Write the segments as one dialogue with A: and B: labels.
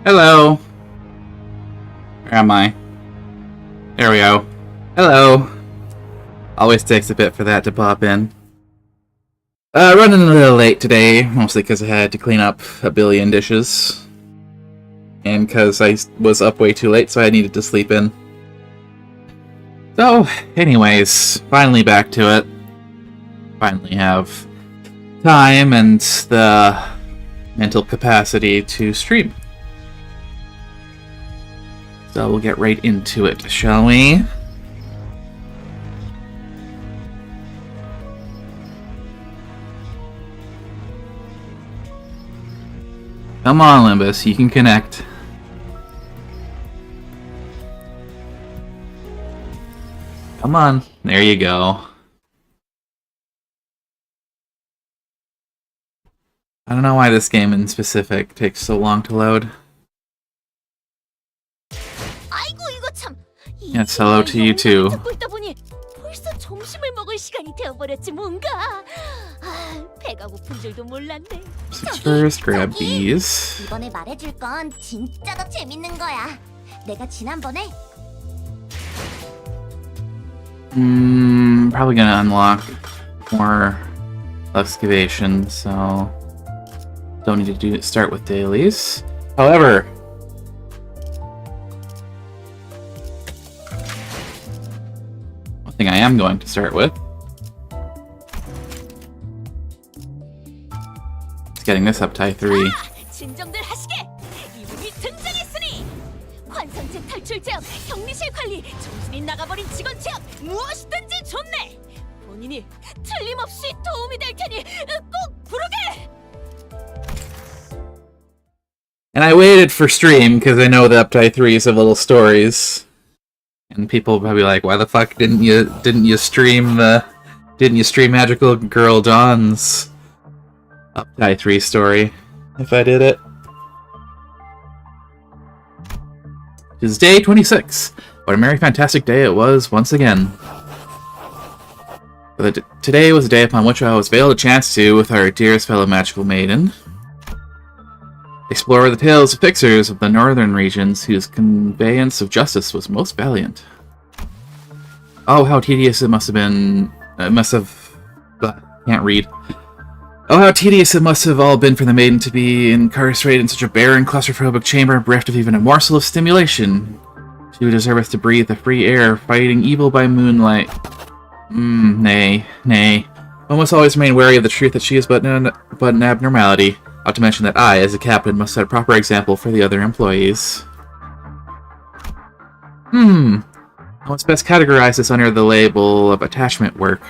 A: Hello. Where am I? There we go. Hello. Always takes a bit for that to pop in. Running a little late today, mostly because I had to clean up a billion dishes. And because I was up way too late, so I needed to sleep in. So, anyways, finally back to it. Finally have time and the mental capacity to stream. So we'll get right into it, shall we? Come on, Limbus, you can connect. Come on, there you go. I don't know why this game in specific takes so long to load. Yes, hello to you too. First, grab these. Probably gonna unlock more excavation, so don't need to start with dailies. However, one thing I am going to start with is getting this up to 3. And I waited for stream because I know the update 3s have little stories, and people will probably like, "Why the fuck didn't you stream Magical Girl Dawn's update 3 story?" If I did it, it's day 26. What a merry, fantastic day it was once again. Today was a day upon which I was veiled a chance to, with our dearest fellow magical maiden, explore the tales of fixers of the northern regions whose conveyance of justice was most valiant. Oh, how tedious it must have been. Can't read. Oh, how tedious it must have all been for the maiden to be incarcerated in such a barren, claustrophobic chamber, bereft of even a morsel of stimulation. She who deserveth to breathe the free air, fighting evil by moonlight. Nay. One must always remain wary of the truth that she is but an abnormality. Not to mention that I, as a captain, must set a proper example for the other employees. I must best categorize this under the label of attachment work.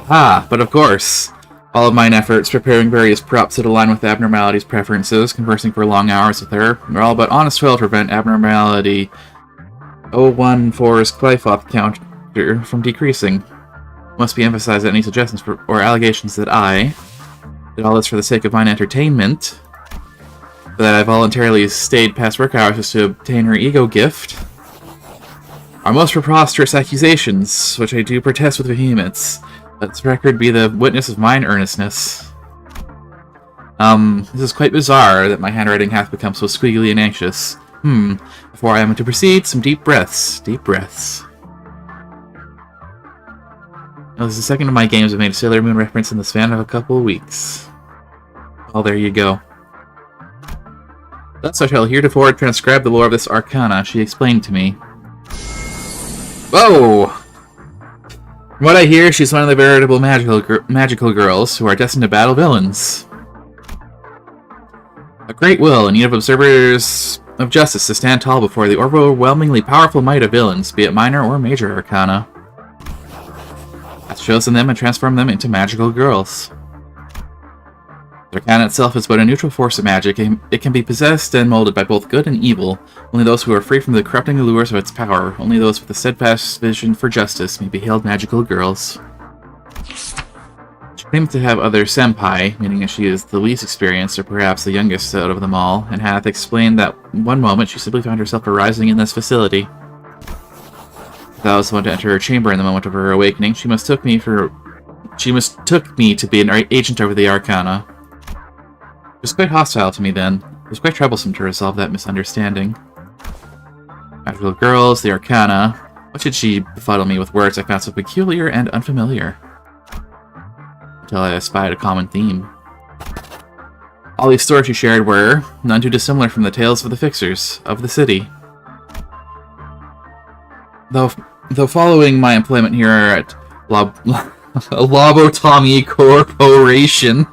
A: But of course, all of mine efforts preparing various props that align with the abnormality's preferences, conversing for long hours with her, are all but honest toil to prevent abnormality 014's Glyphoth counter from decreasing. It must be emphasized that any suggestions or allegations that I did all this for the sake of mine entertainment, that I voluntarily stayed past work hours just to obtain her ego gift, are most preposterous accusations, which I do protest with vehemence. Let this record be the witness of mine earnestness. This is quite bizarre that my handwriting hath become so squiggly and anxious. Before I am to proceed, some deep breaths. Now, this is the second of my games that made a Sailor Moon reference in the span of a couple of weeks. Well, there you go. Thus I shall heretofore transcribe the lore of this arcana she explained to me. Whoa! From what I hear, she's one of the veritable magical girls who are destined to battle villains. A great will, in need of observers of justice to stand tall before the overwhelmingly powerful might of villains, be it minor or major arcana. Has chosen them and transformed them into magical girls. The arcana itself is but a neutral force of magic. It can be possessed and molded by both good and evil. Only those who are free from the corrupting allures of its power, only those with a steadfast vision for justice, may be hailed magical girls. She claims to have other senpai, meaning that she is the least experienced or perhaps the youngest out of them all, and hath explained that one moment she simply found herself arising in this facility. If I was the one to enter her chamber in the moment of her awakening, she mistook me to be an agent over the Arcana. She was quite hostile to me then, was quite troublesome to resolve that misunderstanding. Magical girls, the Arcana. What should she befuddle me with words I found so peculiar and unfamiliar? Until I espied a common theme. All these stories she shared were none too dissimilar from the tales of the fixers of the city. Though following my employment here at Lobotomy Corporation,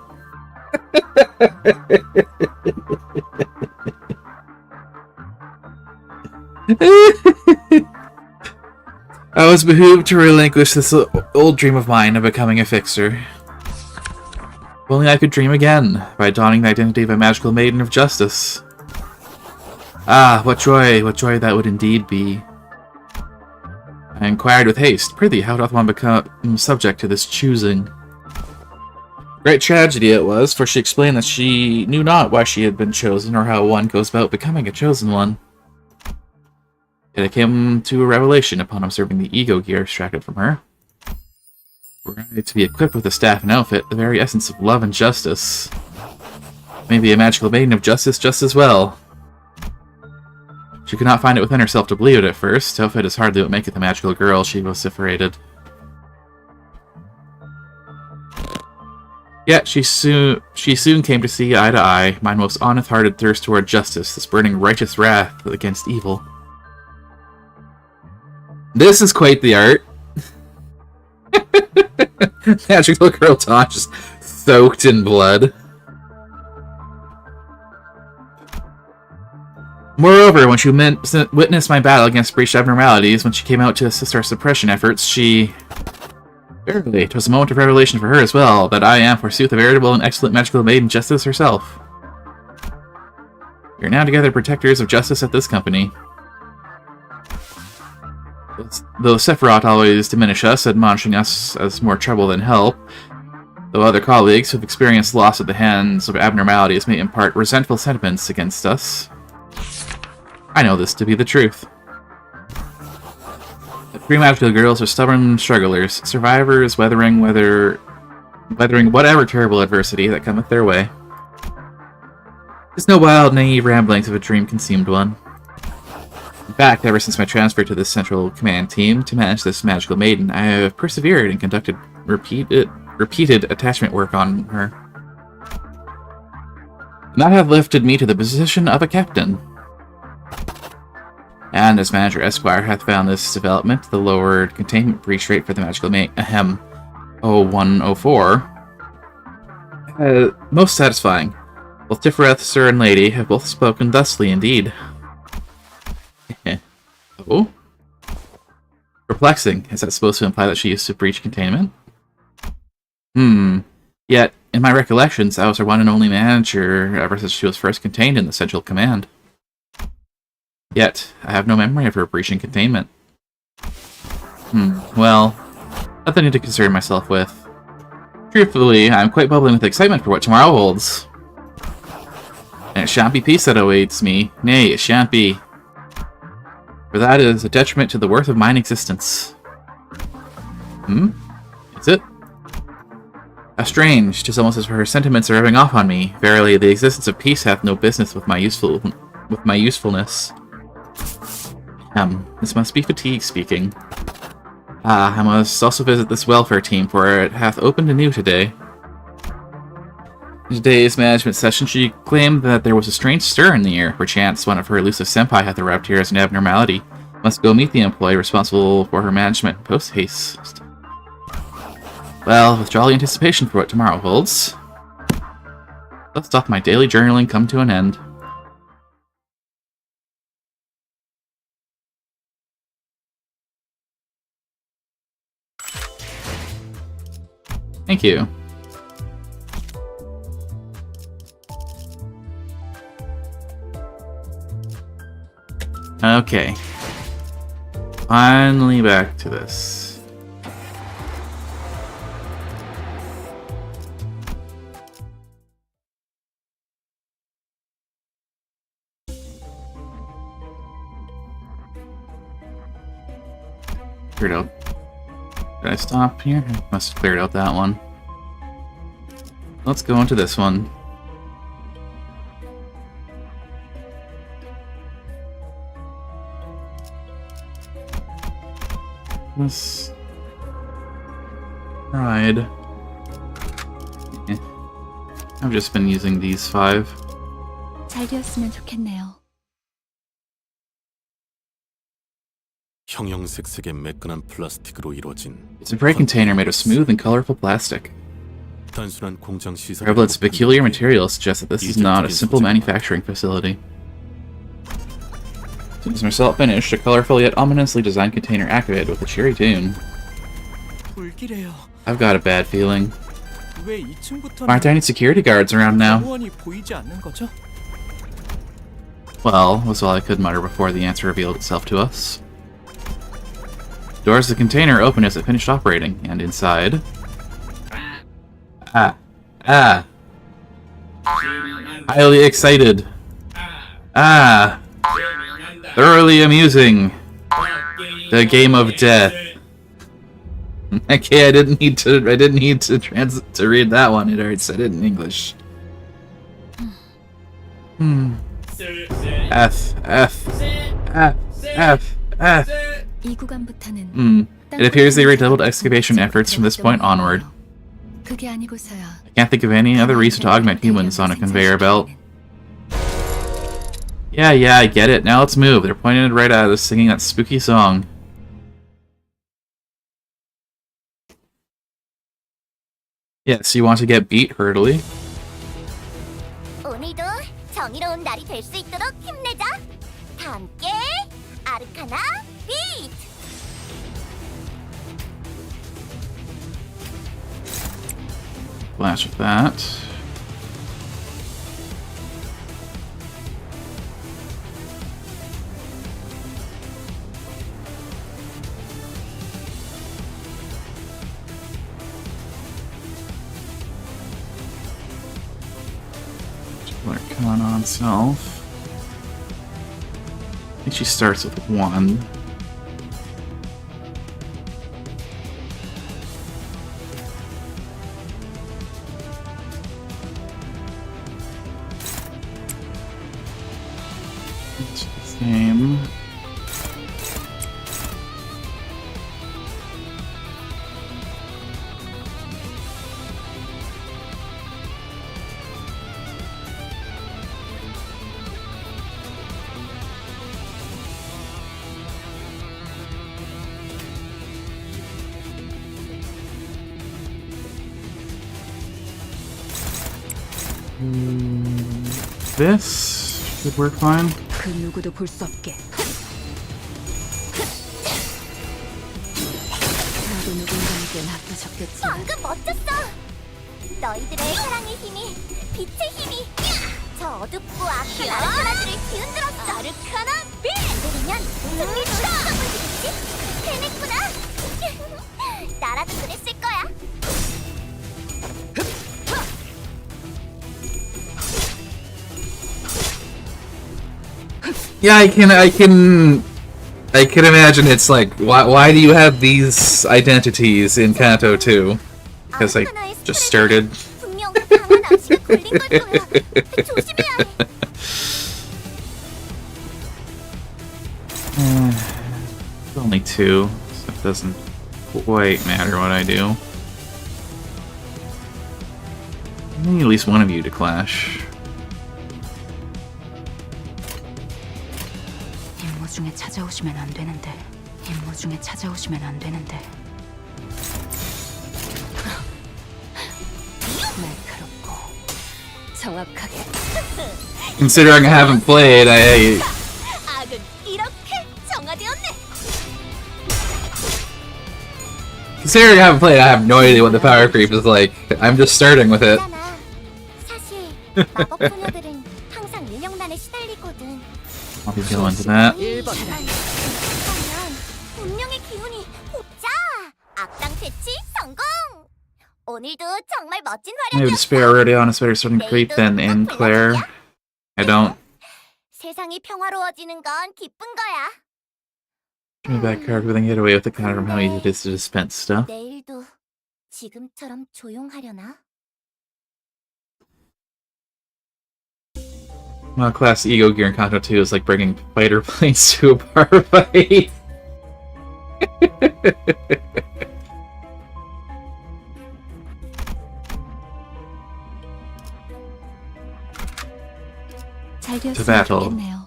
A: I was behooved to relinquish this old dream of mine of becoming a fixer. If only I could dream again, by donning the identity of a magical maiden of justice. Ah, what joy that would indeed be. I inquired with haste, prithee, how doth one become subject to this choosing? Great tragedy it was, for she explained that she knew not why she had been chosen, or how one goes about becoming a chosen one. Yet it came to a revelation upon observing the ego gear extracted from her. Were I to be equipped with a staff and outfit, the very essence of love and justice. Maybe a magical maiden of justice just as well. She could not find it within herself to believe it at first. Outfit is hardly what maketh a magical girl, she vociferated. Yet she soon came to see eye to eye my most honest-hearted thirst toward justice, this burning righteous wrath against evil. This is quite the art. Magical girl Dawn just soaked in blood. Moreover, when she witnessed my battle against breached abnormalities, when she came out to assist our suppression efforts, she... Verily, 'twas a moment of revelation for her as well, that I am, forsooth, a veritable and excellent magical maiden justice herself. We are now together protectors of justice at this company. Though Sephiroth always diminish us, admonishing us as more trouble than help, though other colleagues who've experienced loss at the hands of abnormalities may impart resentful sentiments against us, I know this to be the truth. The three magical girls are stubborn strugglers, survivors weathering whatever terrible adversity that cometh their way. It's no wild, naive ramblings of a dream-consumed one. In fact, ever since my transfer to this central command team to manage this magical maiden, I have persevered and conducted repeated attachment work on her. And that hath lifted me to the position of a captain. And as Manager Esquire hath found this development, the lowered containment breach rate for the magical maiden, 0104, most satisfying. Both Tifereth, Sir, and Lady have both spoken thusly indeed. Oh? Perplexing. Is that supposed to imply that she used to breach containment? Yet, in my recollections, I was her one and only manager ever since she was first contained in the Central Command. Yet, I have no memory of her breaching containment. Well, nothing to concern myself with. Truthfully, I'm quite bubbling with excitement for what tomorrow holds. And it shan't be peace that awaits me. Nay, it shan't be. For that is a detriment to the worth of mine existence. Is it? How strange, 'tis almost as if her sentiments are rubbing off on me. Verily, the existence of peace hath no business with my usefulness. This must be fatigue speaking. I must also visit this welfare team, for it hath opened anew today. In today's management session, she claimed that there was a strange stir in the air. Perchance one of her elusive senpai hath arrived here as an abnormality. Must go meet the employee responsible for her management post-haste. Well, with jolly anticipation for what tomorrow holds, thus doth my daily journaling come to an end. Thank you. Okay. Finally back to this. Cleared out. Did I stop here? I must have cleared out that one. Let's go into this one. This ride. I've just been using these 5.
B: 잘 되었으면 좋겠네요.
C: 형형색색의 매끈한 플라스틱으로 이루어진
A: It's a break container made of smooth and colorful plastic.
C: 단순한 공장 시설.
A: However, its peculiar materials suggest that this is not a simple manufacturing facility. As soon as Marcel finished, a colorful yet ominously designed container activated with a cheery tune.
D: 불길해요.
A: I've got a bad feeling.
D: 왜 2층부터는
A: Aren't there any security guards around now?
D: 정원이 보이지 않는 거죠?
A: Well, was all I could mutter before the answer revealed itself to us. Doors of the container opened as it finished operating, and inside... Highly excited. Thoroughly amusing. The game of death. Okay, I didn't need to read that one. It already said it in English. F.
B: 이 구간부터는
A: It appears they redoubled excavation efforts from this point onward.
B: 그게 아니고서야.
A: I can't think of any other reason to augment humans on a conveyor belt. Yeah, I get it. Now let's move. They're pointed right at us, singing that spooky song. Yes, you want to get beat heartily.
E: 오늘도 정의로운 날이 될 수 있도록 힘내자. 다 함께 아르카나 비트.
A: Flash with that. Arcana on self. I think she starts with 1. Same. This should work fine.
B: 그 누구도 볼 수 없게. 나도 누군가에게 맡겨졌겠지.
E: 방금 멋졌어. 너희들의 사랑의 힘이, 빛의 힘이, 저 어둡고 악한 아르카나들을 뒤흔들었어. 아르카나 빛! 내리면 승리를 선물주겠지? 해냈구나. 나라도 그랬을 거야.
A: Yeah, I can imagine it's like, why do you have these identities in Canto 2? Because I just started.
E: 분명 강한 암시가 걸린 걸 거야. 조심해야 해.
A: It's only 2, so it doesn't quite matter what I do. I need at least one of you to clash.
B: 임무 중에 찾아오시면 안 되는데. 임무 중에 찾아오시면 안 되는데. 날카롭고 정확하게.
A: Considering I haven't played,
E: 악은 이렇게 정화되었네.
A: Considering I haven't played, I have no idea what the power creep is like. I'm just starting with it.
E: 있잖아. 사실 마법 소녀들은 항상 일령난에 시달리거든.
A: I'll be going to that.
E: 그러면 운명의 기운이 자, 악당 퇴치 성공. 오늘도 정말 멋진
A: Maybe the
E: 활약이었어.
A: spare already on a better starting creep than in Claire. I don't.
E: 세상이 평화로워지는 건 기쁜 거야.
A: Give me back card when I get away with it, kind of how easy it is to dispense stuff.
E: 내일도 지금처럼 조용하려나?
A: Well, class ego gear in Canto 2 is like bringing fighter planes to a bar fight.
B: 잘
A: To
B: 되었으면
A: battle.
B: 좋겠네요.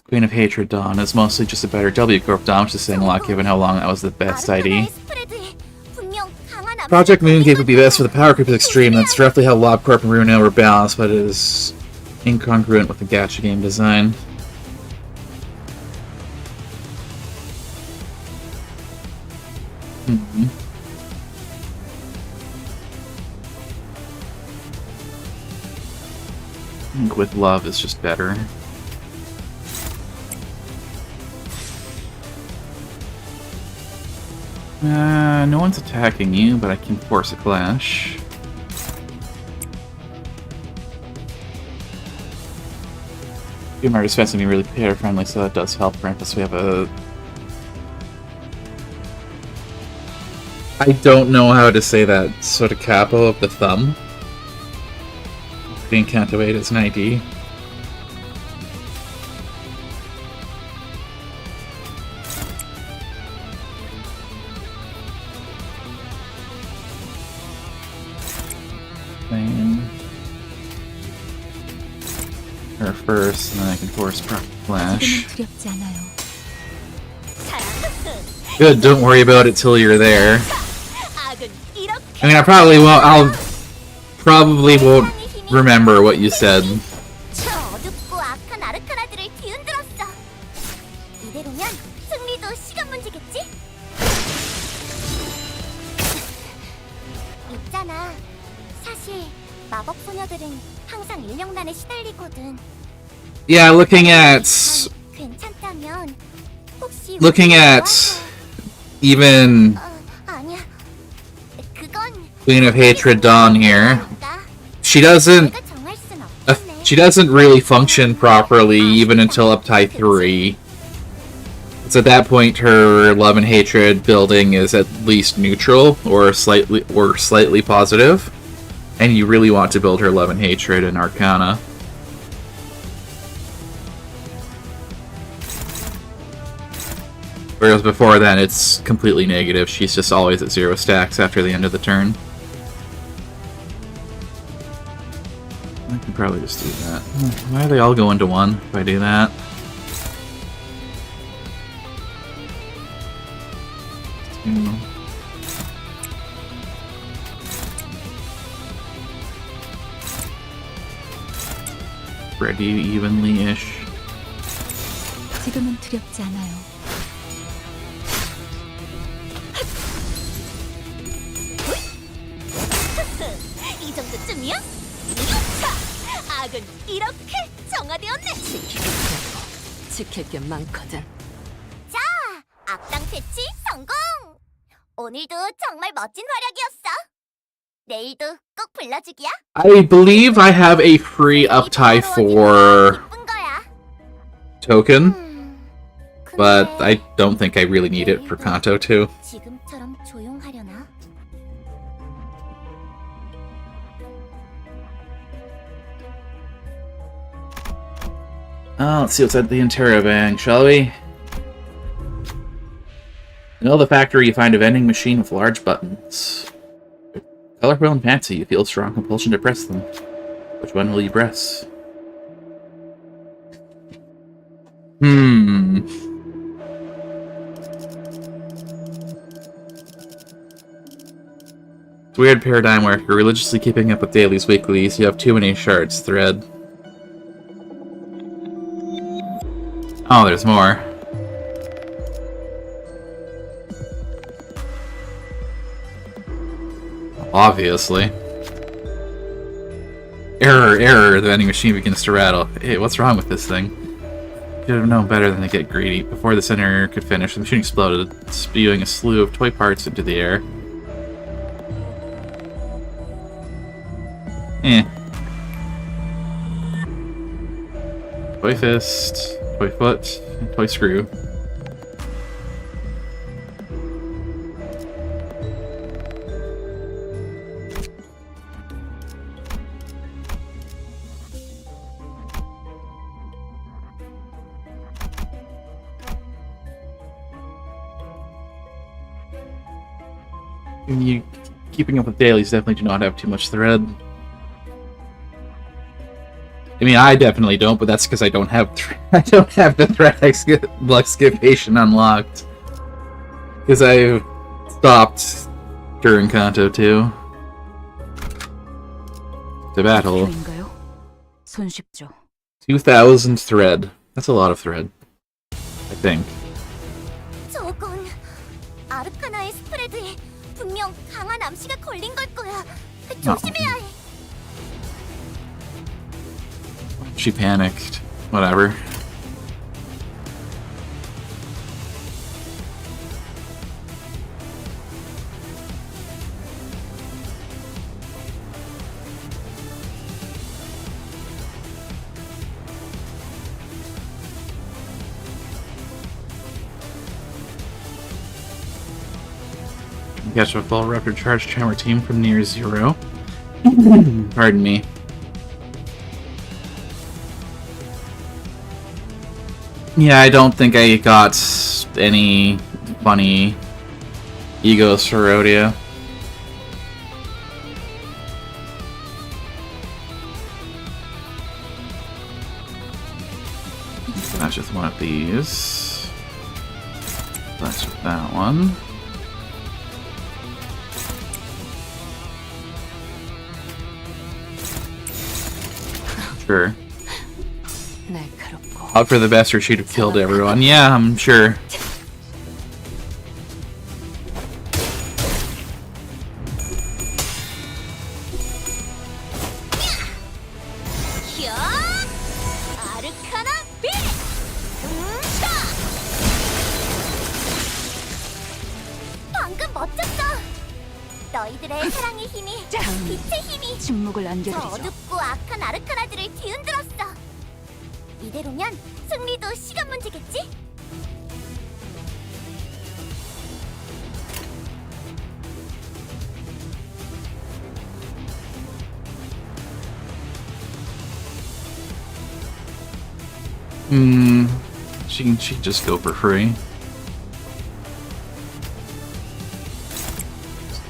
A: Queen of Hatred Dawn is mostly just a better W Corp Dawn, which is saying a lot given how long that was the best ID.
E: 아르카나의 스프레드에 분명 강한 압력이
A: Project Moongate would be best for the power creep is extreme.
E: 조심해야
A: That's roughly how Lob Corp and Ruina were balanced, but it is incongruent with the gacha game design. I think with love is just better. No one's attacking you, but I can force a clash. You might expect to be really player friendly, so that does help. Granted, we have a. I don't know how to say that sort of capo of the thumb. Being Canto 8 as an ID. Her first, and then I can force flash.
B: 지금은 두렵지 않아요.
A: Good, don't worry about it till you're there.
E: 악은 이렇게
A: I mean, I'll probably won't remember what you said.
E: 저 어둡고 악한 아르카나들을 뒤흔들었어. 이대로면 승리도 시간 문제겠지? 있잖아. 사실 마법 소녀들은 항상 인력난에 시달리거든.
A: Yeah, looking at
E: 괜찮다면 혹시
A: even
E: 아니야. 그건
A: Queen of Hatred Dawn here,
E: 내가
A: she doesn't
E: 정할 순 없네.
A: she doesn't really function properly even until up to 3. So at that point, her love and hatred building is at least neutral or slightly positive, and you really want to build her love and hatred in Arcana. Whereas before then, it's completely negative. She's just always at 0 stacks after the end of the turn. I can probably just do that. Why do they all go into 1 if I do that? Spread you evenly-ish.
B: 지금은 두렵지 않아요.
E: 이 정도쯤이야? 악은 이렇게 정화되었네.
B: 지킬 게 많거든.
E: 자, 악당 퇴치 성공. 오늘도 정말 멋진 활약이었어. 내일도 꼭 불러주기야.
A: I believe I have a free uptie for
E: 기쁜 거야.
A: token, but
E: 근데
A: I don't think I really need it for Canto 2.
E: 지금처럼 조용하려나?
A: Let's see what's at the Interrobang, shall we? In the factory, you find a vending machine with large buttons. Colorful and fancy, you feel a strong compulsion to press them. Which one will you press? It's a weird paradigm where if you're religiously keeping up with dailies, weeklies, you have too many shards thread. Oh, there's more. Obviously. Error, error, the vending machine begins to rattle. Hey, what's wrong with this thing? Should have known better than to get greedy. Before the center could finish, the machine exploded, spewing a slew of toy parts into the air. Toy fist, toy foot, and toy screw. You keeping up with dailies definitely do not have too much thread. I mean, I definitely don't, but that's because I don't have I don't have the thread excavation unlocked. Because I stopped during Canto 2. The battle.
B: 목표인가요? 손쉽죠.
A: 2,000 thread. That's a lot of thread. I think.
E: 저건 아르카나의 스프레드에 분명 강한 암시가 걸린 걸 거야. 조심해야 해.
A: She panicked. Whatever. Catch a full rapid charge chamber team from near zero. Pardon me. Yeah, I don't think I got any funny egos for Rodeo. That's just one of these. That's just that one. Sure. Out for the best or she'd have killed everyone. Yeah, I'm sure.
E: 아르카나 비! 방금 멋졌어. 너희들의 사랑의 힘이, 빛의 힘이
B: 침묵을
E: 저
B: 안겨드리죠.
E: 어둡고 악한 아르카나들을 뒤흔들었어. 이대로면 승리도 시간 문제겠지?
A: She just go for free.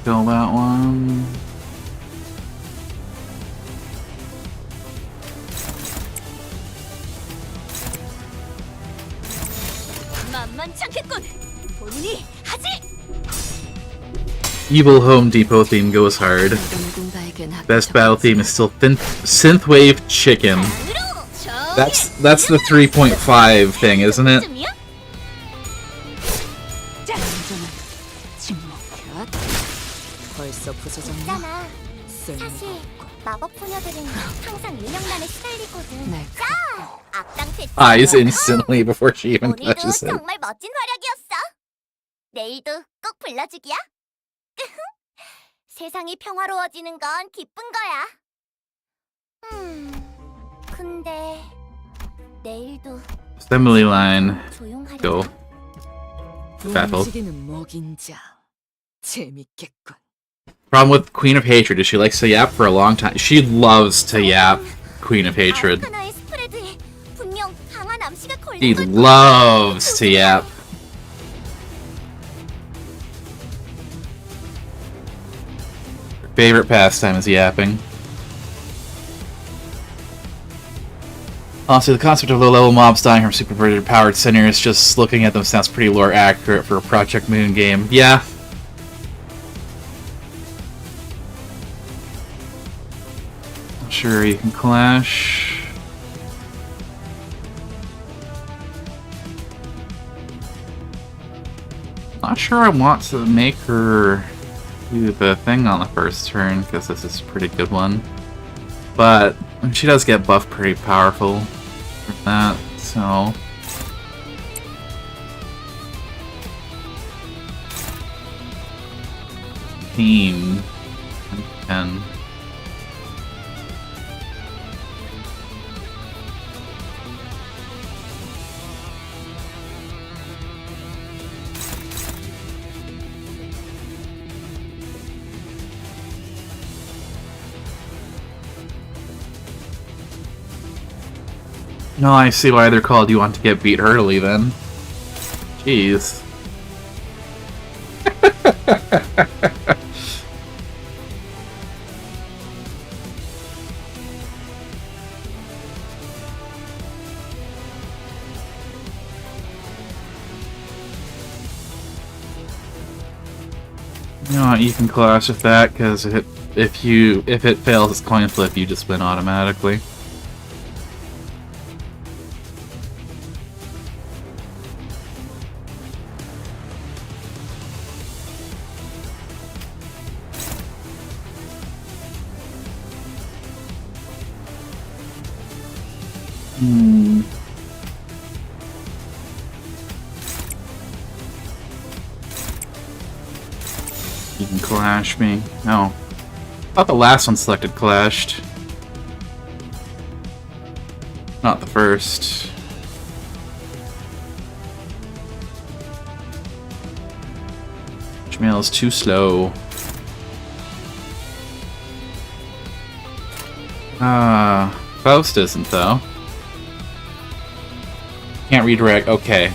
A: Kill that one.
E: 만만찮겠군. 본인이 하지.
A: Evil Home Depot theme goes hard. Best battle theme is still Synthwave Chicken. That's the 3.5 thing, isn't it?
E: 있잖아. 사실 마법 소녀들은 항상 유령난에 시달리거든. 자, 악당 대체.
A: Eyes instantly before she even
E: 오늘도
A: touches it.
E: 정말 멋진 활약이었어. 내일도 꼭 불러주기야. 세상이 평화로워지는 건 기쁜 거야. 근데 내일도
A: Assembly line.
E: 조용하려.
A: Go. Battle.
F: 움직이는 먹인자. 재밌겠군.
A: Problem with Queen of Hatred is she likes to yap for a long time. She loves to yap, Queen of Hatred.
E: 아르카나의 스프레드에 분명 강한 암시가
A: She
E: 걸린 걸
A: loves to yap. Her favorite pastime is yapping. Honestly, the concept of low-level mobs dying from superverted powered centers, just looking at them sounds pretty lore accurate for a Project Moon game. Yeah. Sure, you can clash. Not sure I want to make her do the thing on the first turn, because this is a pretty good one. But she does get buffed pretty powerful from that, so... Team. 10. No, I see why they're called You Want to Get Beat Early then. Jeez. You know what, you can clash with that, because if it fails its coin flip, you just win automatically. You can clash me. No. I thought the last one selected clashed. Not the first. Ishmael is too slow. Faust isn't, though. Can't redirect. Okay.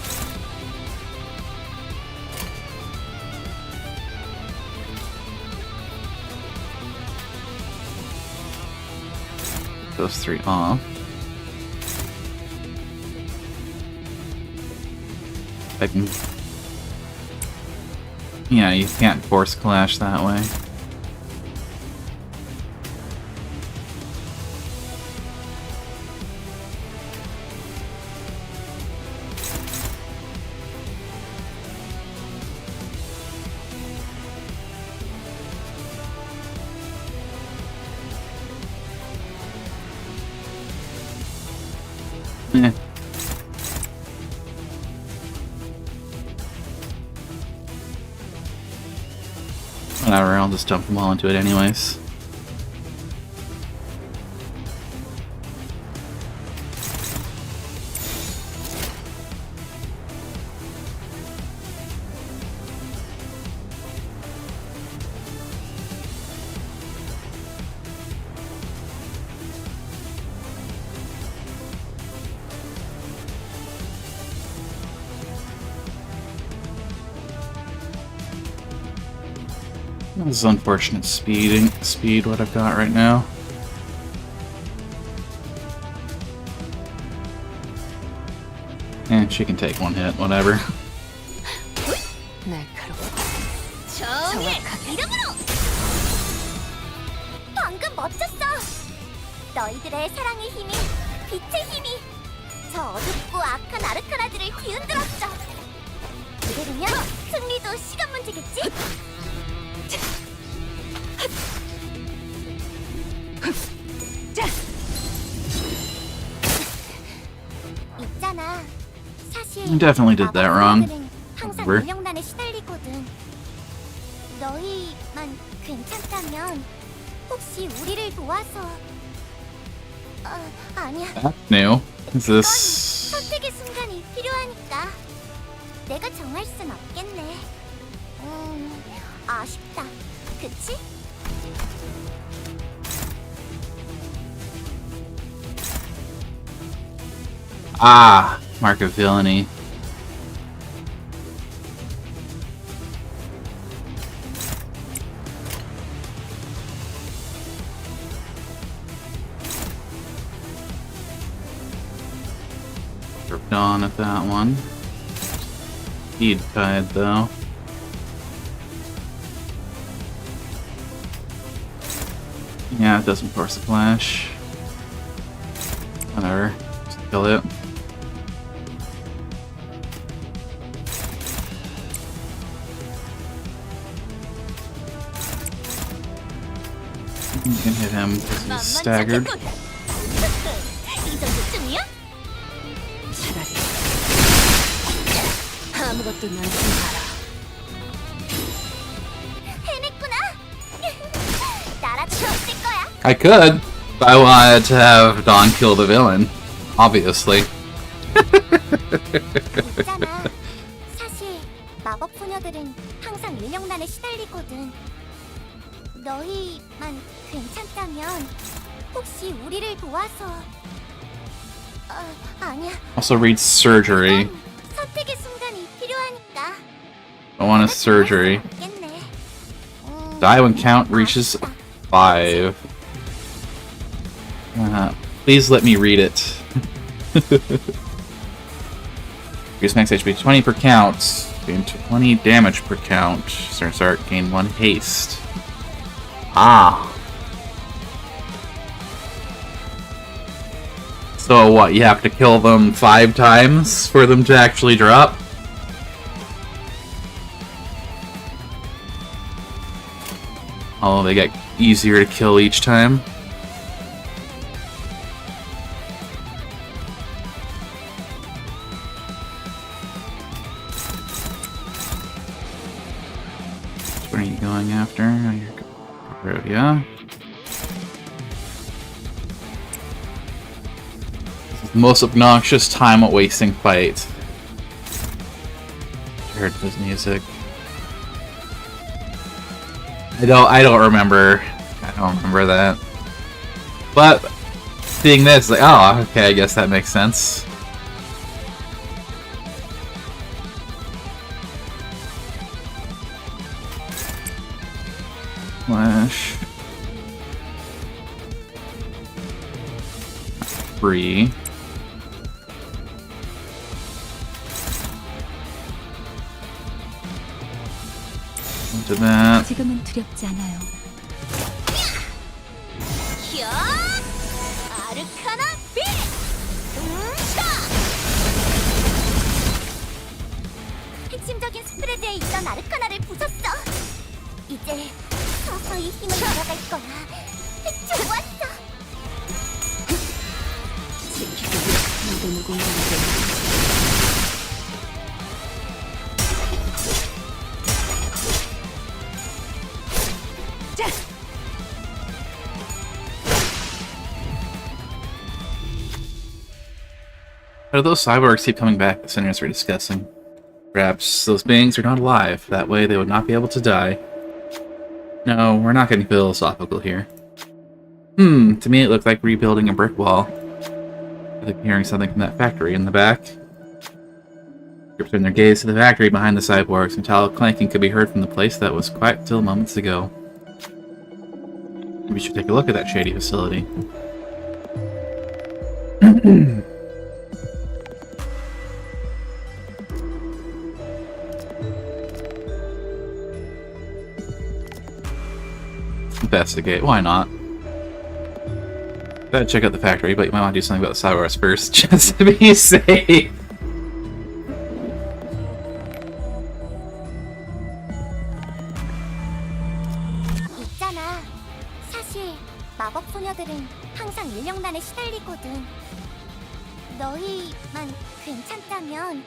A: Those three off. I can... Yeah, you can't force clash that way. Eh. Whatever, I'll just dump them all into it anyways. This is unfortunate speed what I've got right now. And she can take one hit, whatever.
E: 정의 이름으로! 방금 멋졌어! 너희들의 사랑의 힘이, 빛의 힘이 저 어둡고 악한 아르카나들을 뒤흔들었어! 그대로면 승리도 시간 문제겠지? 있잖아. 사실
A: I definitely did that wrong.
E: 항상
A: Where?
E: 운영난에 시달리거든. 너희만 괜찮다면 혹시 우리를 도와서 아니야.
A: That's new. Is this...
E: 선택의 순간이 필요하니까 내가 정할 순 없겠네. 아쉽다. 그치?
A: Ah! Mark of villainy. Tripped on at that one. Speed tied though. Yeah, it doesn't force a flash. Whatever. Just kill it. You can hit him because he's staggered.
E: 이 정도쯤이야?
F: 차라리 아무것도 남지 마라.
E: 해냈구나. 나라도 없을 거야.
A: I could. But I wanted to have Dawn kill the villain. Obviously.
E: 있잖아. 사실 마법 소녀들은 항상 인형난에 시달리거든. 너희만 괜찮다면 혹시 우리를 도와서 아니야.
A: Also reads surgery.
E: 선택의 순간이 필요하니까.
A: I want a surgery.
E: 없겠네.
A: Die when count reaches 5. Please let me read it. Reduce max HP 20 per count. Gain 20 damage per count. Start, gain 1 haste. Ah. So what, you have to kill them 5 times for them to actually drop? Oh, they get easier to kill each time. What are you going after? Oh, you're going road, yeah. This is the most obnoxious time-wasting fight. I heard this music. I don't remember. I don't remember that. But seeing this, like, oh, okay, I guess that makes sense. Flash. Free. Into that.
B: 지금은 두렵지 않아요.
E: 야! 아르카나 비! 핵심적인 스프레드에 있던 아르카나를 부쉈어. 이제 서서히 힘을 들어갈 거야. 좋았어.
F: 지키기 위해 모든 누군가에게
A: How do those cyborgs keep coming back? The sinners were discussing. Perhaps those beings are not alive. That way they would not be able to die. No, we're not getting philosophical here. To me it looked like rebuilding a brick wall. I think I'm hearing something from that factory in the back. Groups turn their gaze to the factory behind the cyborgs. Metallic clanking could be heard from the place that was quiet till moments ago. Maybe we should take a look at that shady facility. Investigate, why not? Gotta check out the factory, but you might want to do something about the cyborgs first, just to be safe.
E: 있잖아. 사실 마법 소녀들은 항상 인력난에 시달리거든. 너희만 괜찮다면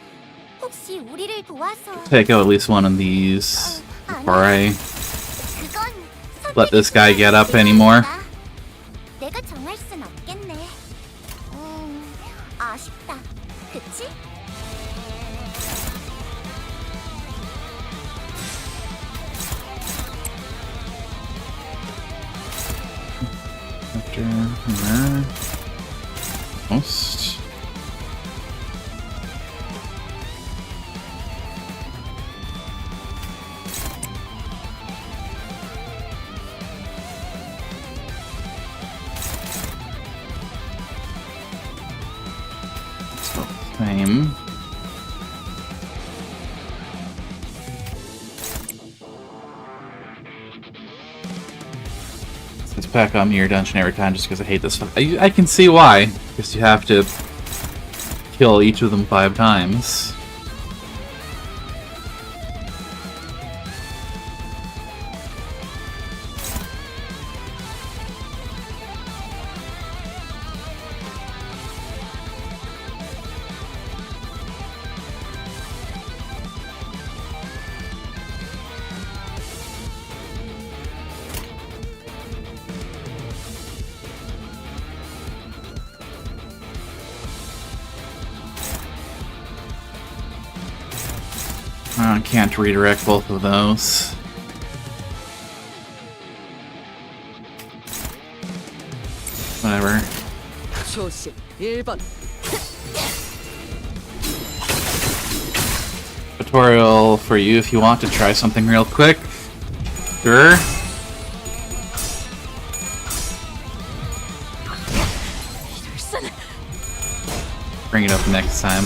E: 혹시 우리를 도와서
A: Take out at least one of these before I
E: 그건
A: let this guy get up anymore.
E: 내가 정할 순 없겠네. 아쉽다. 그치?
A: After there. Almost. Same. Let's pack on your dungeon every time just because I hate this. I can see why. Because you have to kill each of them 5 times. I can't redirect both of those. Whatever.
F: 초심 1번
A: Tutorial for you if you want to try something real quick. Sure. Bring it up next time.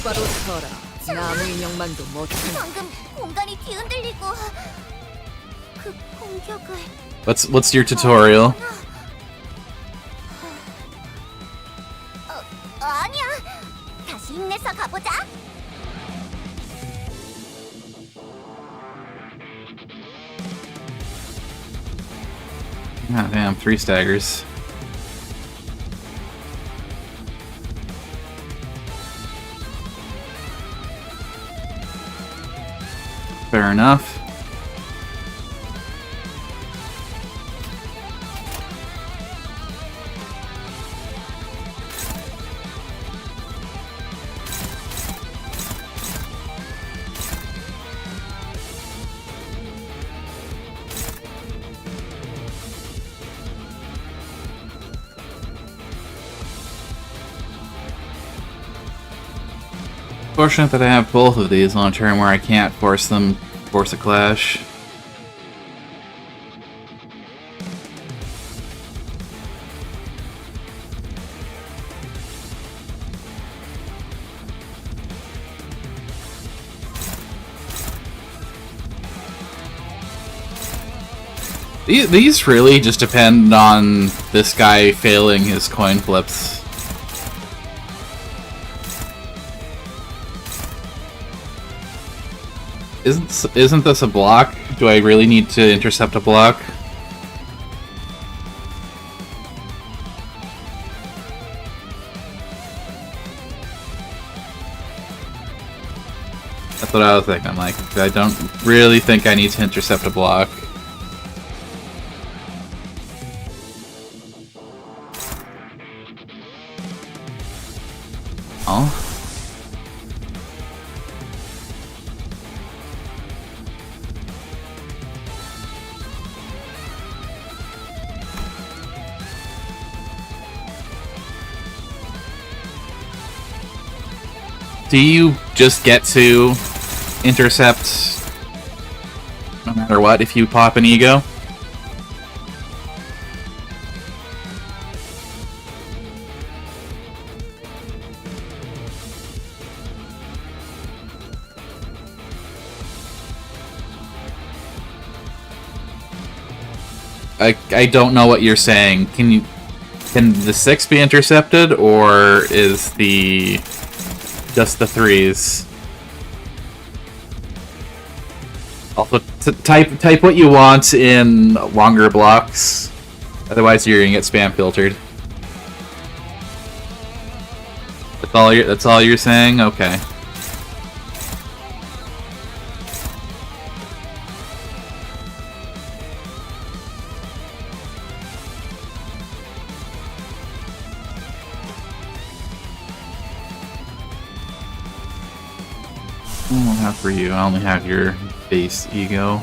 F: 똑바로 서라. 나무 인형만도 못하는.
E: 방금 공간이 뒤흔들리고 그 공격을
A: What's your tutorial?
E: 아니야. 다시 힘내서 가보자.
A: Ah, damn, 3 staggers. Fair enough. Fortunate that I have both of these on a turn where I can't force a clash. These really just depend on this guy failing his coin flips. Isn't this a block? Do I really need to intercept a block? That's what I was thinking. Like, I don't really think I need to intercept a block. Oh. Do you just get to intercept no matter what if you pop an ego? I don't know what you're saying. Can the 6 be intercepted, or is the just the 3s? Also, type what you want in longer blocks. Otherwise, you're gonna get spam filtered. That's all you're saying? Okay. I don't have for you. I only have your base ego.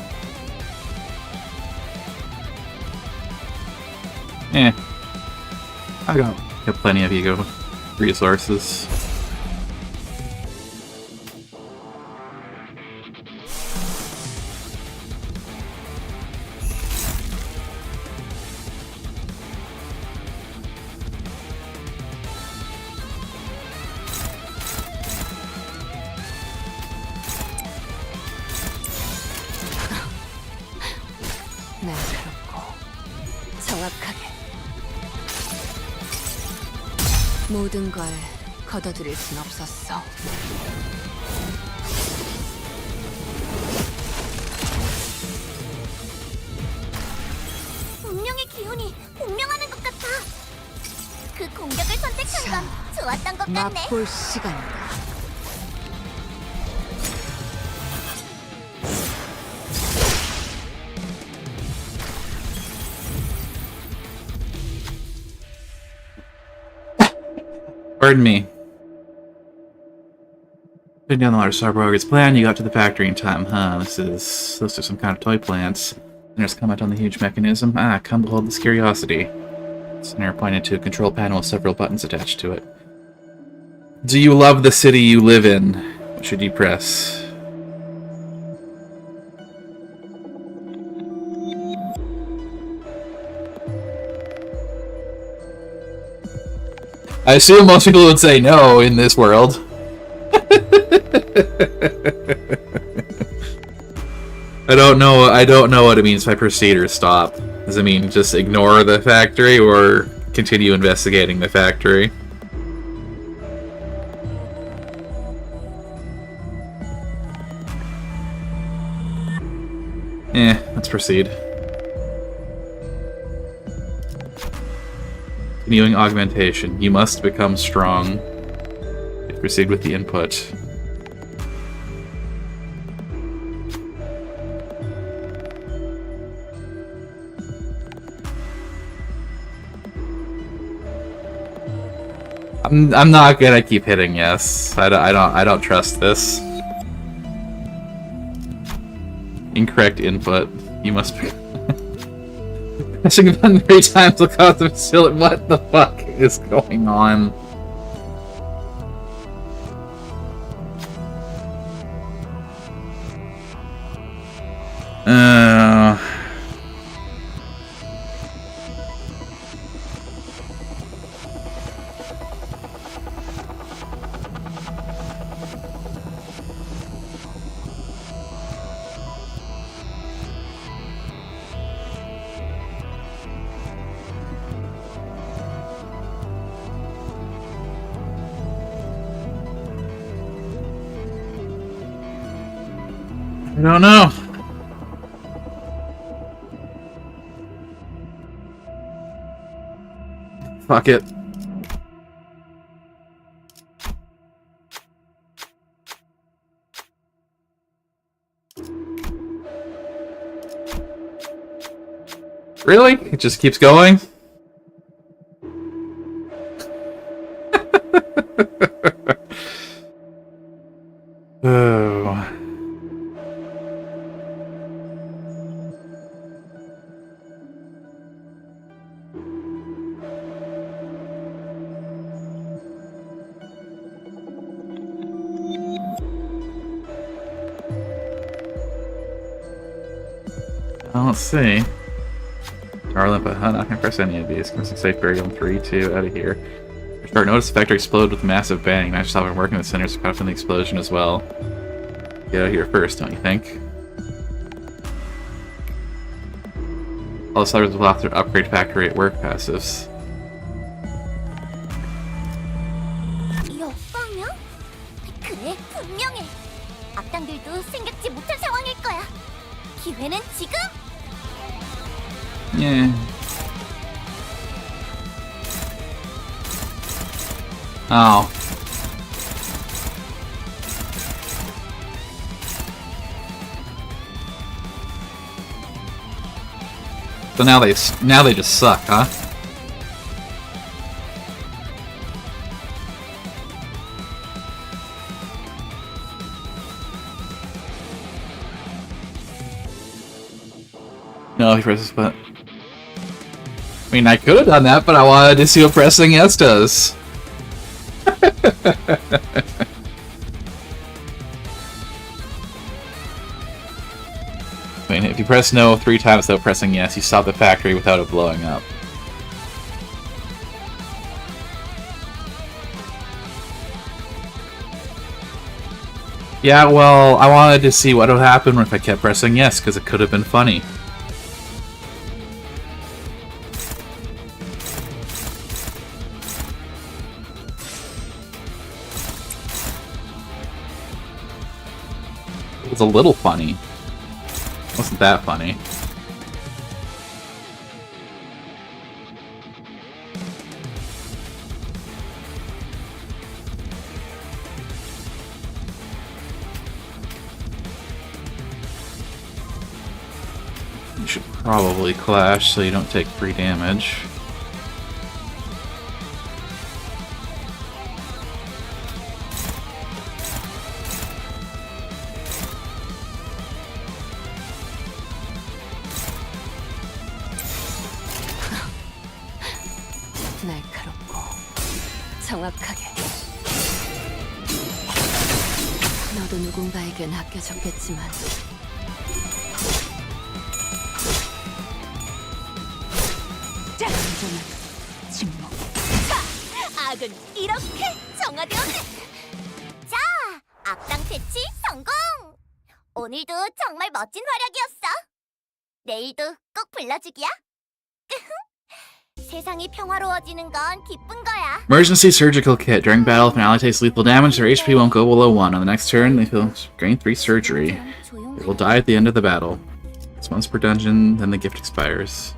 A: I got plenty of ego resources.
F: 날카롭고 정확하게 모든 걸 걷어들일 순 없었어.
E: 운명의 기운이 공명하는 것 같아. 그 공격을 선택한 건 좋았던 것 같네.
F: 맛볼 시간이다.
A: Pardon me. Putting down the large Star Broger's plan, you got to the factory in time, huh? Those are some kind of toy plants. Center's comment on the huge mechanism. Ah, come behold this curiosity. Center pointed to a control panel with several buttons attached to it. Do you love the city you live in? What should you press? I assume most people would say no in this world. I don't know what it means by proceed or stop. Does it mean just ignore the factory or continue investigating the factory? Let's proceed. Continuing augmentation. You must become strong. Proceed with the input. I'm not gonna keep hitting yes. I don't trust this. Incorrect input. You must be pressing a button 3 times will cause the facility. What the fuck is going on? I don't know. Fuck it. Really? It just keeps going? Oh. Let's see. Darling, but I'm not gonna press any of these. Can safe burial in 3, 2, out of here. Start notice the factory explode with a massive bang. Match yourself and working the centers caught up in the explosion as well. Get out of here first, don't you think? All the sellers will have to upgrade factory at work passives.
E: 역방향? 그래, 분명해. 악당들도 생각지 못한 상황일 거야. 기회는 지금?
A: Yeah. Oh. So now they just suck, huh? No, he presses but. I mean, I could have done that, but I wanted to see what pressing yes does. I mean, if you press no 3 times without pressing yes, you stop the factory without it blowing up. Yeah, well, I wanted to see what would happen if I kept pressing yes, because it could have been funny. It was a little funny. It wasn't that funny. You should probably clash so you don't take free damage.
F: 날카롭고 정확하게. 너도 누군가에겐 아껴졌겠지만 완전한 침묵.
E: 자, 악은 이렇게 정화되었네. 자, 악당 퇴치 성공. 오늘도 정말 멋진 활약이었어. 내일도 꼭 불러주기야. 세상이 평화로워지는 건 기쁜 거야.
A: Emergency surgical kit. During battle, if an ally takes lethal damage, their HP won't go below 1. On the next turn, they will gain 3 surgery. They will die at the end of the battle. It's once per dungeon, then the gift expires.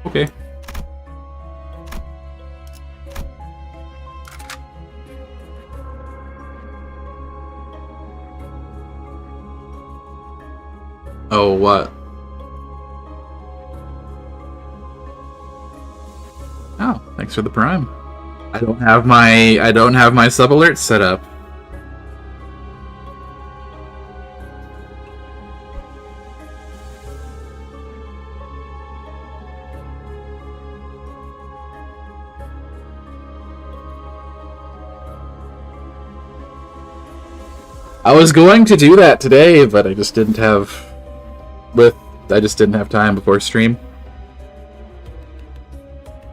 A: Okay. Oh, what? Oh, thanks for the prime. I don't have my sub alerts set up. I was going to do that today, but I just didn't have time before stream.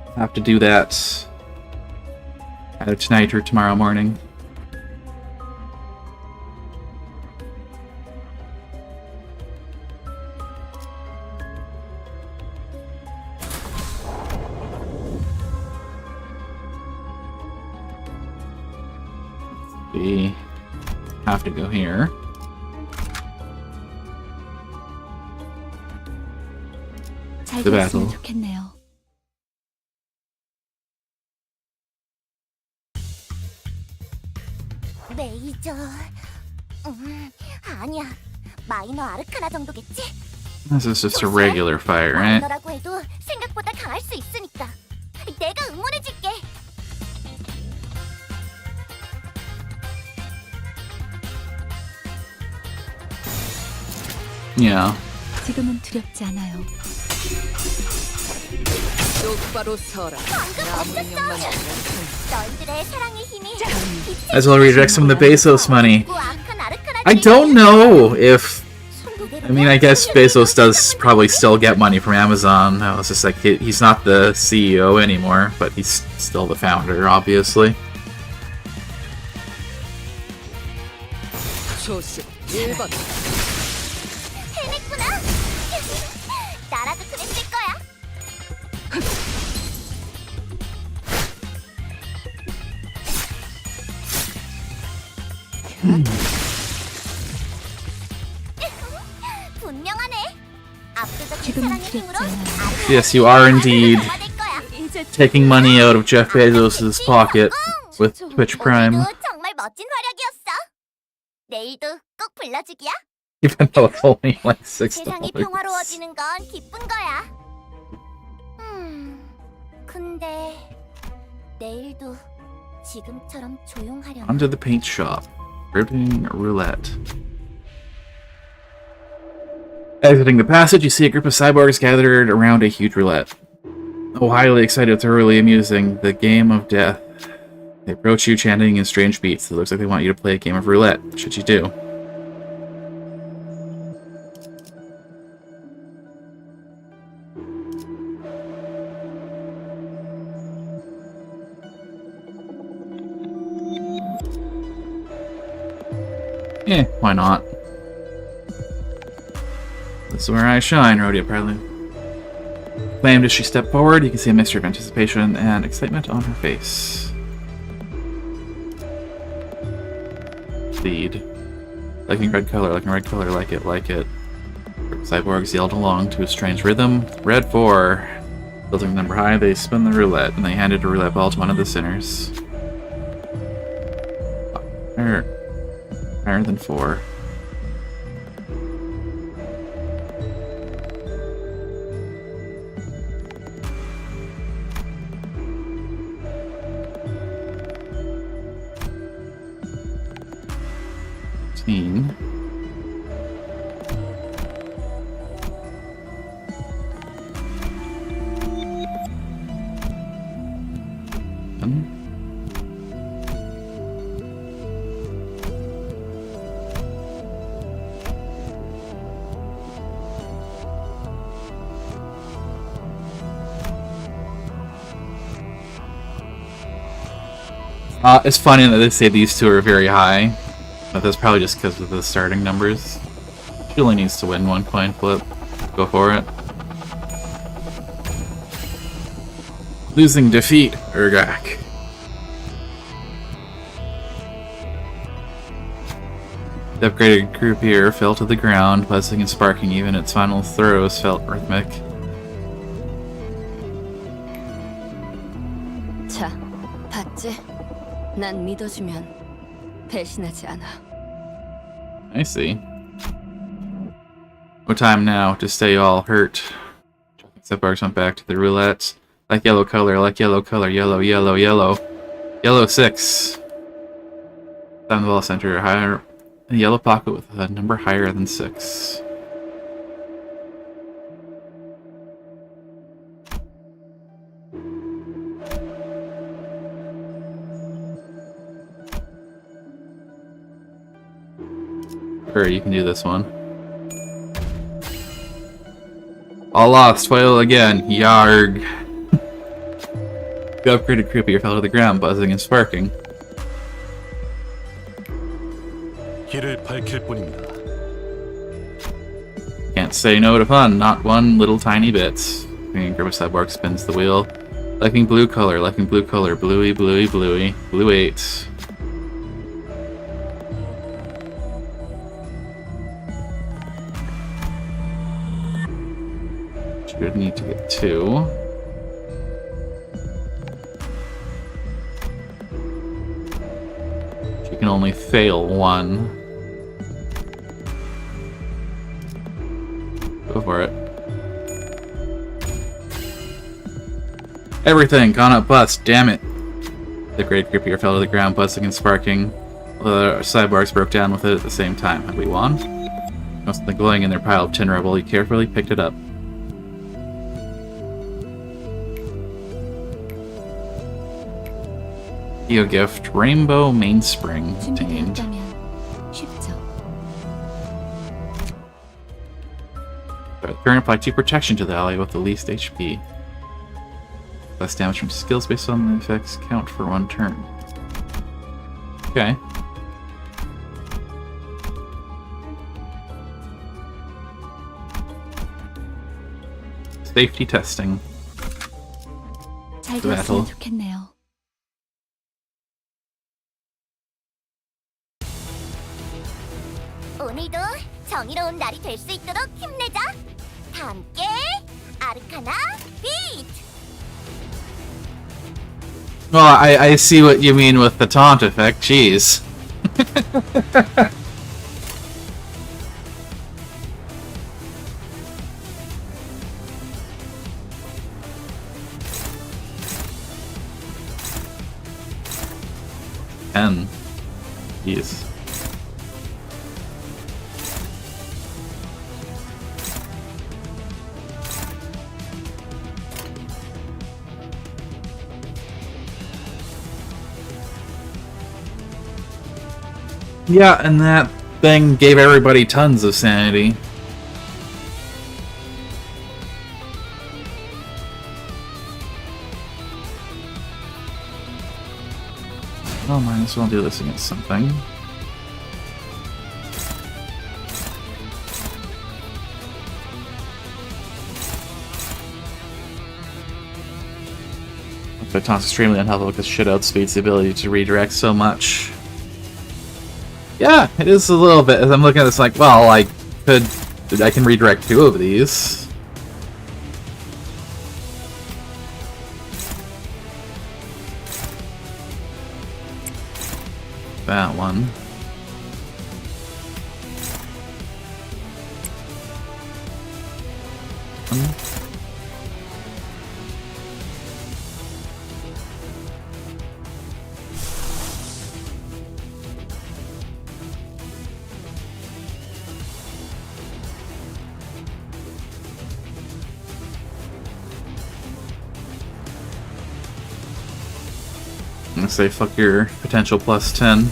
A: I'll have to do that either tonight or tomorrow morning. We have to go here.
B: 잘
A: The
B: 됐으면
A: battle.
B: 좋겠네요.
E: 메이저. 아니야. 마이너 아르카나 정도겠지?
A: This is just a regular fire, right?
E: 마이너라고 해도 생각보다 강할 수 있으니까. 내가 응원해줄게.
A: Yeah.
B: 지금은 두렵지 않아요.
F: 똑바로 서라.
E: 너희들의 사랑의 힘이
A: As well reject some of the Bezos money. I don't know if... I mean, I guess Bezos does probably still get money from Amazon. No, it's just like he's not the CEO anymore, but he's still the founder, obviously.
F: 조심 1번.
E: 해냈구나. 나라도 그랬을 거야. 분명하네. 압도적인
B: 지금은
E: 사랑의 힘으로
B: 두렵지 않아요.
A: Yes, you are indeed
E: 될 거야.
B: 이제
A: taking money out of Jeff Bezos' pocket with Twitch Prime.
E: 오늘도 정말 멋진 활약이었어. 내일도 꼭 불러주기야.
A: Even though it's only like
E: 세상이
A: $6.
E: 평화로워지는 건 기쁜 거야. 근데 내일도 지금처럼 조용하려나?
A: Onto the paint shop. Riveting roulette. Exiting the passage, you see a group of cyborgs gathered around a huge roulette. Oh, highly excited, thoroughly amusing. The game of death. They approach you chanting in strange beats. It looks like they want you to play a game of roulette. What should you do? Eh, why not? This is where I shine, Rhodia proudly claimed as she stepped forward. You can see a mixture of anticipation and excitement on her face. Lead. Liking red color, liking red color, like it, like it. Cyborgs yelled along to a strange rhythm. Red 4. Building the number high, they spin the roulette, and they handed a roulette ball to one of the sinners. Higher than 4. It's funny that they say these two are very high, But that's probably just because of the starting numbers. She only needs to win one coin flip. Go for it. Losing defeat, Urgak. The upgraded croupier fell to the ground, buzzing and sparking. Even its final throws felt rhythmic.
F: 자, 봤지? 난 믿어주면 배신하지 않아.
A: I see. No time now to stay all hurt. Setbars went back to the roulette. Like yellow color, yellow, yellow, yellow. Yellow 6. Down the ball center, higher. A yellow pocket with a number higher than 6. Sure, you can do this one. All lost, fail again. Yarg. The upgraded croupier fell to the ground, buzzing and sparking.
C: 길을 밝힐 뿐입니다.
A: Can't say no to fun, not one little tiny bit. The group of cyborg spins the wheel. Liking blue color, bluey, bluey, bluey. Blue 8. Should need to get 2. She can only fail 1. Go for it. Everything gone up bust, damn it. The great croupier fell to the ground, buzzing and sparking. The sidebars broke down with it at the same time. Have we won? Most of the glowing in their pile of tin rubble, he carefully picked it up. Geo gift, Rainbow Mainspring obtained.
B: 준비되었다면 쉽죠.
A: The current apply 2 protection to the ally with the least HP. Less damage from skills based on the effects count for 1 turn. Okay. Safety testing.
B: 잘
A: battle.
B: 됐으면 좋겠네요.
E: 오늘도 정의로운 날이 될 수 있도록 힘내자. 다 함께 아르카나 비트.
A: Well, I see what you mean with the taunt effect. Jeez. Jeez. Yeah, and that thing gave everybody tons of sanity. Well, might as well do this against something. But taunt's extremely unhelpful because shit outspeeds the ability to redirect so much. Yeah, it is a little bit. As I'm looking at this, like, well, I can redirect 2 of these. That one. I'm gonna say fuck your potential plus 10.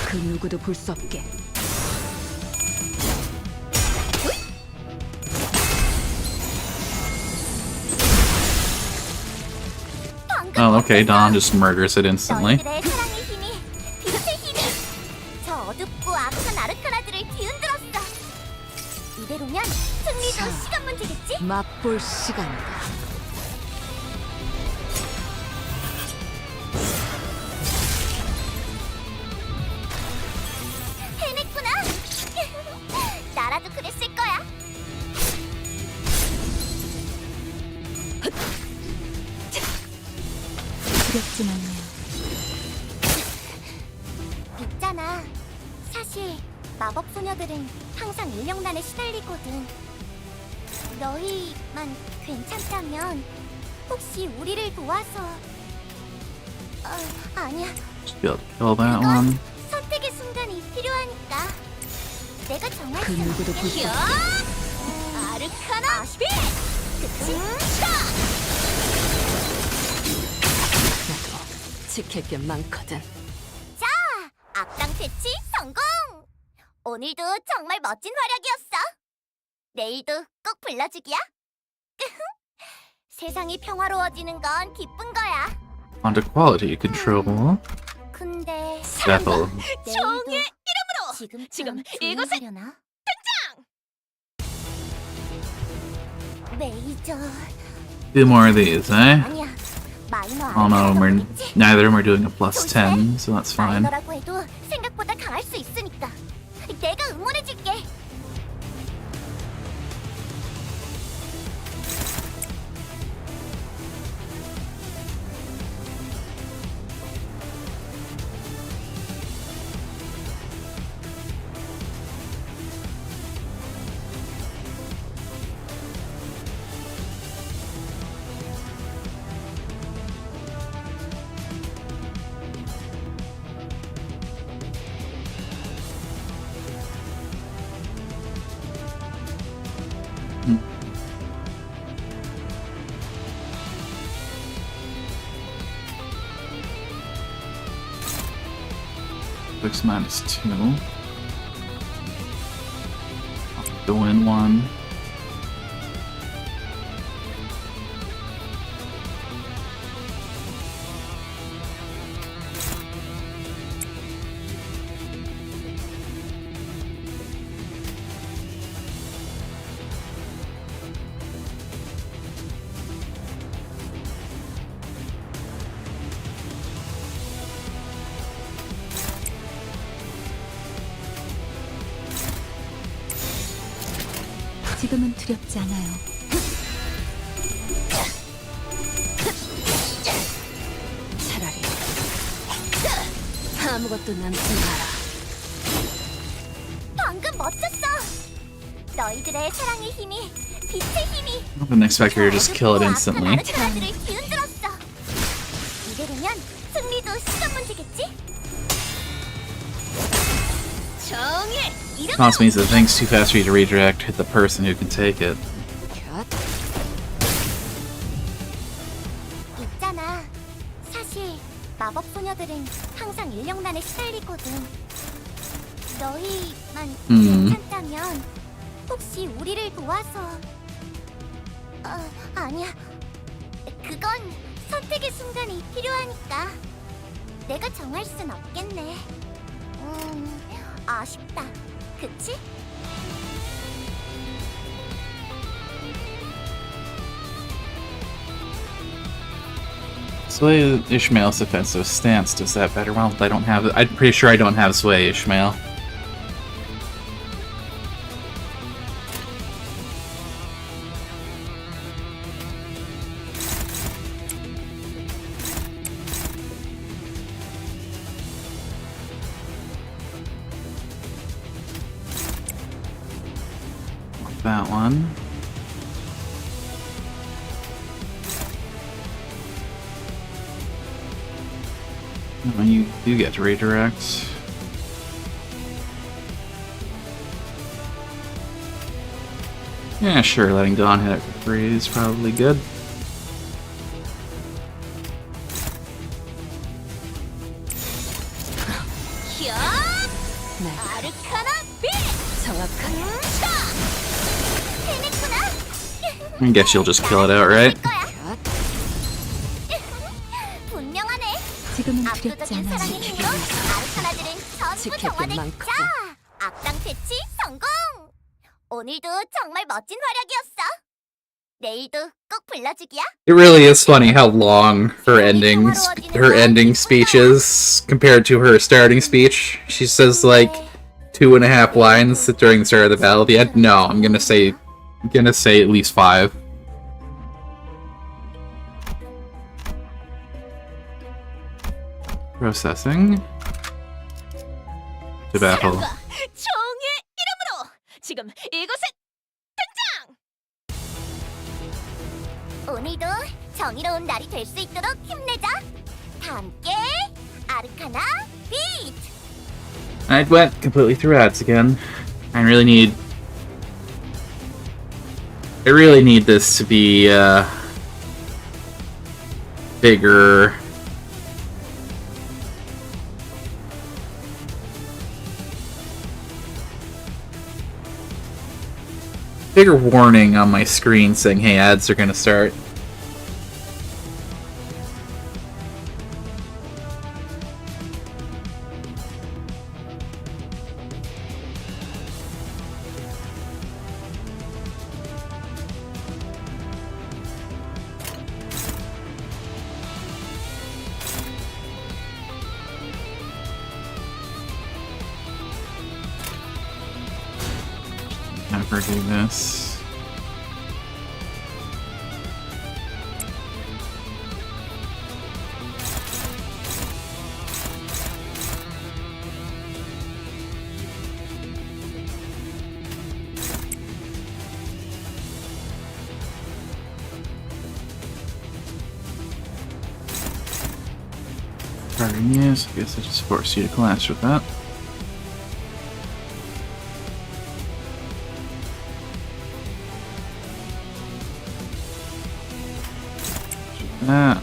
F: 그 누구도 볼 수 없게
A: Oh, okay, Dawn just murders it instantly.
E: 너희들의 사랑의 힘이, 빛의 힘이 저 어둡고 악한 아르카나들을 뒤흔들었어. 이대로면 승리도 시간 문제겠지?
F: 맛볼 시간이다.
E: 해냈구나. 나라도 그랬을 거야.
B: 두렵진 않네요.
E: 있잖아. 사실 마법 소녀들은 항상 인력난에 시달리거든. 너희만 괜찮다면 혹시 우리를 도와서 아니야.
A: Should be able to kill that one.
E: 선택의 순간이 필요하니까. 내가 정할
F: 그
E: 수
F: 누구도 볼 수
E: 없겠어. 아르카나 빛! 그치?
F: 나도 지킬 게 많거든.
E: 자, 악당 퇴치 성공! 오늘도 정말 멋진 활약이었어. 내일도 꼭 불러주기야. 세상이 평화로워지는 건 기쁜 거야.
A: Onto quality control.
E: 근데
A: Bethel.
E: 정의 이름으로 지금 이곳에 당장! 메이저
A: Two more of these, eh?
E: 아니야. 마이너
A: Oh no,
E: 아르카나라고
A: neither of them are doing a plus 10, so that's fine.
E: 마이너라고 해도 생각보다 강할 수 있으니까 내가 응원해줄게.
A: Six minus 2. I'll go in one.
B: 지금은 두렵지 않아요.
F: 차라리 아무것도 남지 마라.
E: 방금 멋졌어. 너희들의 사랑의 힘이, 빛의 힘이
A: I didn't expect her to just kill it instantly.
E: 아르카나들을 뒤흔들었어. 이대로면 승리도 시간 문제겠지? 정의 이름
A: Also means that the thing's too fast for you to redirect, hit the person who can take it.
F: 곁.
E: 있잖아. 사실 마법 소녀들은 항상 인력난에 시달리거든. 너희만 괜찮다면 혹시 우리를 도와서 아니야. 그건 선택의 순간이 필요하니까 내가 정할 순 없겠네. 아쉽다. 그치?
A: Sway Ishmael's defensive stance does that better. Well, I don't have it. I'm pretty sure I don't have Sway Ishmael. That one. Oh, you do get to redirect. Yeah, sure, letting Dawn hit it for free is probably good.
F: 네,
E: 아르카나 빛!
F: 정확하게.
E: 해냈구나.
A: I guess you'll just kill it outright.
E: 거야.
F: 곁.
B: 지금은 두렵지
E: 압도적인
B: 않아요.
E: 사랑의 힘으로 아르카나들은 전부
F: 지킬 게
E: 정화됐죠.
F: 많거든.
E: 악당 퇴치 성공. 오늘도 정말 멋진 활약이었어. 내일도 꼭 불러주기야.
A: It really is funny how long her ending speech is compared to her starting speech. She says like 2.5 lines during the start of the battle. At the end, no, I'm gonna say at least 5. Processing. To battle.
E: 총의 이름으로 지금 이곳에 등장. 오늘도 정의로운 날이 될 수 있도록 힘내자. 다 함께 아르카나 비트.
A: I went completely through ads again. I really need this to be bigger. Bigger warning on my screen saying, hey, ads are gonna start. Never do this. Starting yes, I guess I just force you to clash with that. That.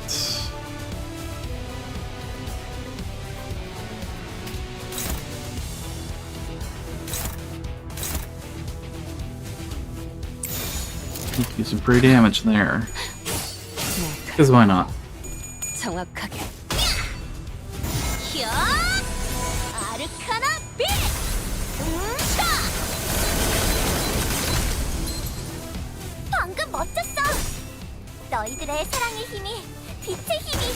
A: Do some free damage there. Because why not?
F: 정확하게.
E: 히어! 아르카나 비트. 방금 멋졌어. 너희들의 사랑의 힘이, 빛의 힘이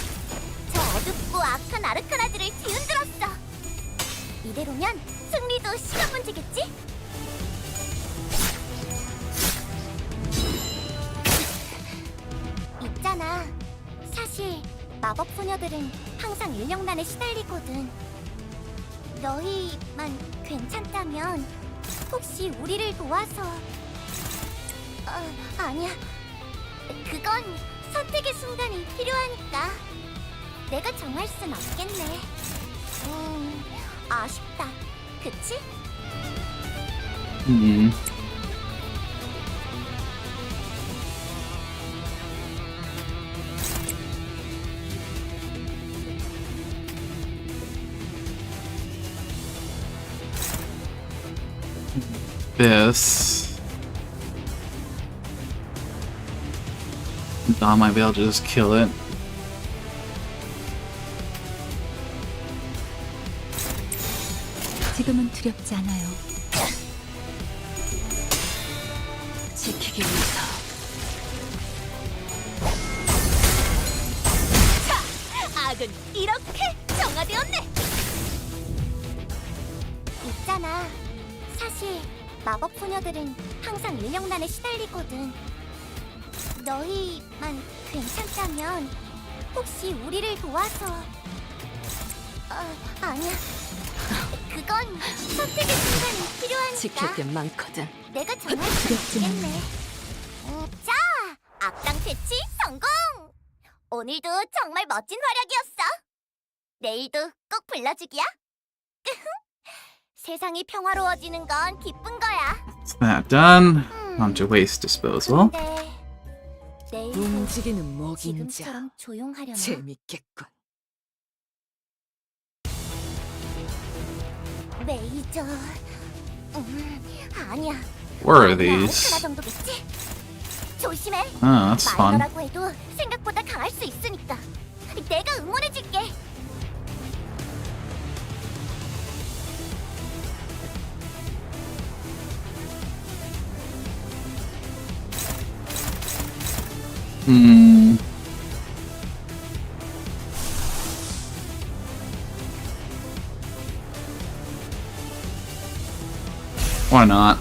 E: 저 어둡고 악한 아르카나들을 뒤흔들었어. 이대로면 승리도 시간 문제겠지? 있잖아. 사실 마법 소녀들은 항상 인력난에 시달리거든. 너희만 괜찮다면 혹시 우리를 도와서... 아니야. 그건 선택의 순간이 필요하니까. 내가 정할 순 없겠네. 아쉽다. 그치?
A: This. Dawn might be able to just kill it.
B: 지금은 두렵지 않아요.
F: 지키기 위해서.
E: 악은 이렇게 정화되었네. 있잖아. 사실 마법 소녀들은 항상 인력난에 시달리거든. 너희만 괜찮다면 혹시 우리를 도와서... 아니야. 그건 선택의 순간이 필요하니까.
F: 지킬 게 많거든.
E: 내가 정말 잘했겠네. 자, 악당 퇴치 성공! 오늘도 정말 멋진 활약이었어. 내일도 꼭 불러주기야. 세상이 평화로워지는 건 기쁜 거야.
A: That's that done. On to waste disposal.
E: 근데 내일도
F: 움직이는 먹임자.
E: 지금처럼 조용하려나?
F: 재밌겠군.
E: 메이저... 아니야.
A: Where are
E: 하나
A: these?
E: 정도겠지? 조심해.
A: Oh, that's fun.
E: 마이너라고 해도 생각보다 강할 수 있으니까. 내가 응원해줄게.
A: Hmm. Why not?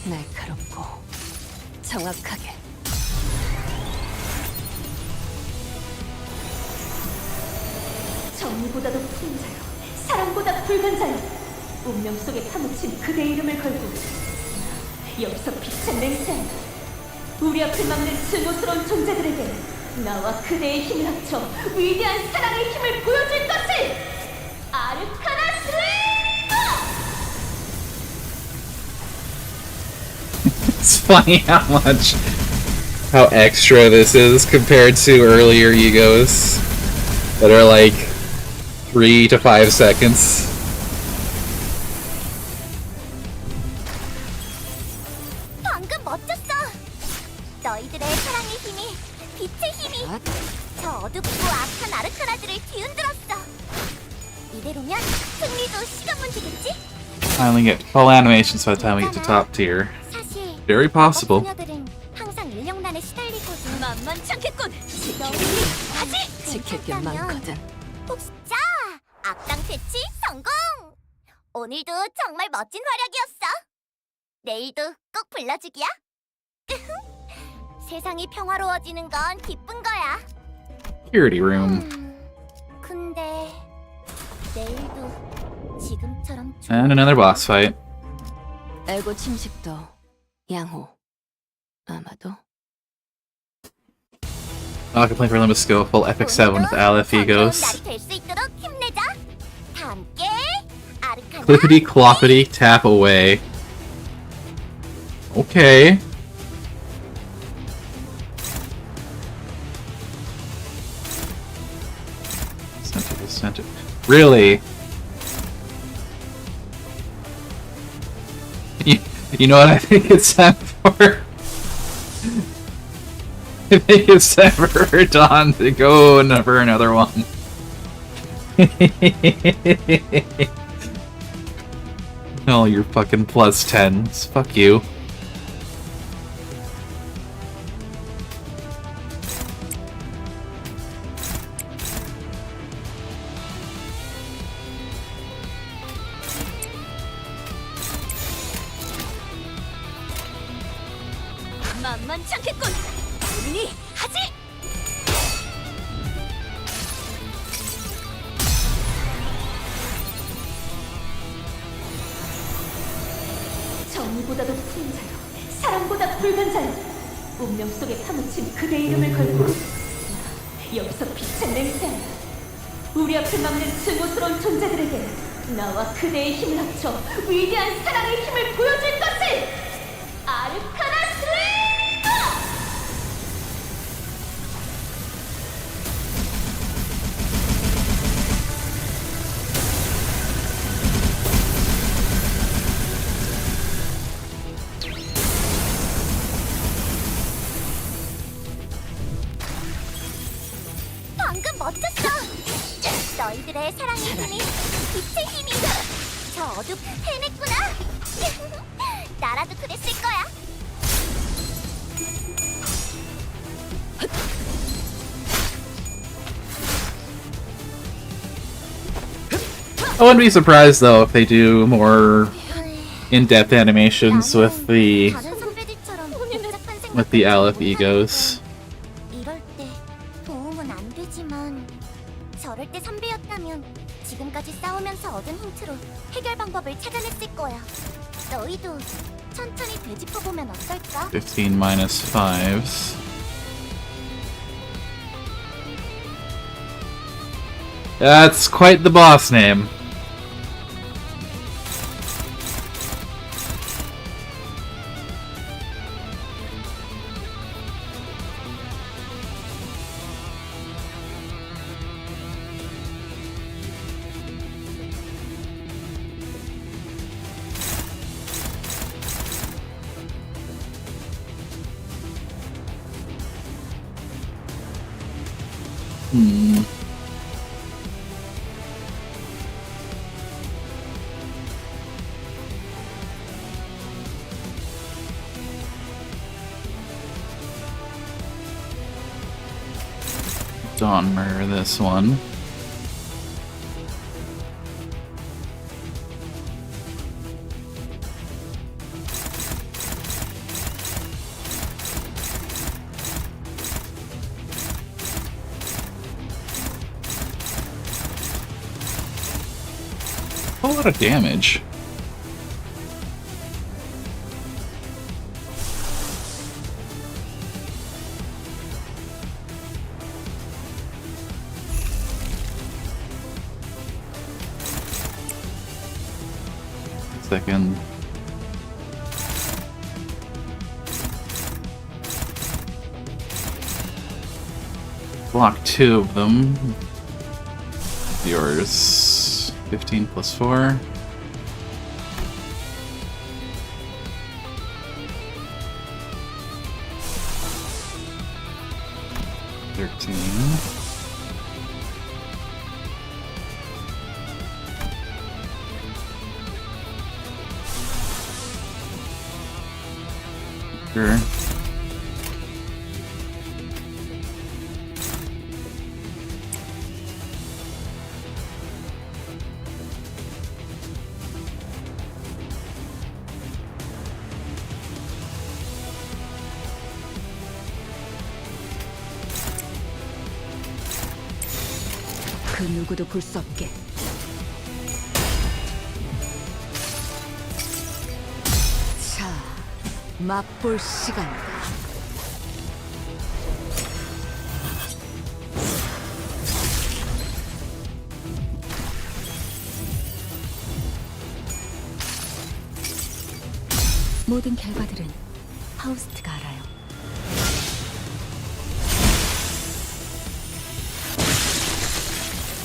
F: 날카롭고 정확하게.
E: 정의보다도 큰 자요, 사랑보다 붉은 자요. 운명 속에 파묻힌 그대 이름을 걸고 여기서 빛의 맹세한다. 우리 앞을 막는 증오스러운 존재들에게 나와 그대의 힘을 합쳐 위대한 사랑의 힘을 보여줄 것을! 아르카나 슬레이버!
A: It's funny how extra this is compared to earlier egos that are like 3 to 5 seconds.
E: 방금 멋졌어! 너희들의 사랑의 힘이, 빛의 힘이
F: 아,
E: 저 어둡고 악한 아르카나들을 뒤흔들었어. 이대로면 승리도 시간 문제겠지?
A: Finally get full animations by the time we get to top tier.
E: 사실
A: Very possible.
E: 소녀들은 항상 인력난에 시달리거든. 만만치 않겠군. 너희들이 아직
F: 지킬 게
E: 괜찮다면
F: 많거든.
E: 혹시 자 악당 퇴치 성공. 오늘도 정말 멋진 활약이었어. 내일도 꼭 불러주기야. 세상이 평화로워지는 건 기쁜 거야.
A: Purity room.
E: 근데 내일도 지금처럼
A: And another boss fight.
F: 에고 침식도 양호. 아마도.
A: Not complain for limit skill, full epic 7 with Aleph egos. Clippity cloppity tap away. Okay. Center. Really? You know what I think it's time for? I think it's time for Dawn to go for another one. Oh, you're fucking plus 10s. Fuck you.
E: 만만치 않겠군. 우리 하지. 정의보다도 큰 자요, 사랑보다 붉은 자요. 운명 속에 파묻힌 그대 이름을 걸고 여기서 빛의 맹세한다. 우리 앞을 막는 증오스러운 존재들에게 나와 그대의 힘을 합쳐 위대한 사랑의 힘을 보여줄 것을! 아르카나 슬레이버! 방금 멋졌어! 너희들의 사랑의 힘이, 빛의 힘이 저 어둡 해냈구나! 나라도 그랬을 거야!
A: I wouldn't be surprised though if they do more in-depth animations with the
E: 다른 선배들처럼 복잡한 생각을
A: with the Aleph
E: 못
A: egos.
E: 하겠고, 이럴 때 도움은 안 되지만 저럴 때 선배였다면 지금까지 싸우면서 얻은 힌트로 해결 방법을 찾아냈을 거야. 너희도 천천히 되짚어보면 어떨까?
A: 15 minus 5s. That's quite the boss name. Don't murder this one. A lot of damage. Second. Block 2 of them. Yours. 15 plus 4. Sure.
B: 그 누구도 볼 수 없게. 자, 맛볼 시간이다. 모든 결과들은 파우스트가 알아요.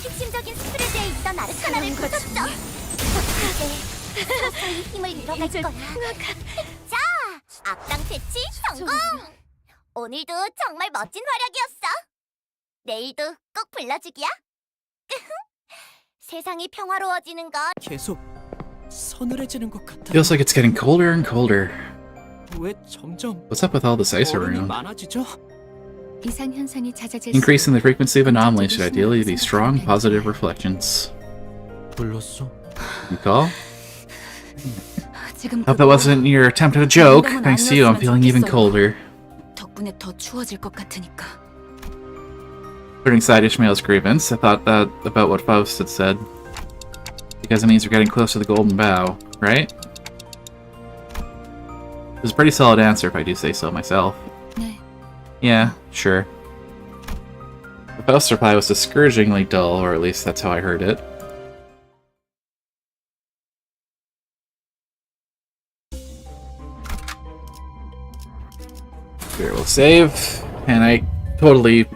G: 핵심적인 스프레드에 있던 아르카나를 부쉈어. 이제 서서히 힘을 잃어갈 거야. 자, 악당 퇴치 성공. 오늘도 정말 멋진 활약이었어. 내일도 꼭 불러주기야. 세상이 평화로워지는 건
D: 계속 서늘해지는 것 같아.
A: Feels like it's getting colder and colder.
D: 왜 점점
A: What's up with all this ice
D: 얼음이
A: around?
D: 많아지죠?
B: 이상 현상이 잦아질수록
A: Increasing the frequency of anomalies should ideally be strong, positive reflections.
C: 불렀어?
A: Recall?
B: 지금
A: Hope that wasn't your attempt at a joke. Thanks to you, I'm feeling even colder.
B: 덕분에 더 추워질 것 같으니까.
A: Putting aside Ishmael's grievance, I thought that about what Faust had said. Because it means we're getting close to the golden bough, right? It was a pretty solid answer if I do say so myself.
B: 네.
A: Yeah, sure. The Faust's reply was discouragingly dull, or at least that's how I heard it. Here, we'll save, and I totally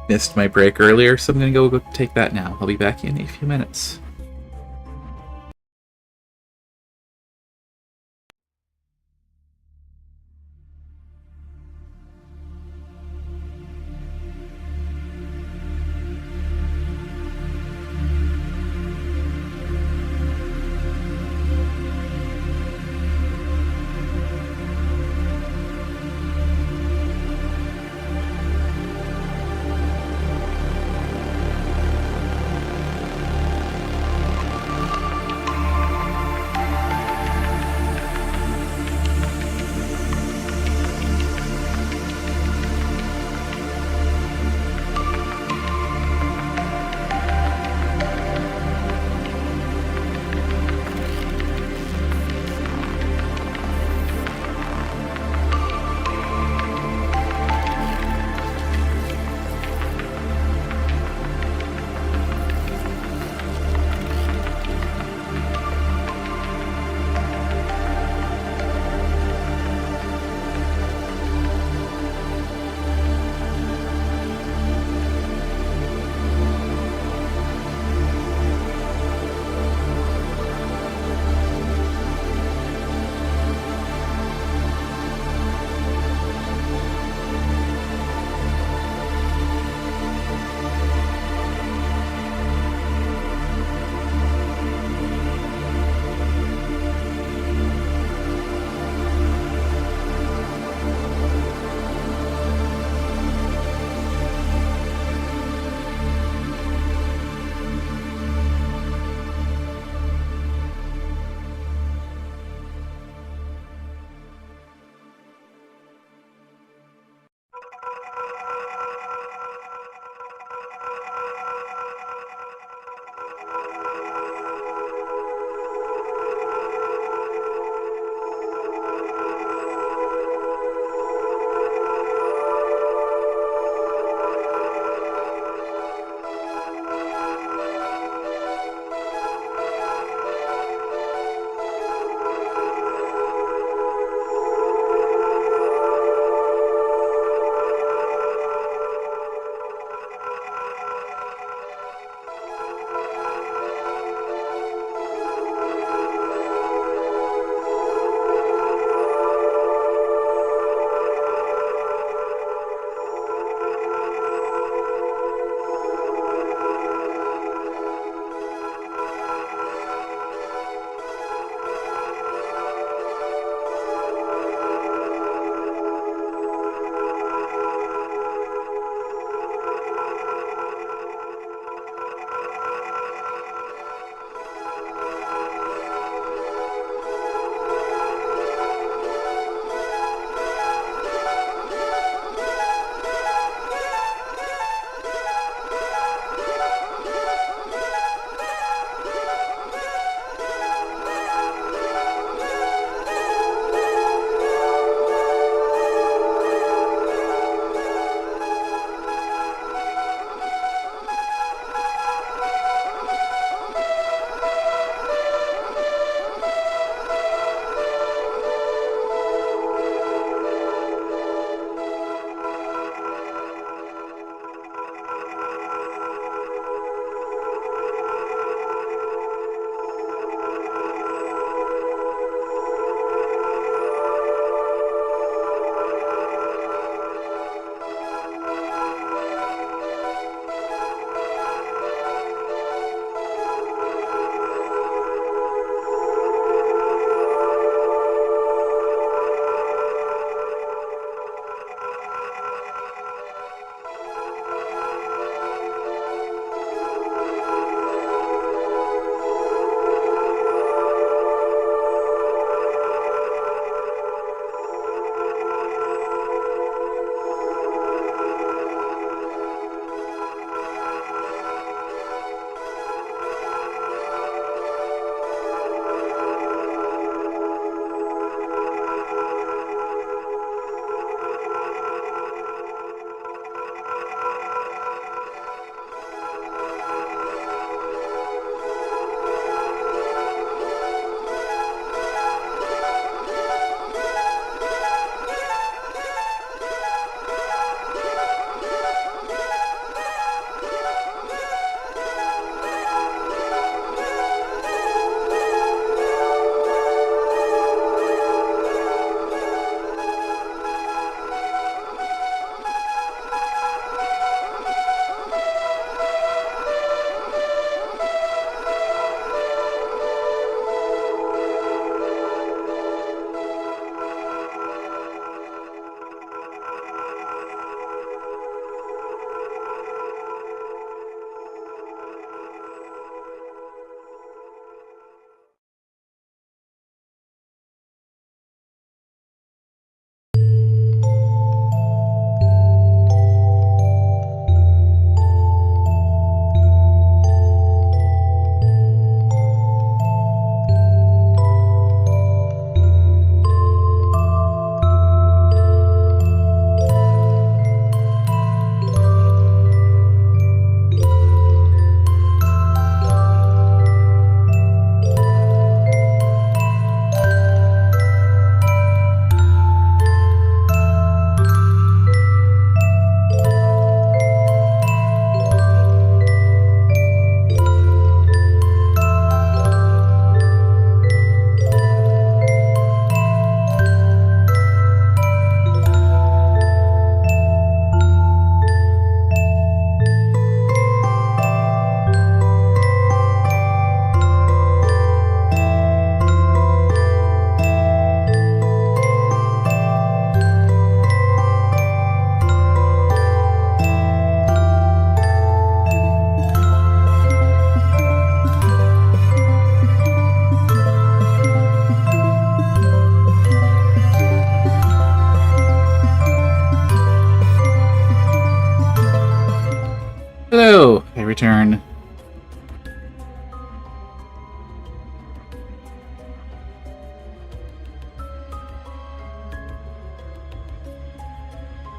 A: missed my break earlier, so I'm gonna go take that now. I'll be back in a few minutes.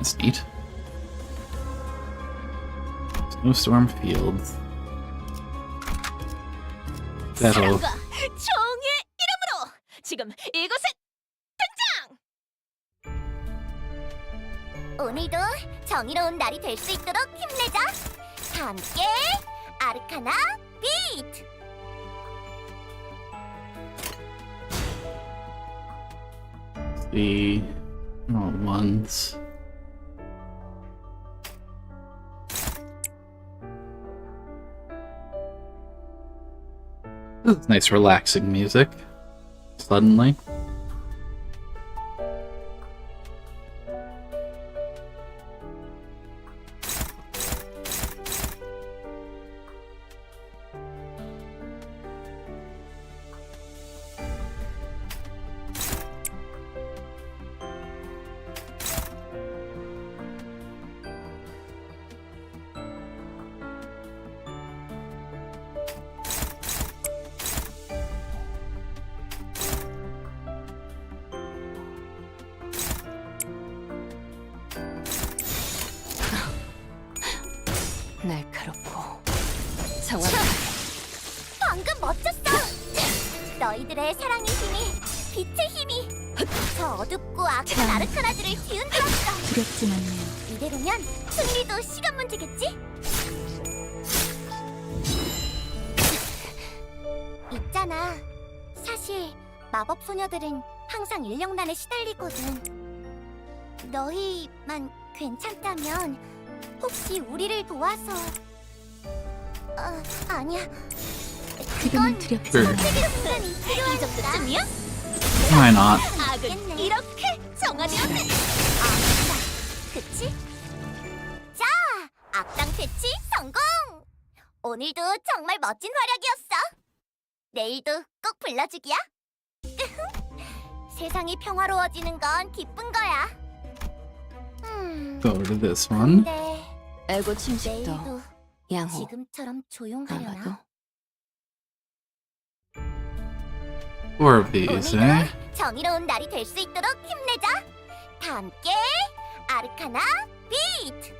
A: That's neat. Snowstorm Fields. That'll...
E: 사랑과 정의의 이름으로 지금 이곳에
G: 오늘도 정의로운 날이 될 수 있도록 힘내자. 다 함께 아르카나 비트.
A: The ones. This is nice, relaxing music. Suddenly.
F: 날카롭고 정확하게.
G: 방금 멋졌어. 너희들의 사랑의 힘이, 빛의 힘이 저 어둡고 악한 아르카나들을 뒤흔들었어.
B: 두렵진 않네요.
G: 이대로면 승리도 시간 문제겠지? 있잖아. 사실 마법 소녀들은 항상 인력난에 시달리거든. 너희만 괜찮다면 혹시 우리를 도와서... 아니야.
B: 지금은 두렵지
A: Sure.
B: 않아요.
G: 시간이 필요할 정도쯤이야?
A: Why not?
E: 악은 이렇게 정화되었네.
G: 그치? 자, 악당 퇴치 성공! 오늘도 정말 멋진 활약이었어. 내일도 꼭 불러주기야. 세상이 평화로워지는 건 기쁜 거야.
A: Go to this one.
G: 근데
F: 알고 침식도
G: 내일도
F: 양호.
G: 지금처럼 조용하려나?
F: 아마도.
A: 4 of these, eh?
G: 오늘도 정의로운 날이 될 수 있도록 힘내자. 다 함께 아르카나 비트.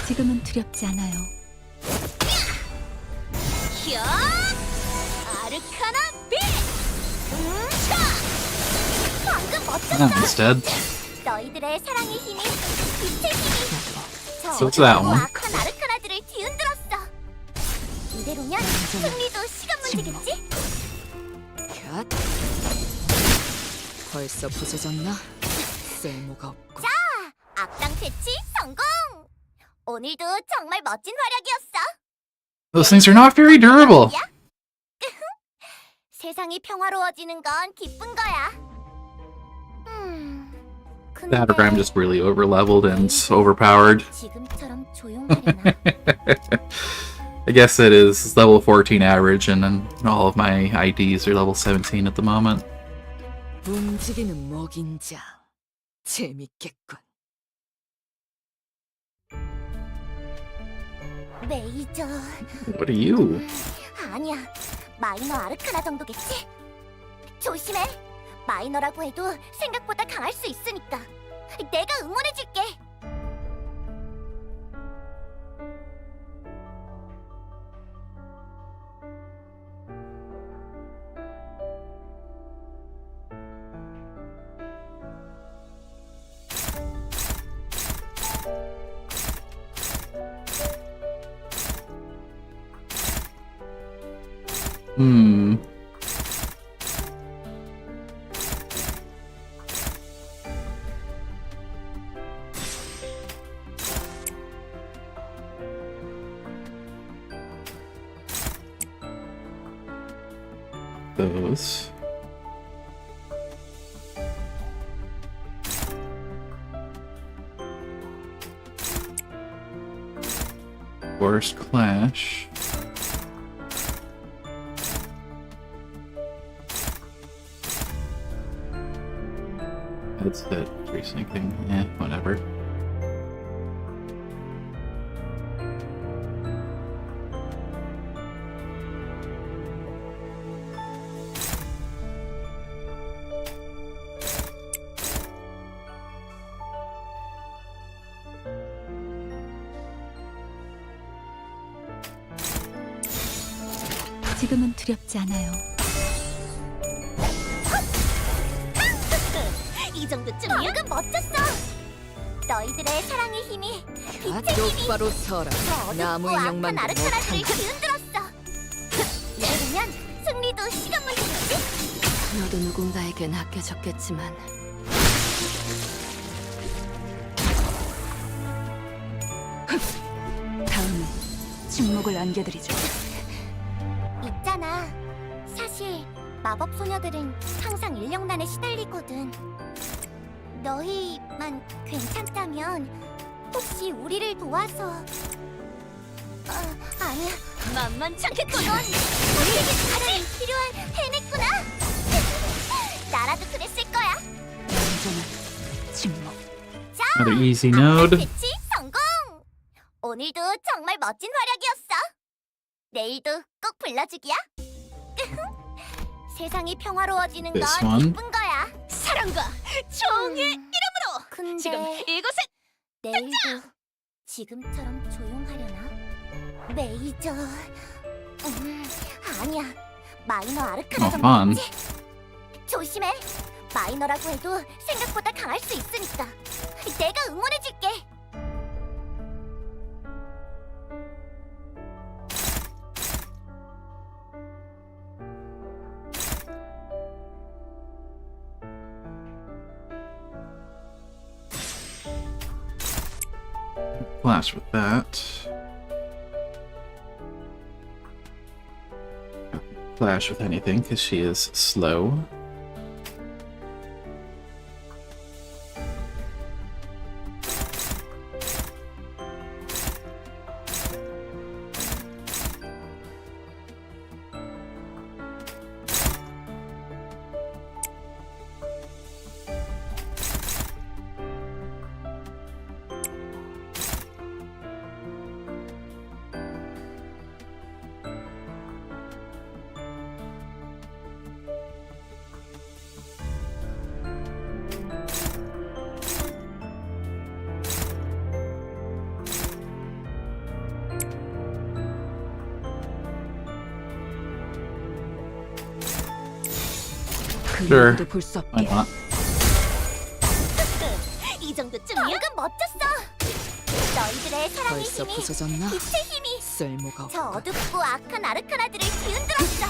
B: 지금은 두렵지 않아요.
E: 야! 아르카나 비트.
G: 방금 멋졌어.
A: That one's dead.
G: 너희들의 사랑의 힘이, 빛의 힘이 저
A: So what's that one?
G: 악한 아르카나들을 뒤흔들었어. 이대로면 승리도 시간 문제겠지?
F: 곁. 벌써 부서졌나? 쓸모가 없고.
G: 악당 퇴치 성공! 오늘도 정말 멋진 활약이었어.
A: Those things are not very durable.
G: 세상이 평화로워지는 건 기쁜 거야. 근데
A: That or I'm just really overleveled and overpowered.
G: 지금처럼 조용하려나?
A: I guess it is level 14 average, and then all of my IDs are level 17 at the moment.
F: 움직이는 먹인 자. 재밌겠군.
G: 메이저.
A: What are you?
G: 아니야. 마이너 아르카나 정도겠지? 조심해. 마이너라고 해도 생각보다 강할 수 있으니까. 내가 응원해줄게.
A: Those. Forest Clash. That's that racing thing. Eh, whatever.
B: 지금은 두렵지 않아요.
G: 이 정도쯤이야? 방금 멋졌어. 너희들의 사랑의 힘이 빛의
F: 갓
G: 힘이
F: 똑바로 서라.
G: 저
F: 나무
G: 어둡고
F: 인형만
G: 악한 아르카나들을
F: 못한다.
G: 뒤흔들었어. 이러면 승리도 시간 문제겠지?
F: 너도 누군가에겐 아껴졌겠지만
B: 다음은 침묵을 안겨드리죠.
G: 있잖아. 사실 마법 소녀들은 항상 인력난에 시달리거든. 너희만 괜찮다면 혹시 우리를 도와서 아니야. 만만찮겠군. 우리에게 가장 필요한 해냈구나. 나라도 그랬을 거야.
B: 완전한 침묵.
A: Another easy node.
G: 배치 성공. 오늘도 정말 멋진 활약이었어. 내일도 꼭 불러주기야. 세상이 평화로워지는 건
A: This one.
G: 기쁜 거야. 사랑과 정의 이름으로. 근데 지금 이곳은 내일도 지금처럼 조용하려나? 메이저. 아니야. 마이너 아르카나
A: Oh, fun.
G: 정도지. 조심해. 마이너라고 해도 생각보다 강할 수 있으니까. 내가 응원해줄게.
A: Flash with that. Flash with anything, because she is slow. Sure.
F: 그림도 볼 수
A: Why
F: 없게.
A: not?
G: 이 정도쯤이야? 방금 멋졌어. 너희들의 사랑의
F: 벌써
G: 힘이
F: 부서졌나?
G: 빛의 힘이
F: 쓸모가
G: 저
F: 없고.
G: 어둡고 악한 아르카나들을 뒤흔들었어.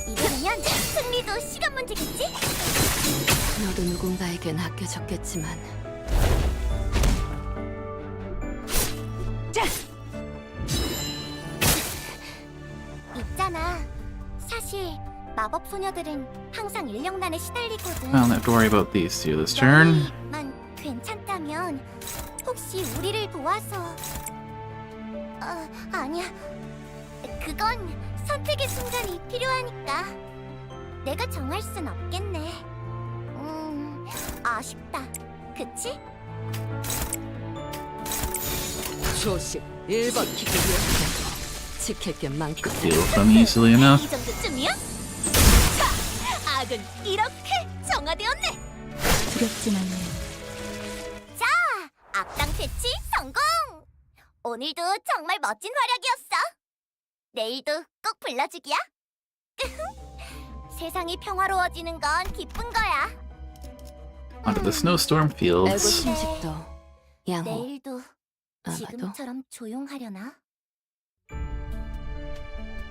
G: 이러면 승리도 시간 문제겠지?
F: 너도 누군가에겐 아껴졌겠지만
G: 있잖아. 사실 마법 소녀들은 항상 인력난에 시달리거든.
A: I don't have to worry about these two this turn.
G: 너희만 괜찮다면 혹시 우리를 도와서 아니야. 그건 선택의 순간이 필요하니까 내가 정할 순 없겠네. 아쉽다. 그치?
F: 조식 1번 기계 위에 지킬 게 많거든.
A: Steal them easily enough.
G: 이 정도쯤이야? 자, 악은 이렇게 정화되었네.
B: 두렵진 않아요.
G: 자, 악당 패치 성공! 오늘도 정말 멋진 활약이었어. 내일도 꼭 불러주기야. 세상이 평화로워지는 건 기쁜 거야.
A: Onto the snowstorm
F: 애고
A: fields.
F: 침식도 양호.
G: 내일도
F: 아마도
G: 지금처럼 조용하려나?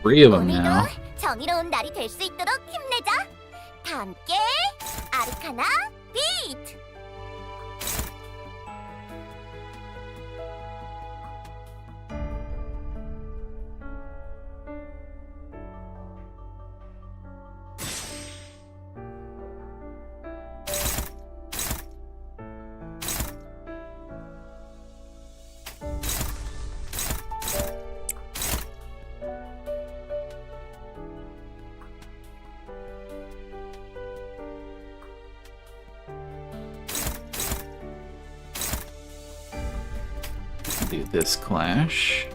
A: Three of them now.
G: 오늘도 정의로운 날이 될 수 있도록 힘내자. 다 함께 아르카나 비트!
A: do this clash.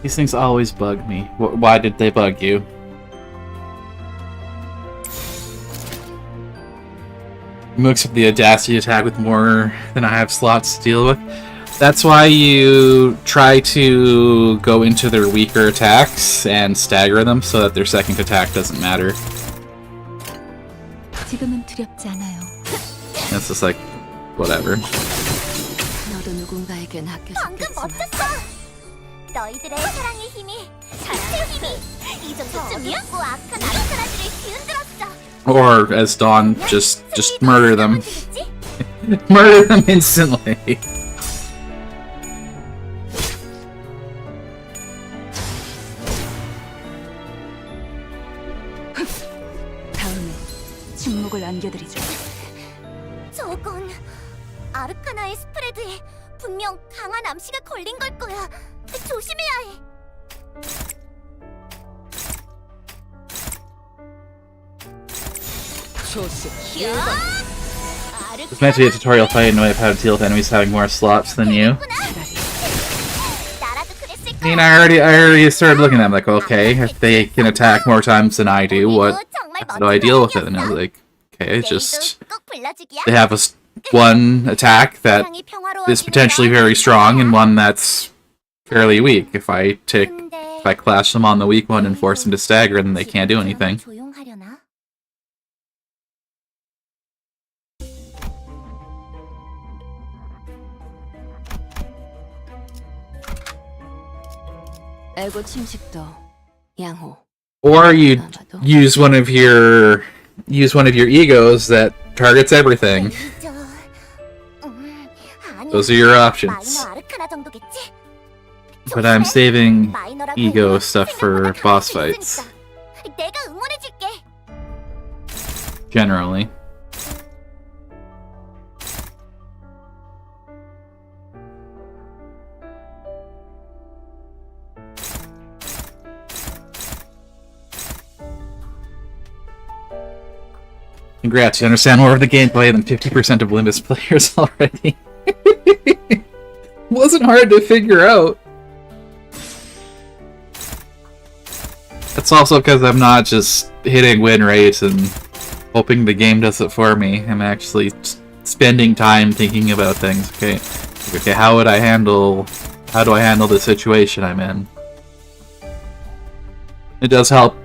A: These things always bug me. Why did they bug you? Mooks have the audacity to attack with more than I have slots to deal with. That's why you try to go into their weaker attacks and stagger them so that their second attack doesn't matter.
B: 지금은 두렵지 않아요.
A: It's just like, whatever.
F: 너도 누군가에겐
G: 방금
F: 아껴줬겠지만
G: 멋졌어. 너희들의 사랑의 힘이, 사랑의 힘이 이 정도쯤이야? 악한 아르카나들을 뒤흔들었어.
A: Or as Dawn, just murder them. Murder them instantly.
B: 다음에 침묵을 안겨드리죠.
G: 저건 아르카나의 스프레드에 분명 강한 암시가 걸린 걸 거야. 조심해야 해.
F: 조심.
A: It's meant to be a tutorial fight and know how to deal with enemies having more slots than you.
G: 나라도 그랬을
A: I mean, I already started looking at them like, okay, if they can attack more times than I do, how do I deal with it? And I was like, okay, it's just they have one attack that is potentially very strong and one that's fairly weak. If I clash them on the weak one and force them to stagger, then they can't do anything.
F: 에고 침식도 양호.
A: Or you use one of your egos that targets everything. Those are your options. But I'm saving ego stuff for boss fights.
G: 내가 응원해줄게.
A: Generally. Congrats, you understand more of the gameplay than 50% of Limbus players already. Wasn't hard to figure out. That's also because I'm not just hitting win rates and hoping the game does it for me. I'm actually spending time thinking about things. Okay, how do I handle the situation I'm in? It does help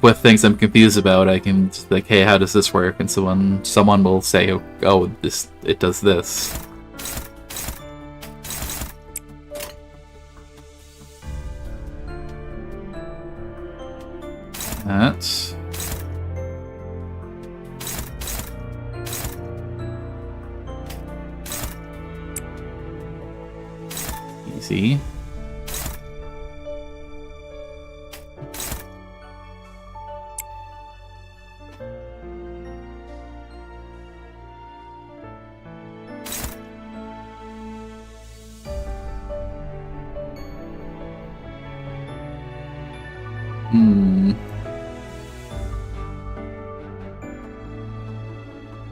A: with things I'm confused about. I can just like, hey, how does this work? And someone will say, oh, it does this. That's easy.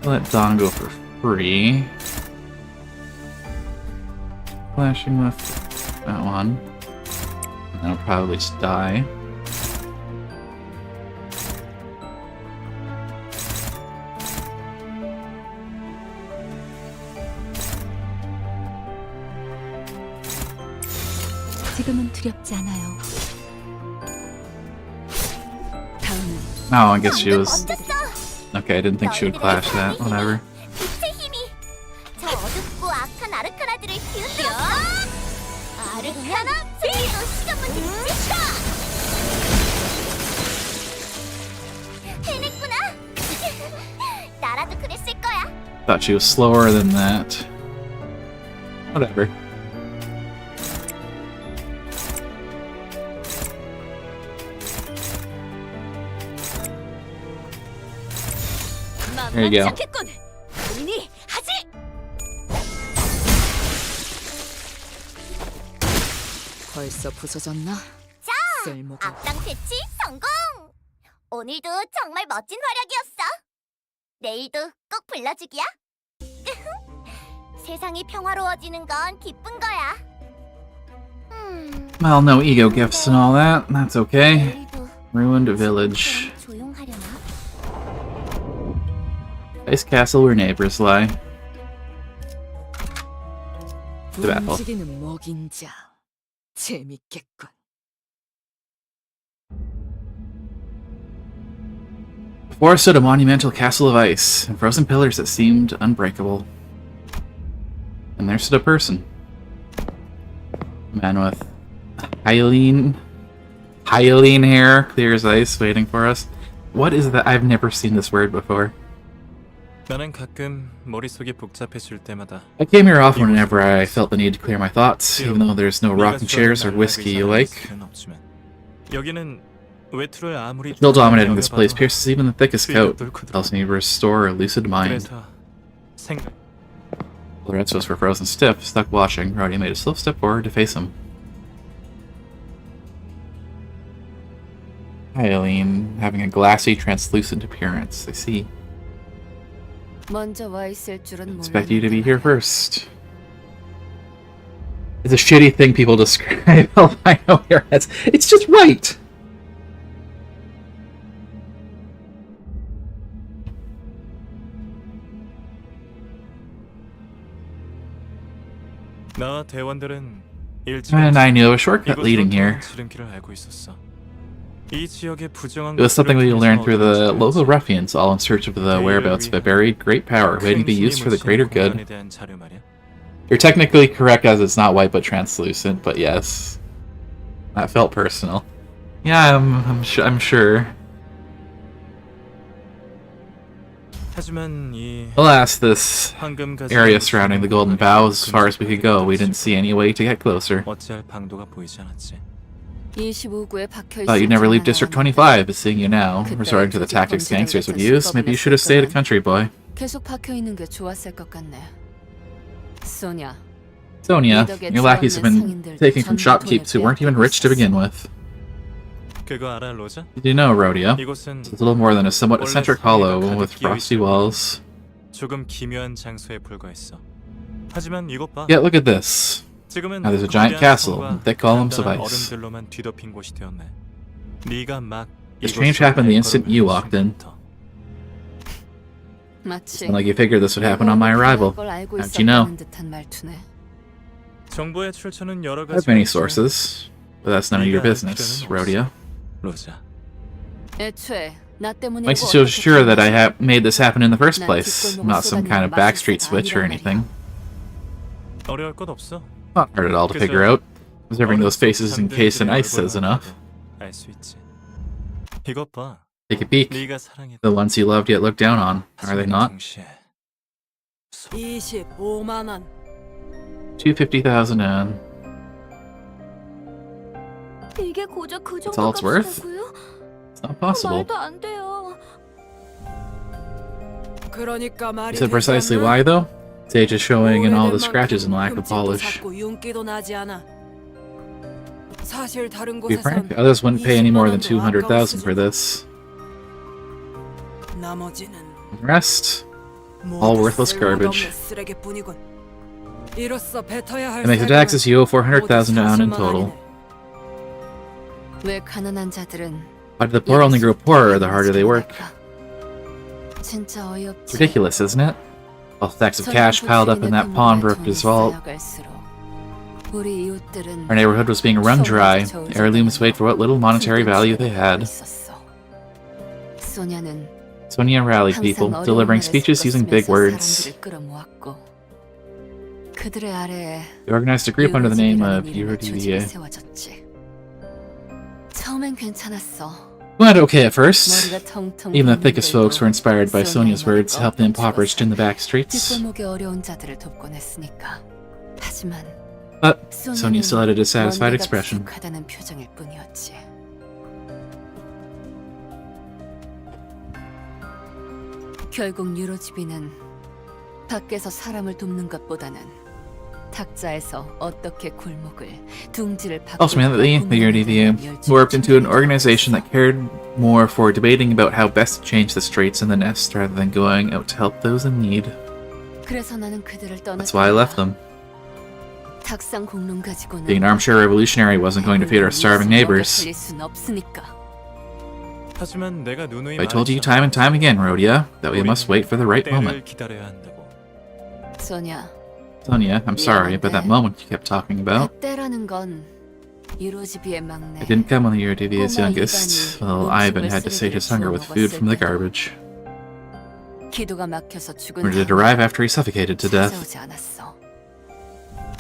A: Let Dawn go for free. Flashing with that one. And I'll probably just die.
B: 지금은 두렵지 않아요. 다음은
A: Oh, I guess she was...
G: 멋졌어.
A: Okay, I didn't think she would clash that. Whatever.
G: 빛의 힘이 저 어둡고 악한 아르카나들을 뒤흔들어. 아르카나 제이도 시간문제 찍다. 해냈구나. 나라도 그랬을 거야.
A: Thought she was slower than that. Whatever. There you go.
G: 시작했군. 우리니 하지.
F: 벌써 부서졌나?
G: 자,
F: 쓸모가.
G: 악당 퇴치 성공. 오늘도 정말 멋진 활약이었어. 내일도 꼭 불러주기야. 세상이 평화로워지는 건 기쁜 거야.
A: Well, no ego gifts and all that. That's okay.
G: 내일도
A: Ruined village.
G: 조용하려나?
A: Ice castle where neighbors lie. The battle.
F: 움직이는 먹인 자. 재밌겠군.
A: Before stood a monumental castle of ice, and frozen pillars that seemed unbreakable. And there stood a person. A man with hyaline hair, clear as ice, waiting for us. What is that? I've never seen this word before.
C: 나는 가끔 머릿속이 복잡해질 때마다
A: I came here often whenever I felt the need to clear my thoughts, even though there's no rocking chairs or whiskey you like.
C: 여기는 외투를 아무리
A: Still dominating this place pierces even the thickest coat, helps me restore a lucid mind.
C: 그래서 생각
A: Lorenzo was for frozen stiff, stuck watching. Roddy made a slow step forward to face him. Eileen, having a glassy, translucent appearance. I see.
F: 먼저 와 있을 줄은
A: Expect you to be here first. It's a shitty thing people describe albino hairheads. It's just right!
C: 나와 대원들은
A: And I knew a shortcut leading here.
C: 지름길을 알고 있었어. 이 지역의 부정한
A: It was something we
C: 것들을
A: learned through the
C: 얻어내지
A: local
C: 않지.
A: ruffians, all in search of the whereabouts of a buried great power, waiting to be used for the greater good.
C: 공간에 대한 자료 말이야.
A: You're technically correct as it's not white but translucent, but yes. That felt personal. Yeah, I'm sure.
C: 하지만 이
A: Alas, this
C: 황금 가지를
A: area surrounding the Golden Bough, as far as we could go, we didn't see any way to get closer.
C: 어찌할 방도가 보이지 않았지.
F: 25구에 박혀
A: Thought you'd never leave District 25, but seeing you now, resorting to the tactics gangsters would use, maybe you should have stayed a country boy.
F: 계속 박혀 있는 게 좋았을 것 같네. 소냐.
A: Sonia, your lackeys have been taken from shopkeepers who weren't even rich to begin with.
C: 그거 알아, 로자?
A: Did you know, Rodeo?
C: 이곳은
A: It's a little more than a somewhat eccentric hollow with frosty walls.
C: 조금 기묘한 장소에 불과했어. 하지만 이것 봐.
A: Yet look at this.
C: 지금은
A: Now there's a giant
C: 거대한
A: castle
C: 성과
A: with thick columns of
C: 단단한
A: ice.
C: 얼음들로만 뒤덮인 곳이 되었네. 네가 막
A: This change happened the instant you walked in.
F: 마치
A: Sound like you figured this would happen on my arrival.
F: 걸 알고
A: How'd you know?
F: 있었다는 듯한 말투네.
C: 정보의 출처는 여러
A: I have
C: 가지.
A: many sources, but that's none of your business, Rodeo.
C: 로자.
F: 애초에 나 때문에
A: Makes you so sure that I made this happen in the first place, not some kind of backstreet switch or anything.
C: 어려울 것 없어.
A: Not hard at all to figure out. Observing those faces encased in ice says enough.
C: 알수 있지. 이것 봐.
A: Take a peek.
C: 네가 사랑했던
A: The ones you loved yet looked down on, are they not?
C: 동시에
D: 25만 원.
A: 250,000 yen.
G: 이게 고작 그
A: That's
G: 정도
A: all it's worth?
G: 값이라고요?
A: It's not possible.
G: 말도 안 돼요.
D: 그러니까 말이
A: You said precisely why, though? Sage is showing in all the scratches and lack of
D: 흠집도
A: polish.
D: 삭고 윤기도 나지 않아. 사실 다른
A: To be frank,
D: 곳에선
A: others wouldn't pay any more than 200,000 for this.
D: 나머지는
A: The rest, all
D: 모두
A: worthless garbage.
D: 쓸모없는 쓰레기뿐이군. 이로써 뱉어야 할
A: That makes the
D: 세금은
A: taxes you owe 400,000 down in
D: 모두
A: total.
D: 사실만
F: 왜 가난한 자들은
A: Why do the poor only grow poorer the harder they work?
F: 진짜
A: It's
F: 어이없지.
A: ridiculous, isn't it? All stacks of cash piled up in that pawnbroker's vault.
F: 우리 이웃들은
A: Our neighborhood was being wrung dry. Heirlooms weighed for what little monetary value they had.
F: 소냐는
A: Sonia rallied people, delivering speeches using big words.
F: 그들의 아래에
A: They organized a group under the name of
F: 조직을
A: URDVA.
F: 세워졌지. 처음엔 괜찮았어.
A: It went okay at first.
F: 머리가 텅텅
A: Even the
F: 빈
A: thickest folks were inspired by Sonia's words to help the
F: 껍데기
A: impoverished in the back streets.
F: 뒷골목의 어려운 자들을 돕곤 했으니까. 하지만
A: But Sonia still had a dissatisfied expression.
F: 부족하다는 표정일 뿐이었지. 결국 유로지비는 밖에서 사람을 돕는 것보다는 탁자에서 어떻게 골목을 둥지를
A: Ultimately, the URDVA morphed into an organization that cared more for debating about how best to change the straits in the nest rather than going out to help those in need.
F: 그래서 나는 그들을
A: That's why I left them.
F: 탁상 공론 가지고는
A: Being an armchair revolutionary wasn't going to feed our starving neighbors.
C: 하지만 내가 누누이
A: I told you time and time again, Rhodia, that we must wait for the right moment.
C: 기다려야 한다고.
F: 소냐,
A: Sonia, I'm sorry, but that moment you kept talking about,
F: 때라는 건 유로지비의 막내.
A: it didn't come when the URDVA's youngest. Well, Ivan had to sate his hunger with food from the garbage.
F: 기도가 막혀서 죽은
A: Or did it arrive after he suffocated to death?
F: 찾아오지 않았어.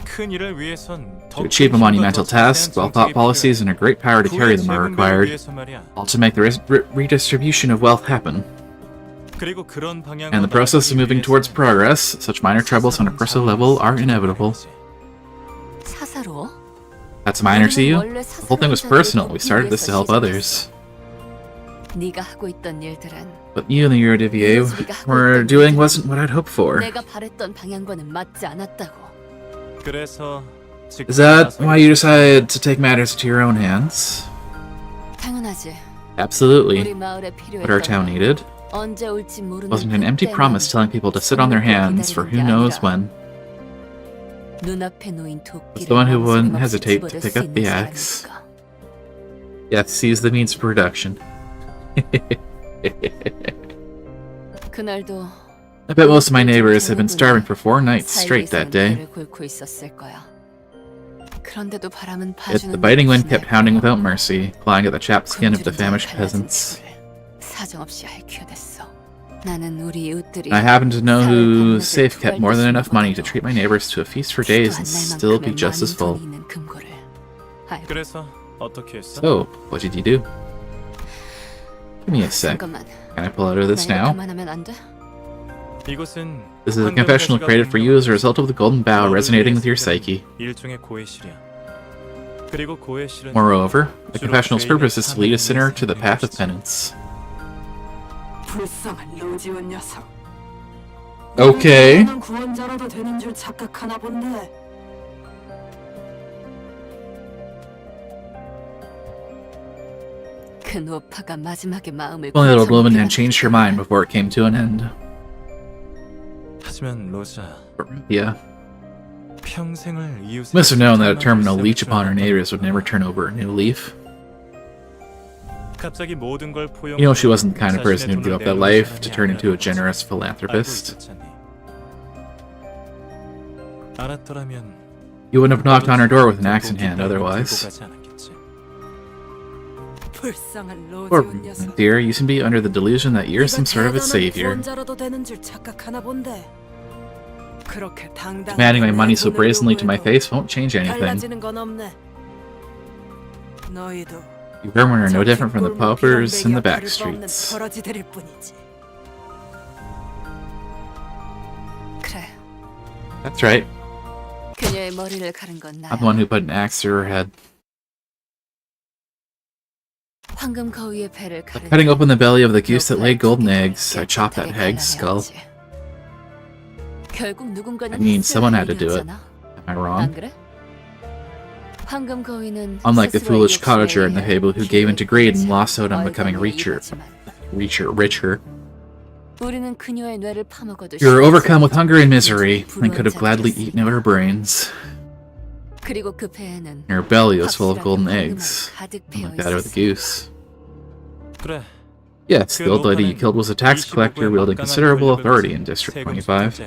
C: 큰 일을 위해선
A: To achieve a monumental task, well-thought policies and a great power to carry them are required, all to make the redistribution of wealth happen. And the process of moving towards progress, such minor troubles on a personal level are inevitable.
F: 사사로워?
A: That's minor to you? The whole thing was personal. We started this to help others.
F: 네가 하고 있던 일들은
A: What you and the URDVA were doing wasn't what I'd hoped for.
F: 내가 바랬던 방향과는 맞지 않았다고.
A: Is that why you decided to take matters into your own hands?
F: 당연하지.
A: Absolutely.
F: 우리 마을에
A: What our town needed
F: 언제 올지 모르는
A: wasn't an empty promise telling people to sit on their hands for who knows when.
F: 눈앞에 놓인
A: Was the one who wouldn't hesitate to pick up the axe. Yes, seize the means of production.
F: 그날도
A: I bet most of my neighbors had been starving for 4 nights straight that day. Yet the biting wind kept hounding without mercy, clawing at the chapped skin of the famished peasants. I happen to know whose safe kept more than enough money to treat my neighbors to a feast for days and still be just as full. So, what did you do? Give me a sec. Can I pull out of this now? This is a confessional created for you as a result of the golden bough resonating with your psyche. Moreover, the confessional's purpose is to lead a sinner to the path of penance. Okay. Only the old woman had changed her mind before it came to an end. Yeah. Must have known that a terminal leech upon her neighbors would never turn over a new leaf. You know, she wasn't the kind of person who'd give up that life to turn into a generous philanthropist. You wouldn't have knocked on her door with an axe in hand otherwise. Poor dear, you seem to be under the delusion that you're some sort of a savior. Demanding my money so brazenly to my face won't change anything. You vermin are no different from the paupers in the back streets. That's right. I'm the one who put an axe through her head. Cutting open the belly of the goose that laid golden eggs, I chopped that hag's skull. I mean, someone had to do it. Am I wrong? Unlike the foolish cottager in the fable who gave in to greed and lost out on becoming richer. You were overcome with hunger and misery, and could have gladly eaten out her brains. Her belly was full of golden eggs, like that of the goose. Yes, the old lady you killed was a tax collector wielding considerable authority in District 25.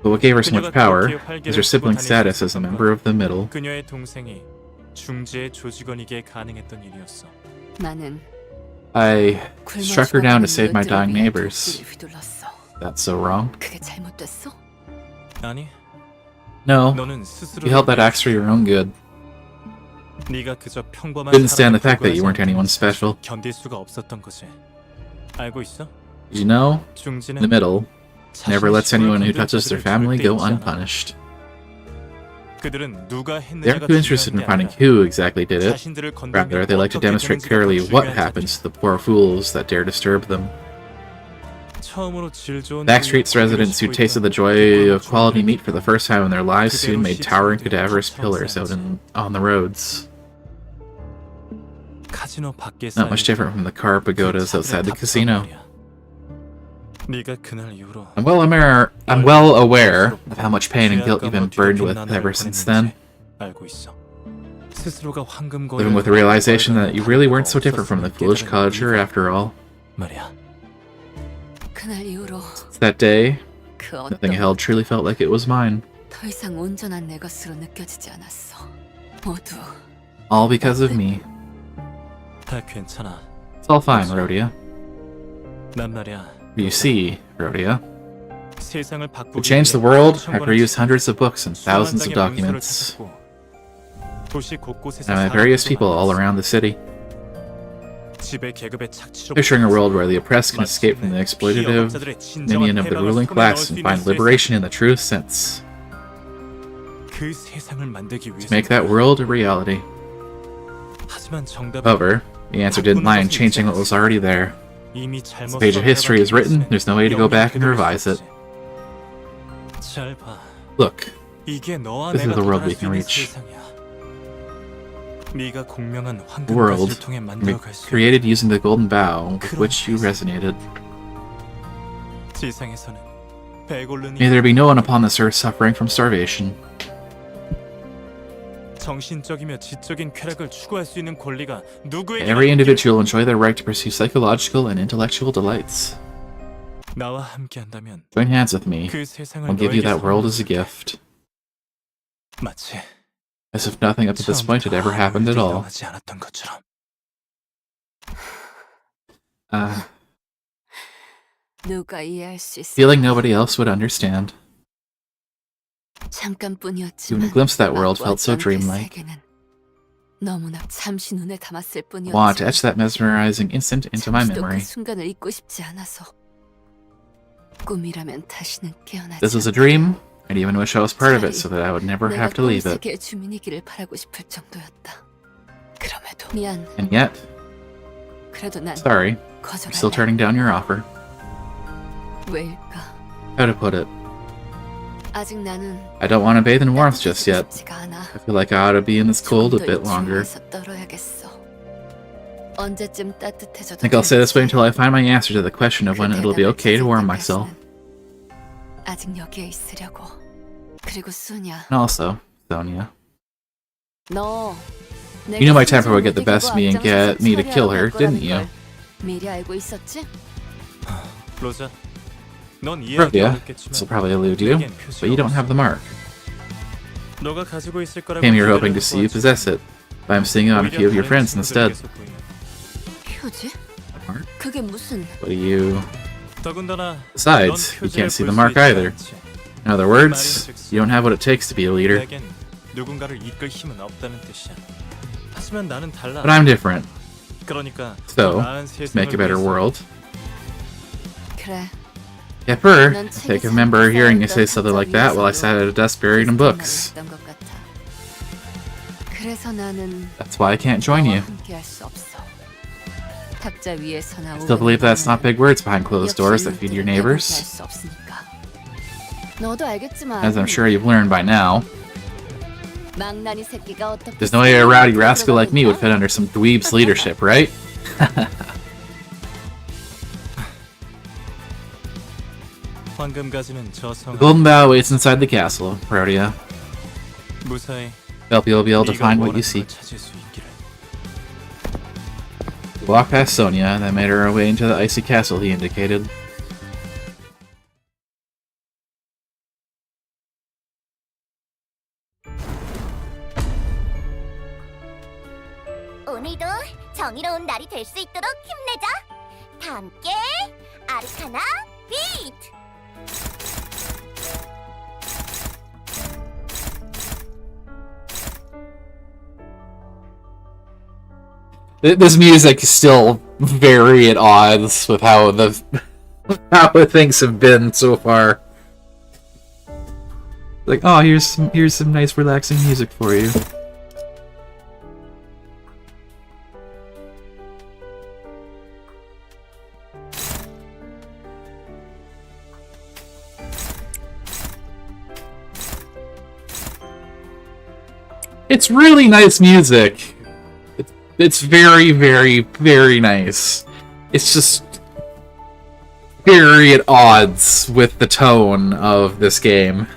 A: But what gave her so much
C: 그녀가
A: power
C: 그렇게 활개를
A: is her sibling
C: 들고
A: status as a member of the middle.
C: 그녀의 동생이 중지의 조직원이기에 가능했던 일이었어.
F: 나는
A: I struck her down to save my dying
F: 위해
A: neighbors.
F: 덕지를 휘둘렀어.
A: That's so wrong.
F: 그게 잘못됐어?
C: 아니,
A: No,
C: 너는 스스로
A: you held that axe for your own good.
C: 네가 그저 평범한
A: Couldn't stand the
C: 사람에
A: fact that you weren't
C: 불과하지
A: anyone
C: 않다는
A: special.
C: 사실을 견딜 수가 없었던 거지. 알고 있어?
A: Did you know?
C: 중지는
A: The middle never lets anyone who touches their family go
C: 절대 잊지 않아.
A: unpunished.
C: 그들은 누가
A: They
C: 했느냐가
A: aren't too interested in
C: 중요한 게
A: finding
C: 아니라
A: who exactly did it.
C: 자신들을 건드리면
A: Rather, they like to
C: 어떻게
A: demonstrate
C: 되는지가
A: clearly
C: 더
A: what
C: 중요한
A: happens
C: 점이지.
A: to the poor fools that dare disturb them.
C: 처음으로 질 좋은
A: Backstreet's residents who tasted the joy of quality meat for the first time in their lives soon made towering cadaverous pillars out on the roads.
C: 카지노 밖에
A: Not much different from the car pagodas outside the casino.
C: 네가 그날 이후로
A: I'm well aware of how much pain and guilt you've been burdened with ever since then.
C: 알고 있어. 스스로가 황금고리를
A: Living with the realization that you really weren't so different from the foolish cottager after all.
C: 말이야.
F: 그날 이후로
A: It's that day,
F: 그
A: nothing I
F: 어떤
A: held truly felt like it was mine.
F: 더 이상 온전한 내 것으로 느껴지지 않았어. 모두
A: All because of me.
C: 다 괜찮아.
A: It's all fine, Rhodia.
C: 난 말이야.
A: You see, Rhodia,
C: 세상을
A: to
C: 바꾸기
A: change the
C: 위해
A: world,
C: 수천
A: I
C: 번을
A: produced hundreds of books and thousands of
C: 수많은 장의 문서를
A: documents.
C: 찾았고, 도시 곳곳에서
A: And I met various
C: 사람들도
A: people all
C: 만났어.
A: around the city.
C: 지배 계급의 착취로
A: Picturing a world where the oppressed can escape from the exploitative minion of the ruling class and find liberation in the truest sense.
C: 그 세상을 만들기
A: To
C: 위해서
A: make that world a reality.
C: 하지만 정답은
A: However, the answer didn't lie in changing what was already there.
C: 이미
A: Once
C: 잘못
A: the page of history is written, there's no way to go back and revise it.
C: 잘 봐.
A: Look,
C: 이게 너와
A: this is
C: 내가
A: the world
C: 도달할
A: we
C: 수
A: can
C: 있는
A: reach.
C: 세상이야. 네가 공명한
A: the world
C: 황금밭을 통해
A: can be
C: 만들어갈 수 있는
A: created using the golden bow with which you resonated.
C: 세상에서는 배골른이
A: May there be no one upon this earth suffering from starvation.
C: 정신적이며 지적인 쾌락을 추구할 수 있는 권리가 누구에게
A: Every individual enjoy their right to pursue psychological and intellectual delights.
C: 나와 함께한다면
A: Join hands with me.
C: 그 세상을
A: I'll give you
C: 너에게
A: that world as a
C: 선물할게.
A: gift.
C: 마치
A: As if nothing up to this point had ever happened at all.
C: 일어나지 않았던 것처럼.
F: 누가 이해할 수 있어.
A: Feeling nobody else would understand. Even
F: 잠깐뿐이었지만
A: a glimpse of that world felt so
F: 맛보았던 그
A: dreamlike.
F: 세계는 너무나 잠시 눈에 담았을 뿐이었지.
A: Want to etch that mesmerizing instant into my
F: 잠시도
A: memory.
F: 그 순간을 잊고 싶지 않아서. 꿈이라면 다시는 깨어나지
A: This was a
F: 않게.
A: dream. I'd even wish I was part of it so that I would never
F: 내가
A: have to leave it.
F: 세계의 주민이기를 바라고 싶을 정도였다. 그럼에도 미안.
A: And yet,
F: 그래도 난
A: sorry, I'm still
F: 거절할래.
A: turning down your offer.
F: 왜일까?
A: How to put it?
F: 아직 나는
A: I don't want to bathe in warmth just yet.
F: 싶지가 않아.
A: I feel like I ought to be in this cold a
F: 좀더
A: bit longer.
F: 이쪽에서 떨어야겠어. 언제쯤 따뜻해져도
A: I think I'll stay this way
F: 될지.
A: until I find my answer to the question of when
F: 그
A: it'll be
F: 대답을
A: okay to
F: 찾을
A: warm myself.
F: 때까지는 아직 여기에 있으려고. 그리고 수냐,
A: And also, Sonia.
F: 너
A: You knew my temper would get the best of me and get me to kill her, didn't you?
F: 미리 알고 있었지?
C: 로자, 넌
A: Rhodia,
C: 이해하기
A: this will
C: 어렵겠지만
A: probably elude you, but you don't have the mark.
C: 너가 가지고 있을 거라고
A: Came here
C: 기대를
A: hoping to see you
C: 했고
A: possess it, but I'm seeing it on a few of your friends instead.
F: 표지?
A: Mark?
F: 그게 무슨?
A: What do you...
C: 더군다나
A: Besides, you can't see the mark either. In other words, you don't have what it takes to be a leader.
C: 내겐 누군가를 이끌 힘은 없다는 뜻이야. 하지만 나는 달라.
A: But I'm different.
C: 그러니까
A: So,
C: 더 나은 세상을
A: Make a better
C: 위해서
A: world.
F: 그래.
A: Yepper,
F: 넌
A: I
F: 책에서
A: think I remember hearing you say
F: 쌓였던
A: something like that while I sat at a desk buried in books.
F: 했던 것 같아. 그래서 나는
A: That's why I can't join you.
F: 함께할 수 없어. 탁자 위에서나
A: Still believe that's not big words behind closed doors that feed your neighbors?
F: 수 없으니까. 너도 알겠지만
A: As I'm sure you've learned by now,
F: 망나니 새끼가 어떻게
A: there's no way a rowdy rascal like me would fit under some dweeb's leadership, right?
C: 황금가지는 저 성
A: The golden bow waits inside the castle, Rhodia.
C: 무사히
A: Hope you'll be able to
C: 네가
A: find what you
C: 원하는
A: seek.
C: 걸 찾을 수 있기를.
A: We walked past Sonia, and then made our way into the icy castle he indicated.
G: 오늘도 정의로운 날이 될 수 있도록 힘내자. 다 함께 아르카나 비트.
A: This music is still very at odds with how things have been so far. Like, oh, here's some nice relaxing music for you. It's really nice music. It's very, very, very nice. It's just very at odds with the tone of this game.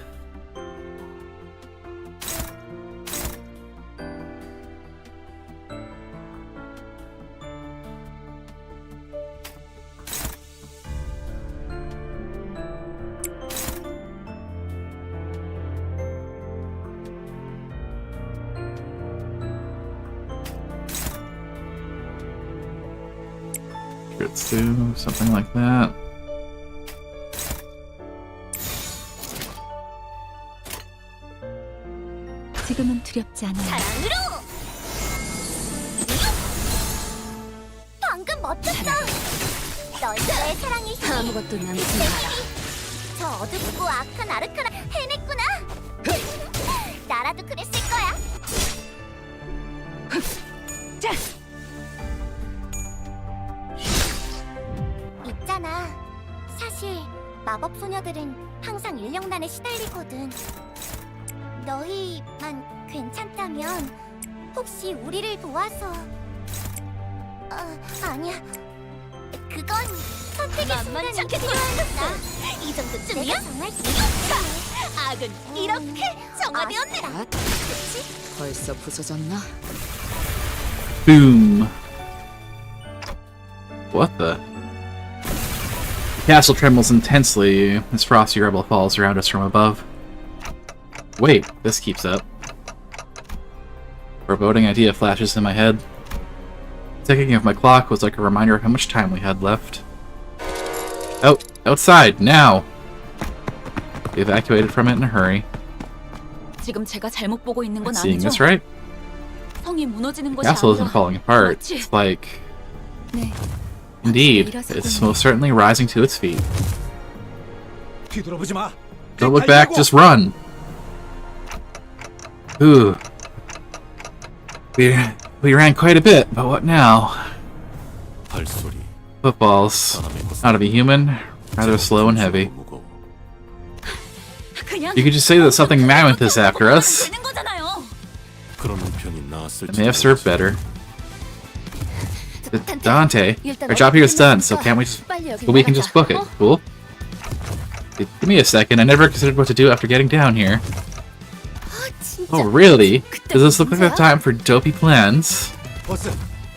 A: Too, something like that.
B: 지금은 두렵지 않아요.
G: 사랑으로. 방금 멋졌어. 너희의 사랑의 힘이
F: 아무것도 남지
G: 내
F: 마라.
G: 힘이 저 어둡고 악한 아르카나 해냈구나. 나라도 그랬을 거야. 있잖아. 사실 마법 소녀들은 항상 인력난에 시달리거든. 너희만 괜찮다면 혹시 우리를 도와서 아니야. 그건 선택의 순간이 필요하니까. 이 정도쯤이야? 내가 정말 악은 이렇게 정화되었느라. 그치?
F: 벌써 부서졌나?
A: Boom. What the? The castle trembles intensely as frosty rubble falls around us from above. Wait, this keeps up. A foreboding idea flashes in my head. The ticking of my clock was like a reminder of how much time we had left. Outside, now! We evacuated from it in a hurry.
B: 지금 제가 잘못 보고 있는 건
A: Seeing
B: 아니죠?
A: this right?
B: 성이 무너지는
A: The
B: 것이
A: castle isn't
B: 아니라
A: falling apart.
B: 마치
A: It's like...
B: 네,
A: Indeed, it's most certainly rising to its feet.
C: 뒤돌아보지 마.
A: Don't look back, just run! Ooh. We ran quite a bit, but what now?
C: 발소리.
A: Footballs. Not to be human, rather slow and heavy.
B: 그냥
A: You could just say that something mammoth is after us.
B: 되는 거잖아요.
C: 그러는 편이 나았을지.
A: It may have served better. Dante, our job here is done, so can't we just... But we can just book it, cool? Give me a second, I never considered what to do after getting down here. Oh, really? Does this look like the time for dopey plans?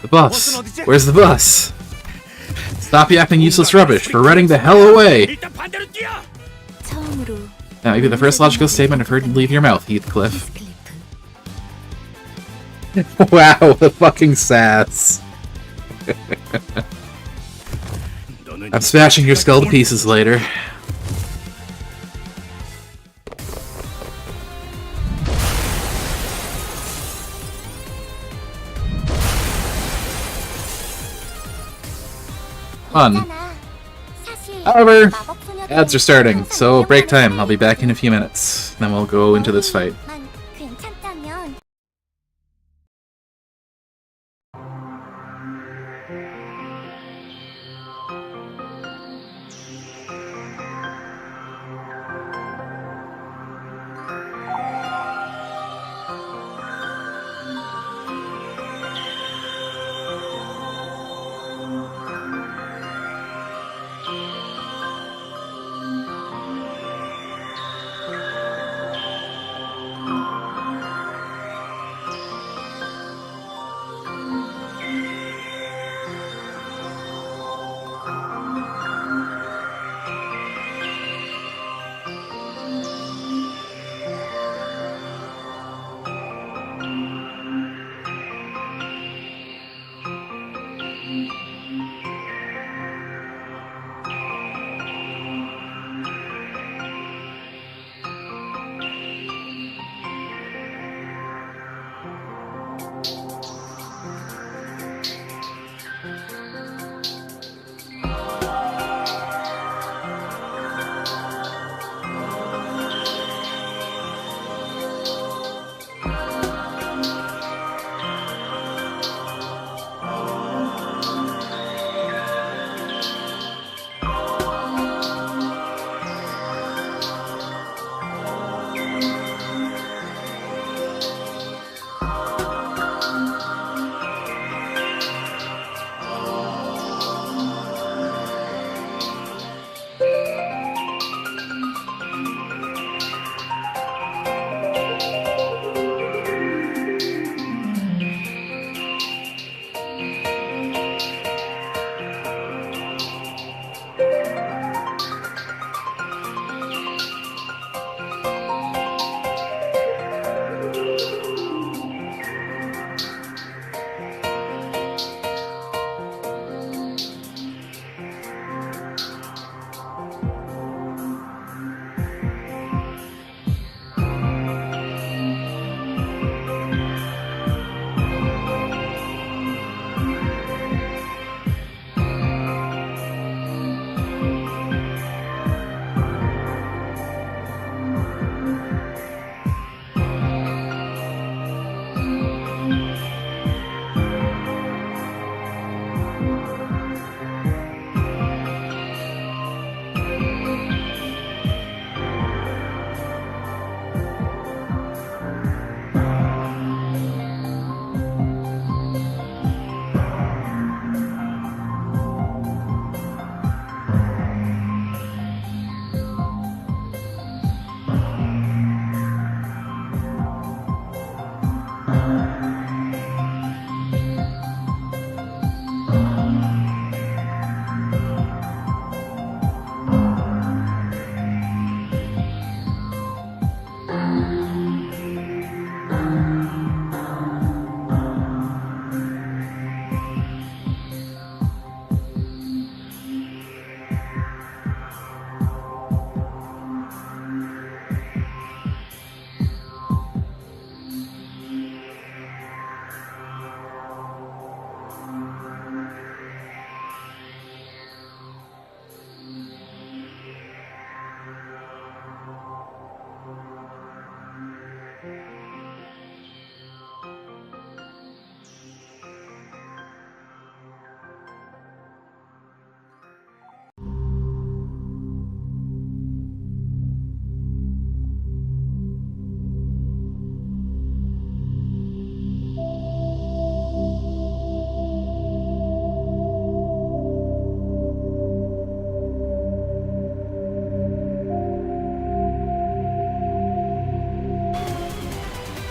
A: The bus. Where's the bus? Stop yapping useless rubbish. We're running the hell away!
B: 처음으로
A: That may be the first logical statement I've heard leave your mouth, Heathcliff. Wow, the fucking sass. I'm smashing your skull to pieces later. Fun. However, ads are starting, so break time. I'll be back in a few minutes. Then we'll go into this fight.
G: 괜찮다면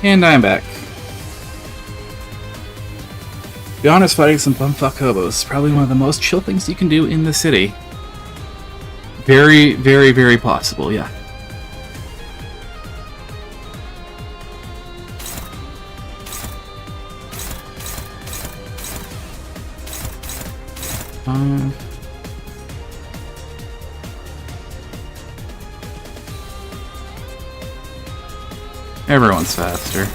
A: And I'm back. To be honest, fighting some bumfuck hobos is probably one of the most chill things you can do in the city. Very, very, very possible, yeah. Everyone's faster.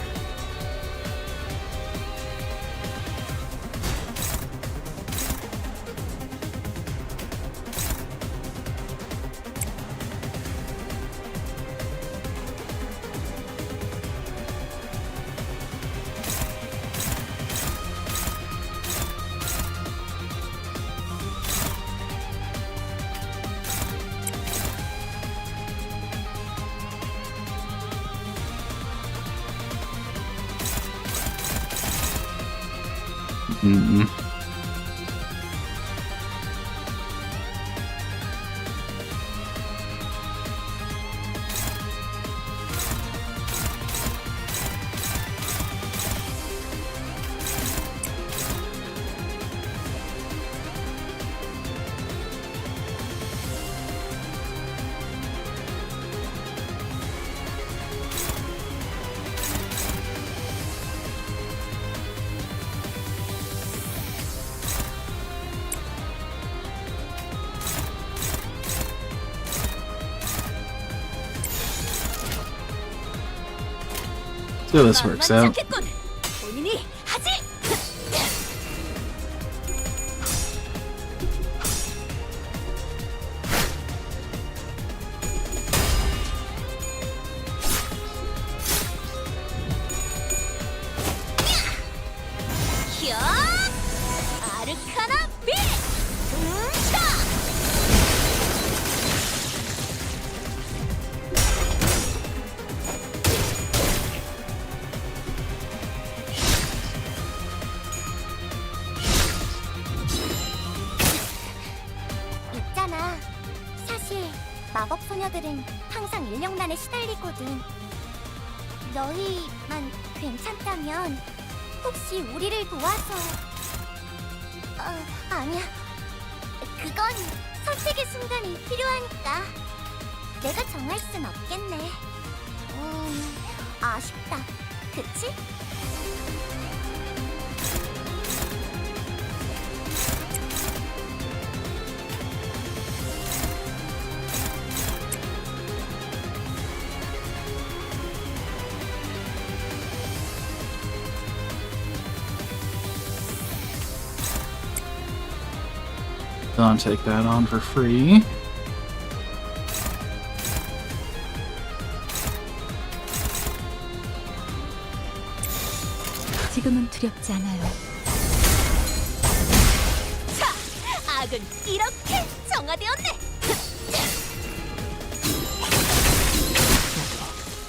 A: So this works out.
G: 본인이 하지. 아르카나 빛. 있잖아. 사실 마법 소녀들은 항상 인력난에 시달리거든. 너희만 괜찮다면 혹시 우리를 도와서... 아니야. 그건 선택의 순간이 필요하니까. 내가 정할 순 없겠네. 아쉽다. 그치?
A: Don't take that on for free.
B: 지금은 두렵지 않아요.
G: 자, 악은 이렇게 정화되었네.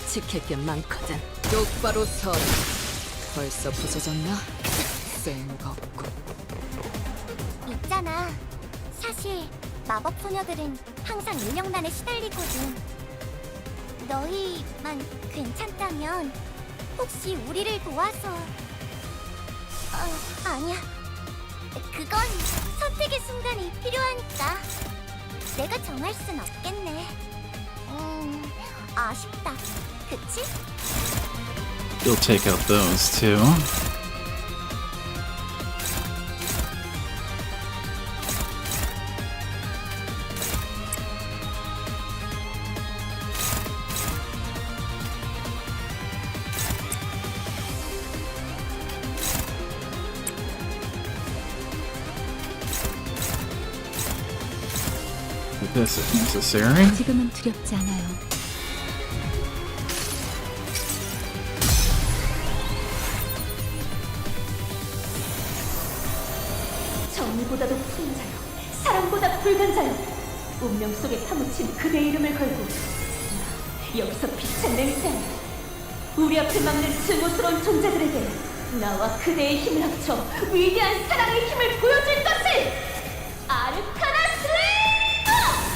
F: 지킬 게 많거든. 똑바로 서. 벌써 부서졌나? 쓸모가 없고.
G: 있잖아. 사실 마법 소녀들은 항상 인력난에 시달리거든. 너희만 괜찮다면 혹시 우리를 도와서... 아니야. 그건 선택의 순간이 필요하니까. 내가 정할 순 없겠네. 아쉽다. 그치?
A: You'll take out those too. This is necessary.
B: 지금은 두렵지 않아요.
E: 정의보다도 푸른 자여, 사랑보다 붉은 자여, 운명 속에 파묻힌 그대의 이름을 걸고 여기서 빛의 맹세하라. 우리 앞을 막는 증오스러운 존재들에게 나와 그대의 힘을 합쳐 위대한 사랑의 힘을 보여줄 것을! 아르카나 슬레이어!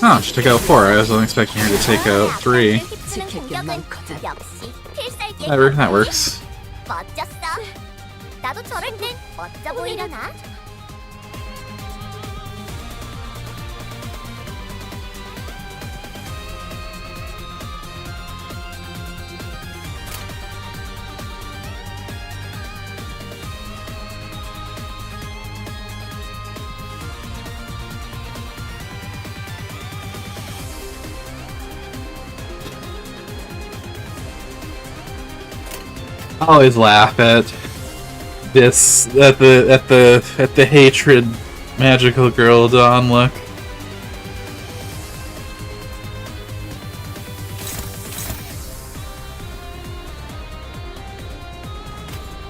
A: Oh, she took out 4. I was only expecting her to take out 3.
F: 지킬 게 많거든.
G: 역시 필살기의
A: That works.
G: 멋졌어. 나도 저럴 땐 멋져 보이려나?
A: I always laugh at this at the hatred magical girl Dawn look.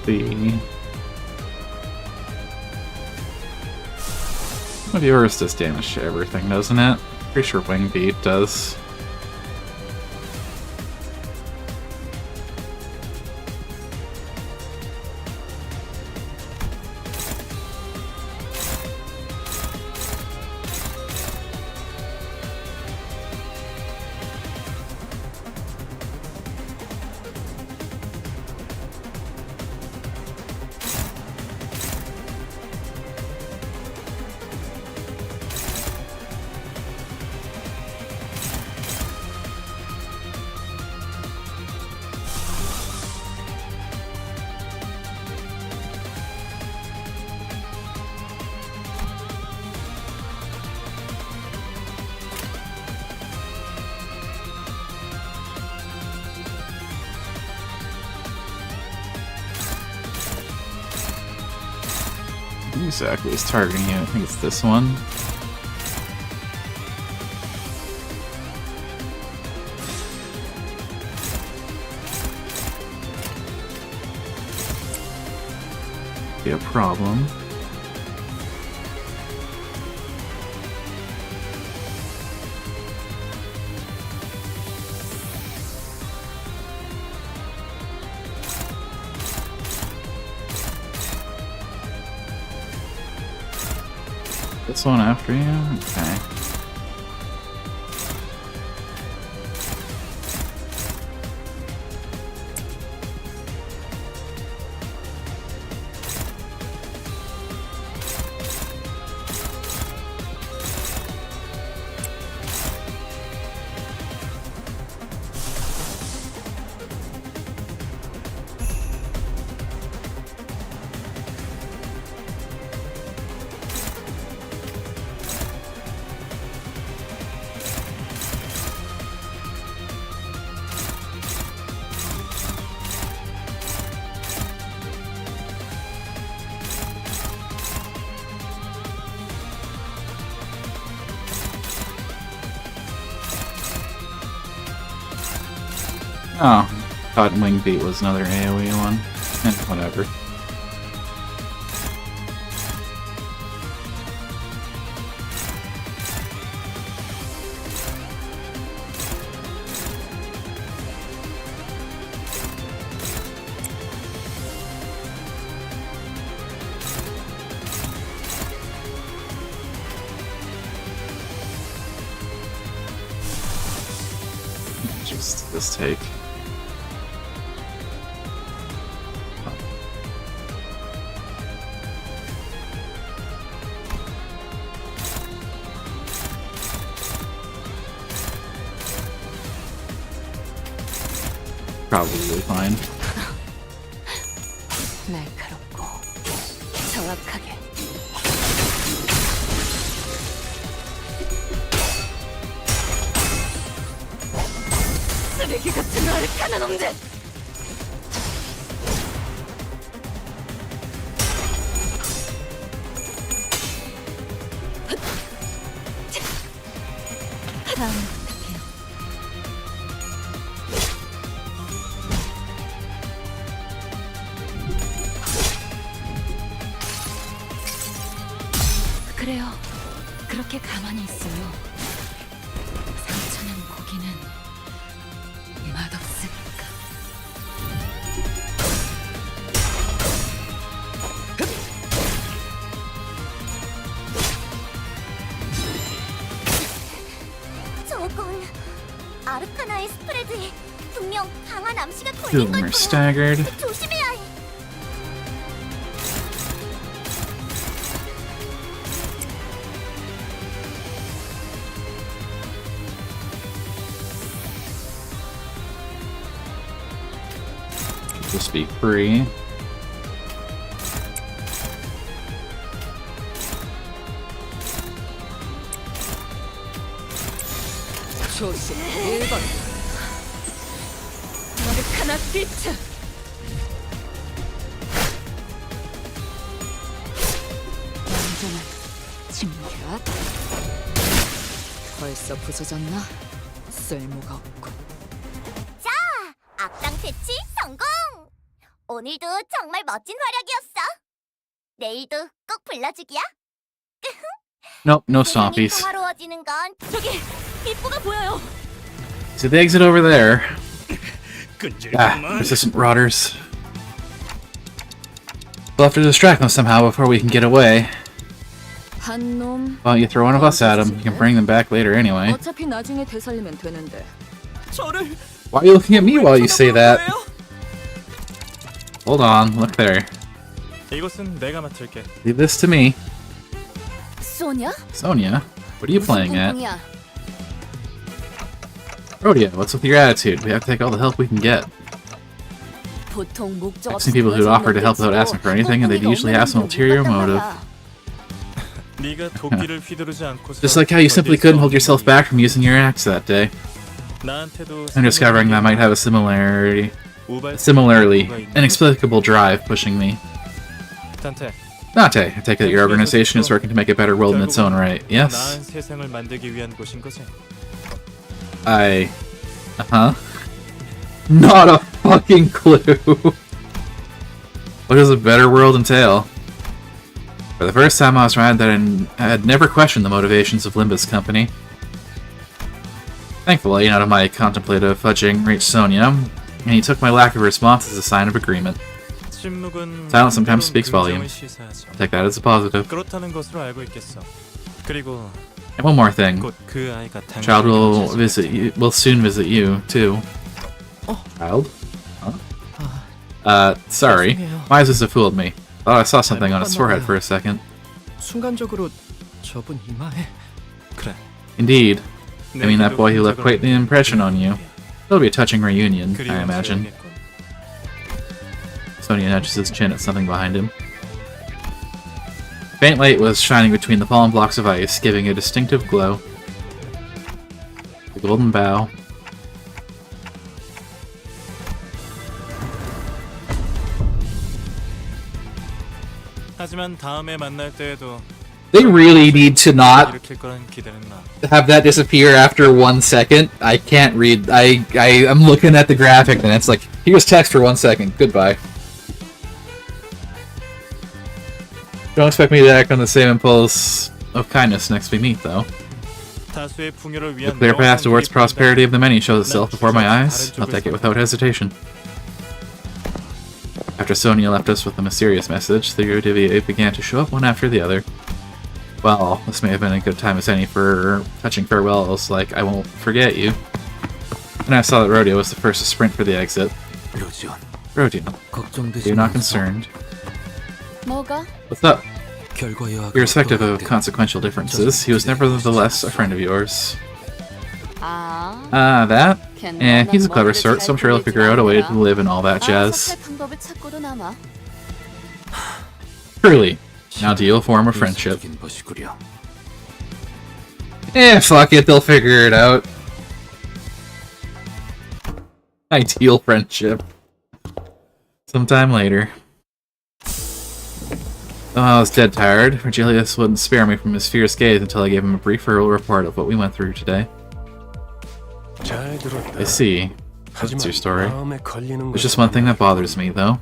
A: The Yours does damage to everything, doesn't it? Pretty sure Wing Beat does. Exactly, it's targeting you. I think it's this one. Be a problem. This one after you? Okay. Oh, thought Wing Beat was another AoE one. Whatever. Just this take. Probably fine.
F: 날카롭고 정확하게. 쓰레기 같은 얼큰한 놈들. 다음 부탁해요. 그래요. 그렇게 가만히 있어요. 상처난 고기는 맛없으니까.
G: 아카나의 스프레드에 분명 강한 암시가
A: Two
G: 걸린
A: of them
G: 걸
A: are
G: 거야.
A: staggered.
G: 조심해야 해.
A: Just be free.
F: 조심. 1번.
D: 아르카나 피트.
B: 완전한 침묵.
F: 벌써 부서졌나? 쓸모가 없고.
G: 자, 악당 퇴치 성공. 오늘도 정말 멋진 활약이었어. 내일도 꼭 불러주기야.
A: Nope, no
G: 세상이
A: stompies.
G: 평화로워지는 건
D: 저기 입구가 보여요.
A: So the exit over there. Ah, persistent rotters. We'll have to distract them somehow before we can get away.
F: 한 놈.
A: Why don't you throw one of us at them? You can bring them back later anyway.
F: 어차피 나중에 되살리면 되는데.
D: 저를
A: Why are you looking at me while you say that?
D: 거예요?
A: Hold on, look there.
C: 이곳은 내가 맡을게.
A: Leave this to me.
F: 소냐?
A: Sonia, what are you playing at?
F: 야
A: Rodeo, what's with your attitude? We have to take all the help we can get.
F: 보통 목적
A: I've seen people who'd offer to help without asking for anything, and they'd usually have some ulterior motive.
C: 네가 도끼를 휘두르지 않고서
A: Just like how you simply couldn't hold yourself back from using your axe that day.
C: 나한테도
A: I'm discovering that I might have a similarly inexplicable drive pushing me.
C: 단테.
A: Nate, I take it your organization is working to make a better world in its own right, yes?
C: 나은 세상을 만들기 위한 곳인 거지.
A: Not a fucking clue. What does a better world entail? For the first time I was reminded that I had never questioned the motivations of Limbus Company. Thankfully, out of my contemplative fudging reached Sonia, and he took my lack of response as a sign of agreement. Silence sometimes speaks volumes. I'll take that as a positive.
C: 그렇다는 것으로 알고 있겠어. 그리고
A: And one more thing.
C: 곧 그 아이가
A: Child will soon visit you, too. Child? Huh? Sorry. My eyes must have fooled me. Thought I saw something on his forehead for a second.
C: 순간적으로 저분 이마에 그래.
A: Indeed. I mean, that boy who left quite the impression on you. It'll be a touching reunion, I imagine. Sonia nudges his chin at something behind him. Faint light was shining between the fallen blocks of ice, giving a distinctive glow. The golden bow.
C: 하지만 다음에 만날 때에도
A: They really need to not
C: 일으킬 거란 기대는 마.
A: have that disappear after 1 second. I can't read. I'm looking at the graphic and it's like, here's text for 1 second. Goodbye. Don't expect me to act on the same impulse of kindness next we meet, though.
C: 다수의 풍요를
A: The
C: 위한
A: clear path towards
C: 명확한
A: prosperity of the many shows
C: 난
A: itself before my eyes.
C: 주저하지
A: I'll take it
C: 않을
A: without hesitation. After Sonia left us with a mysterious message, the Udivia began to show up one after the other. Well, this may have been a good time as any for touching farewells like I won't forget you. And I saw that Rodeo was the first to sprint for the exit. Rodeo, you're not concerned.
F: 뭐가?
A: What's up? Irrespective of consequential differences, he was nevertheless a friend of yours.
F: 아.
A: That? Eh, he's a clever sort, so I'm sure he'll figure out a way to live and all that jazz.
F: 방법을 찾고도 남아.
A: Truly. Now deal form a friendship. Eh, fuck it, they'll figure it out. Ideal friendship. Sometime later. Though I was dead tired, Virgilius wouldn't spare me from his fierce gaze until I gave him a brief report of what we went through today. I see. That's your story. There's just one thing that bothers me, though.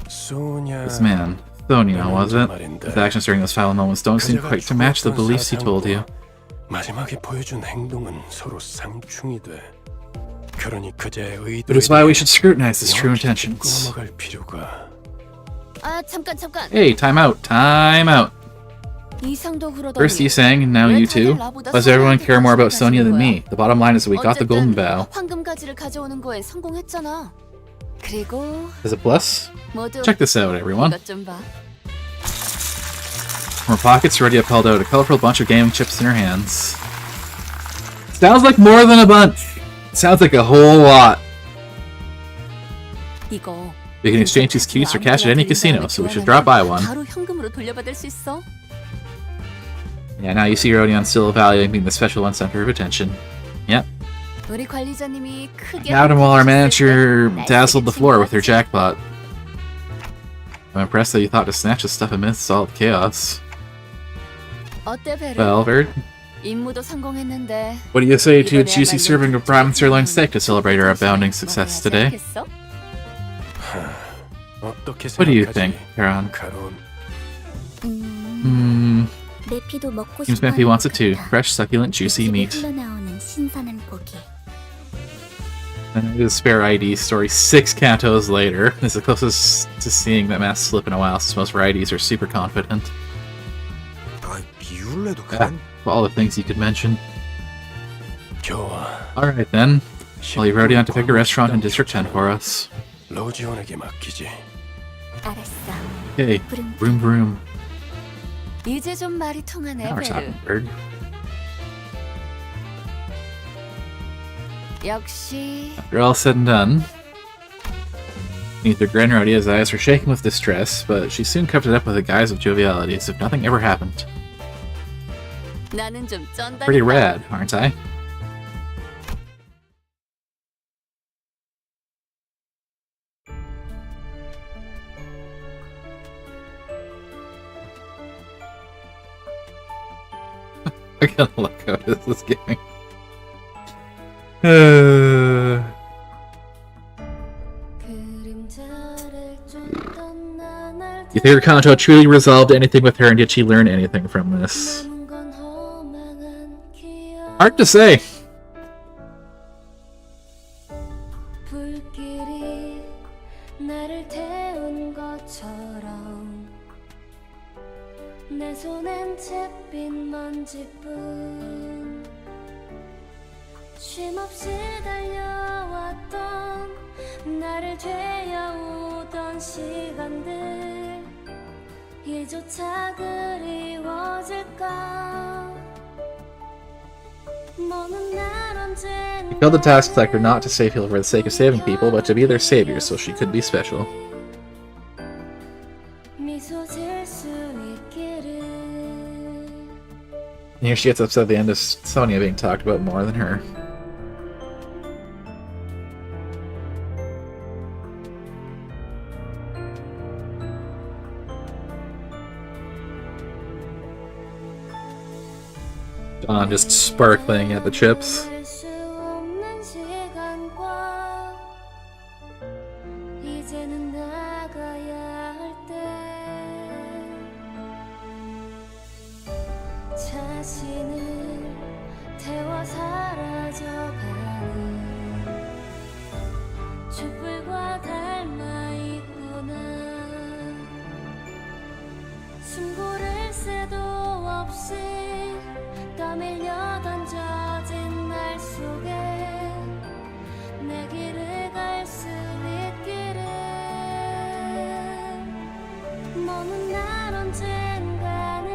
A: This man, Sonia, was it? His actions during those final moments don't seem quite to match the beliefs he told you.
H: 마지막에 보여준 행동은 서로 쌍충이 돼. 그러니 그자의 의도에
A: But it's why we should scrutinize his true intentions.
H: 넘어갈 필요가.
F: 아, 잠깐.
A: Hey, time out, time out.
F: 이상도 그러더니
A: First you sang, and now you too. Why does everyone care more about Sonia than me? The bottom line is that we got the golden bow.
F: 황금 가지를 가져오는 거엔 성공했잖아. 그리고
A: Is it plus?
F: 모두
A: Check this out, everyone.
F: 이것 좀 봐.
A: From her pockets, Rodia pulled out a colorful bunch of game chips in her hands. Sounds like more than a bunch. Sounds like a whole lot.
F: 이거
A: We can exchange these cubes for cash at any casino, so we should drop by one.
F: 바로 현금으로 돌려받을 수 있어.
A: Yeah, now you see Rodion still evaluating the special one center of attention. Yep.
F: 우리 관리자님이 크게
A: Adam, while our manager dazzled the floor with her jackpot. I'm impressed that you thought to snatch the stuff amidst all the chaos.
F: 어때 베르?
A: Well, Verd,
F: 임무도 성공했는데
A: what do you say to a juicy serving of prime sirloin steak to celebrate our abounding success today?
H: 어떻게
A: What do you
H: 생각하지?
A: think, Heron?
H: 가론.
G: 매피도 먹고
A: Seems
G: 싶어
A: Meppy wants it too.
G: 하는
A: Fresh, succulent, juicy meat.
G: 흘러나오는 신선한 고기.
A: And the spare ID story 6 cantos later. This is the closest to seeing that mask slip in a while, since most varieties are super confident.
H: 아, 비울래도
A: Ah, all the things you could mention.
H: 좋아.
A: Alright then. I'll leave Rodion to pick a restaurant in District 10 for us.
H: 로지온에게 맡기지.
G: 알았어.
A: Okay, vroom vroom.
F: 이제 좀 말이 통하네
A: Now we're
F: 베르.
A: talking, Bird.
F: 역시
A: After all said and done, neither Gran Rodia's eyes were shaking with distress, but she soon covered it up with a guise of joviality as if nothing ever happened.
F: 나는 좀 쩐다.
A: Pretty rad, aren't I? I gotta look how this is going. You think her Canto truly resolved anything with her, and did she learn anything from this? Hard to say.
E: 불길이 나를 태운 것처럼 내 손엔 잿빛 먼지뿐 쉼없이 달려왔던 나를 죄어오던 시간들 이조차 그리워질까 너는 날 언젠가
A: She told the tax collector not to save people for the sake of saving people, but to be their savior, so she could be special.
E: 미소 지을 수 있기를
A: And here she gets upset at the end of Sonia being talked about more than her. Dawn just sparkling at the chips.
E: 잊을 수 없는 시간과 이제는 나가야 할 때 자신을 태워 사라져가는 촛불과 닮아 있구나 숨고를 새도 없이 떠밀려 던져진 날 속에 내 길을 갈 수 있기를 너는 날 언젠가는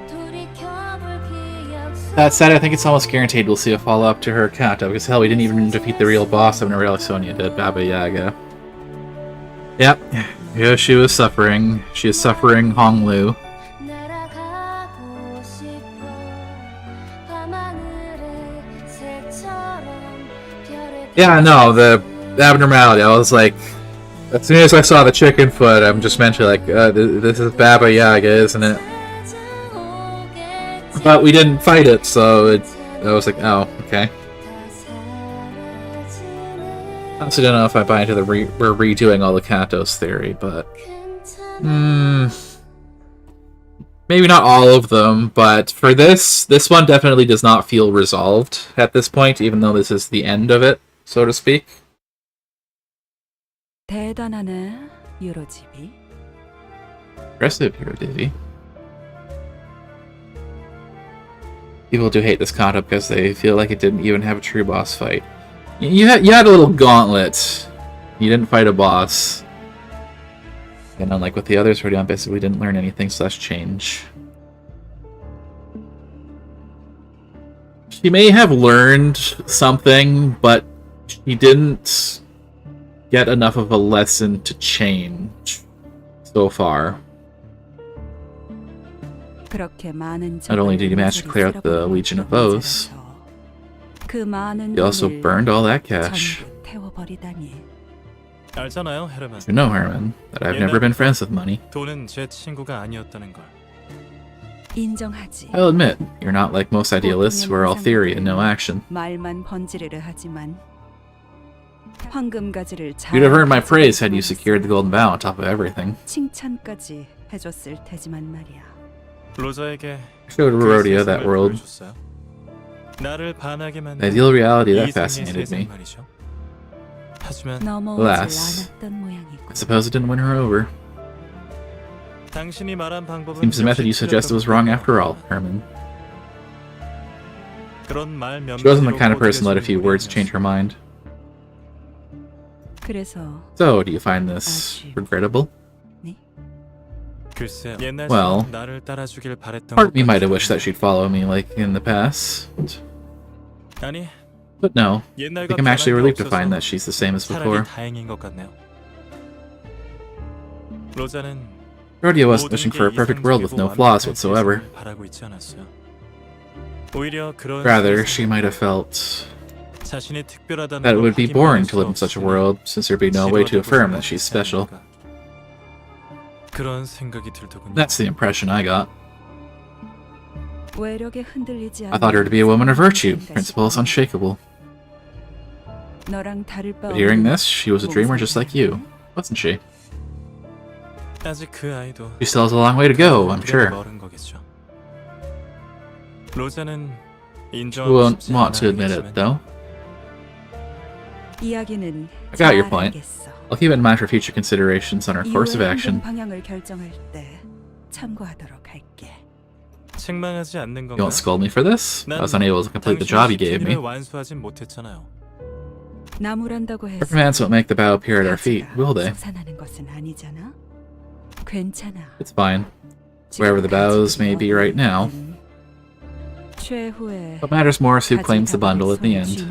E: 돌이켜볼 기억 속
A: That said, I think it's almost guaranteed we'll see a follow-up to her Canto, because hell, we didn't even defeat the real boss of Norella Sonia did, Baba Yaga. Yep, yeah, she was suffering. She is suffering Honglu.
E: 날아가고 싶어 밤하늘의 새처럼 별을
A: Yeah, no, the abnormality, I was like, as soon as I saw the chicken foot, I'm just mentioning, like, this is Baba Yaga, isn't it? But we didn't fight it, so I was like, oh, okay. I also don't know if I buy into the we're redoing all the Cantos theory, but maybe not all of them. But for this one definitely does not feel resolved at this point, even though this is the end of it, so to speak.
I: 대단하네, 유로집이.
A: Aggressive here, Divvy. People do hate this Canto because they feel like it didn't even have a true boss fight. You had a little gauntlet. You didn't fight a boss. And unlike with the others, Rodion basically didn't learn anything / change. She may have learned something, but she didn't get enough of a lesson to change so far. Not only did he manage to clear out the Legion of Foes, he also burned all that cash.
C: 알잖아요, 헤르만.
A: You know, Herman, that I've never been friends with money.
C: 돈은 제 친구가 아니었다는 걸.
A: I'll admit, you're not like most idealists who are all theory and no action. You'd have earned my praise had you secured the golden bow on top of everything.
C: 로저에게
A: I showed Rhodia that world.
C: 나를 반하게 만든
A: The ideal reality that
C: 이
A: fascinated
C: 세상
A: me.
C: 말이죠. 하지만
A: Alas, I suppose it didn't win her over.
C: 당신이 말한 방법은
A: Seems the method you suggested was wrong after all, Herman.
C: 그런 말
A: She wasn't the kind of person to let a few words change her mind. So, do you find this regrettable?
C: 글쎄,
A: Well,
C: 나를 따라주길 바랬던
A: part of me might have wished that she'd follow me like in the past.
C: 아니,
A: But no, I think I'm actually relieved to find that she's the same as before.
C: 다행인 것 같네요. 로자는
A: Rhodia wasn't wishing for a perfect world with no flaws whatsoever.
C: 바라고 있지 않았어요. 오히려 그런
A: Rather, she might have felt
C: 자신이 특별하다는
A: that it would be
C: 걸
A: boring
C: 확인할
A: to live in
C: 수
A: such a
C: 없으니
A: world, since there'd be no way to affirm that she's special.
C: 그런 생각이 들더군요.
A: That's the impression I got. I thought her to be a woman of virtue, principles unshakable. But hearing this, she was a dreamer just like you, wasn't she?
C: 아직 그 아이도
A: She still has a long way to go, I'm sure.
C: 멀은 거겠죠. 로자는
A: She
C: 인정하고
A: won't
C: 싶지
A: want to
C: 않아
A: admit
C: 하겠지만
A: it, though. I got your point. I'll keep it in mind for future considerations on our course of action.
C: 책망하지 않는
A: You
C: 건가요?
A: won't scold me for this? I was unable to complete the job you gave me.
C: 완수하진 못했잖아요.
A: Reprimands won't make the bow appear at our feet, will they? It's fine. Wherever the bows may be right now. What matters more is who claims the bundle at the end.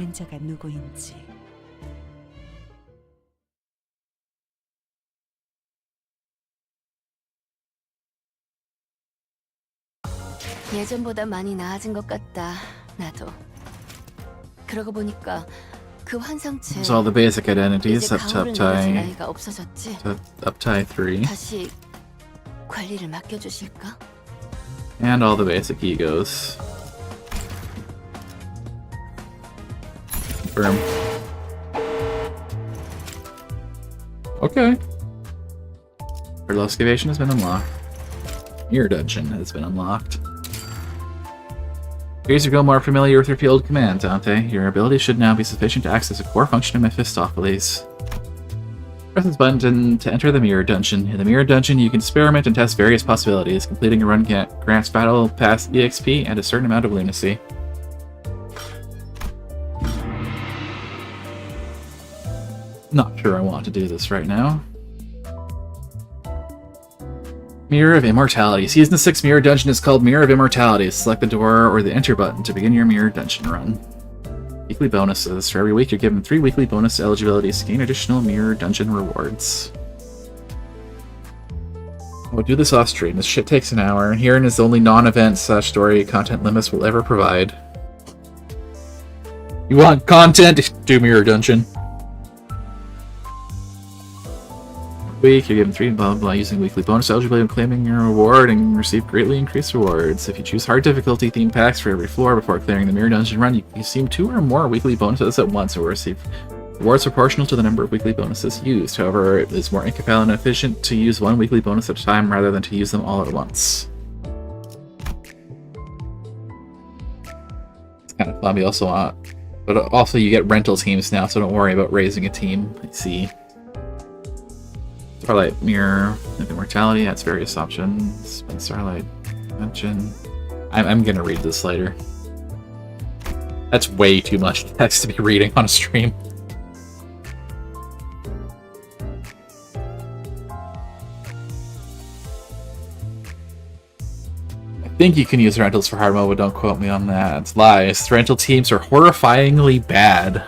F: 예전보다 많이 나아진 것 같다. 나도. 그러고 보니까 그 환상체
A: There's all the basic identities
F: 이제
A: up to
F: 가오를 내려줄 아이가 없어졌지.
A: up to 3,
F: 다시 관리를 맡겨주실까?
A: and all the basic egos. Confirm. Okay. Her excavation has been unlocked. Mirror dungeon has been unlocked. Appears to grow more familiar with your field of command, Dante. Your ability should now be sufficient to access a core function of Mephistopheles. Press this button to enter the Mirror Dungeon. In the Mirror Dungeon, you can experiment and test various possibilities. Completing a run grants Battle Pass EXP and a certain amount of lunacy. Not sure I want to do this right now. Mirror of Immortality. Season 6 Mirror Dungeon is called Mirror of Immortality. Select the door or the enter button to begin your Mirror Dungeon run. Weekly bonuses. For every week, you're given 3 weekly bonus eligibilities to gain additional Mirror Dungeon rewards. We'll do this off stream. This shit takes an hour, and herein is the only non-event / story content Limits will ever provide. You want content? Do Mirror Dungeon. Week, you're given 3 blah blah using weekly bonus eligibility and claiming your reward and receive greatly increased rewards. If you choose hard difficulty theme packs for every floor before clearing the Mirror Dungeon run, you can receive 2 or more weekly bonuses at once or receive rewards proportional to the number of weekly bonuses used. However, it is more incapable and efficient to use 1 weekly bonus at a time rather than to use them all at once. It's kind of fun. We also want, but also you get rental teams now, so don't worry about raising a team. I see. Starlight Mirror of Immortality has various options. And Starlight Dungeon. I'm gonna read this later. That's way too much text to be reading on a stream. I think you can use rentals for hard mode, but don't quote me on that. It's lies. Rental teams are horrifyingly bad.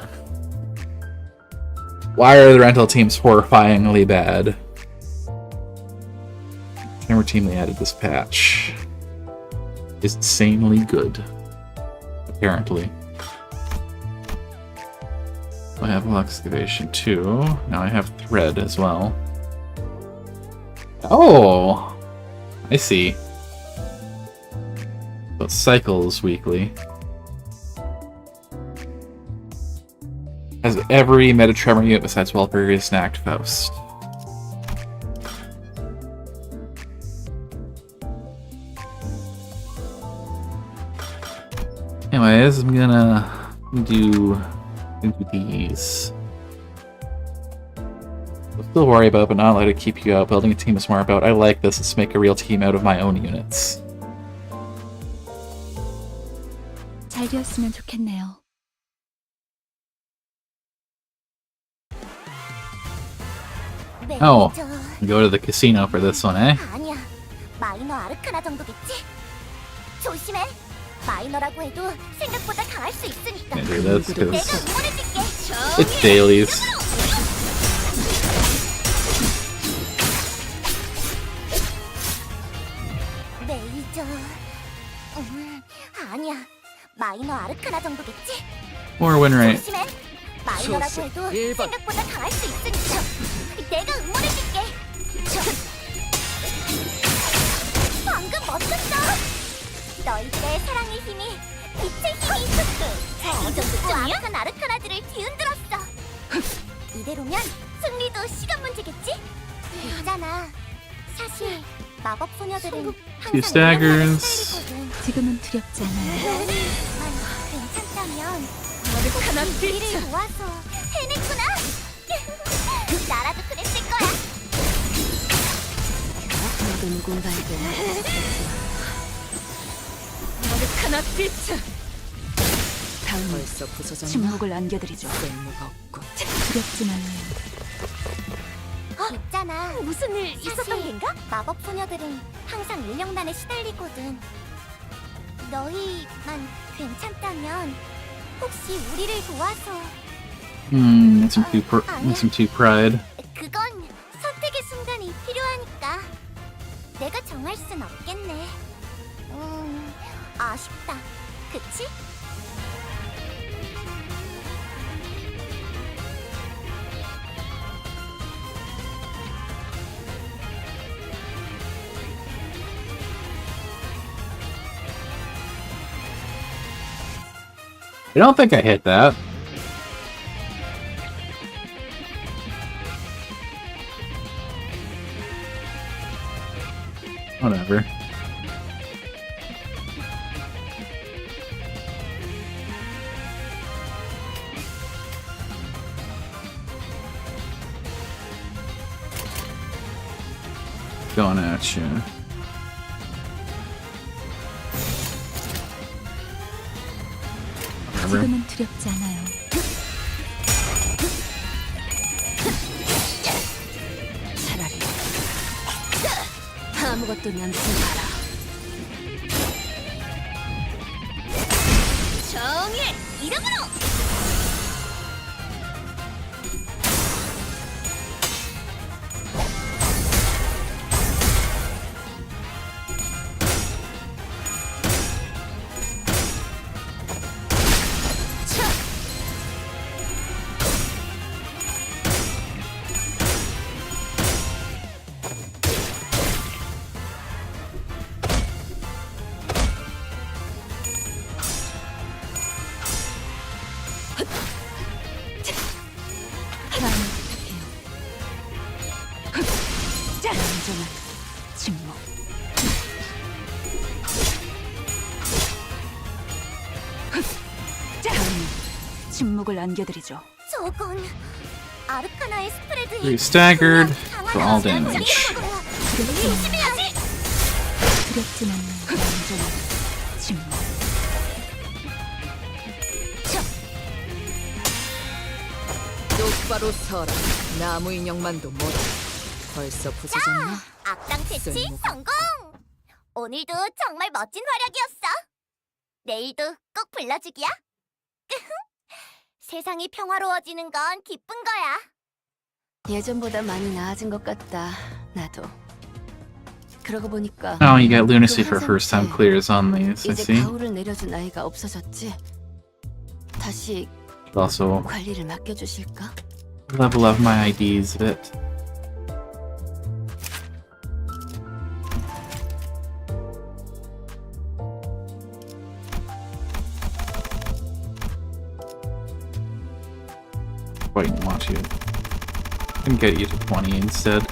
A: Why are the rental teams horrifyingly bad? Camera team they added this patch is insanely good. Apparently. I have excavation too. Now I have thread as well. Oh! I see. So it cycles weekly. Has every meta tremor unit besides Walpurgis and Act Faust. Anyways, I'm gonna do these. I'll still worry about, but not let it keep you out. Building a team is more about, I like this, let's make a real team out of my own units.
B: 잘 되었으면 좋겠네요.
A: Oh, go to the casino for this one, eh?
G: 아니야. 마이너 아르카나 정도겠지? 조심해. 마이너라고 해도 생각보다 강할 수 있으니까.
A: Can't do this
G: 내가
A: because
G: 응원해줄게.
A: it's dailies.
G: 메이저. 아니야. 마이너 아르카나 정도겠지?
A: Or win rate.
G: 조심해. 마이너라고 해도 생각보다 강할 수 있으니까. 내가 응원해줄게. 방금 멋졌어. 너희들의 사랑의 힘이 빛의 힘이 있었어. 이정도 아악한 아르카나들을 뒤흔들었어. 이대로면 승리도 시간 문제겠지? 있잖아. 사실 마법 소녀들은
A: Two staggers.
G: 스타일이거든.
B: 지금은 두렵지 않아요.
G: 너희만 괜찮다면 우리를 도와서 해냈구나. 나라도 그랬을 거야.
F: 나도 누군가에게
D: 하나 빛.
F: 다음 벌써 부서졌나?
B: 침묵을 안겨드리죠.
F: 무겁고
B: 두렵진 않아요.
G: 있잖아. 무슨 일 있었던 겐가? 마법 소녀들은 항상 인력난에 시달리거든. 너희만 괜찮다면 혹시 우리를 도와서
A: Some too pride.
G: 그건 선택의 순간이 필요하니까 내가 정할 순 없겠네. 아쉽다. 그치?
A: I don't think I hit that. Whatever. Going at you. Whatever.
B: 지금은 두렵지 않아요.
F: 차라리 아무것도 남지 마라.
G: 정의 이름으로!
B: 마음을 부탁해요. 완전한 침묵. 다음은 침묵을 안겨드리죠.
G: 저건 아르카나의 스프레드
A: Three staggered for all damage.
G: 조심해야지!
B: 두렵진 않아요. 완전한 침묵.
F: 똑바로 서라. 나무 인형만도 못해. 벌써 부서졌나?
G: 악당 퇴치
F: 쓸모가
G: 성공! 오늘도 정말 멋진 활약이었어. 내일도 꼭 불러주기야. 세상이 평화로워지는 건 기쁜 거야.
F: 예전보다 많이 나아진 것 같다. 나도. 그러고 보니까
A: Oh, you get lunacy
F: 그
A: for first time
F: 환상 때
A: clears on these. I
F: 이제
A: see.
F: 가오를 내려준 아이가 없어졌지. 다시
A: Also,
F: 관리를 맡겨주실까?
A: level up my IDs a bit. Wait, want you? Can get you to 20 instead.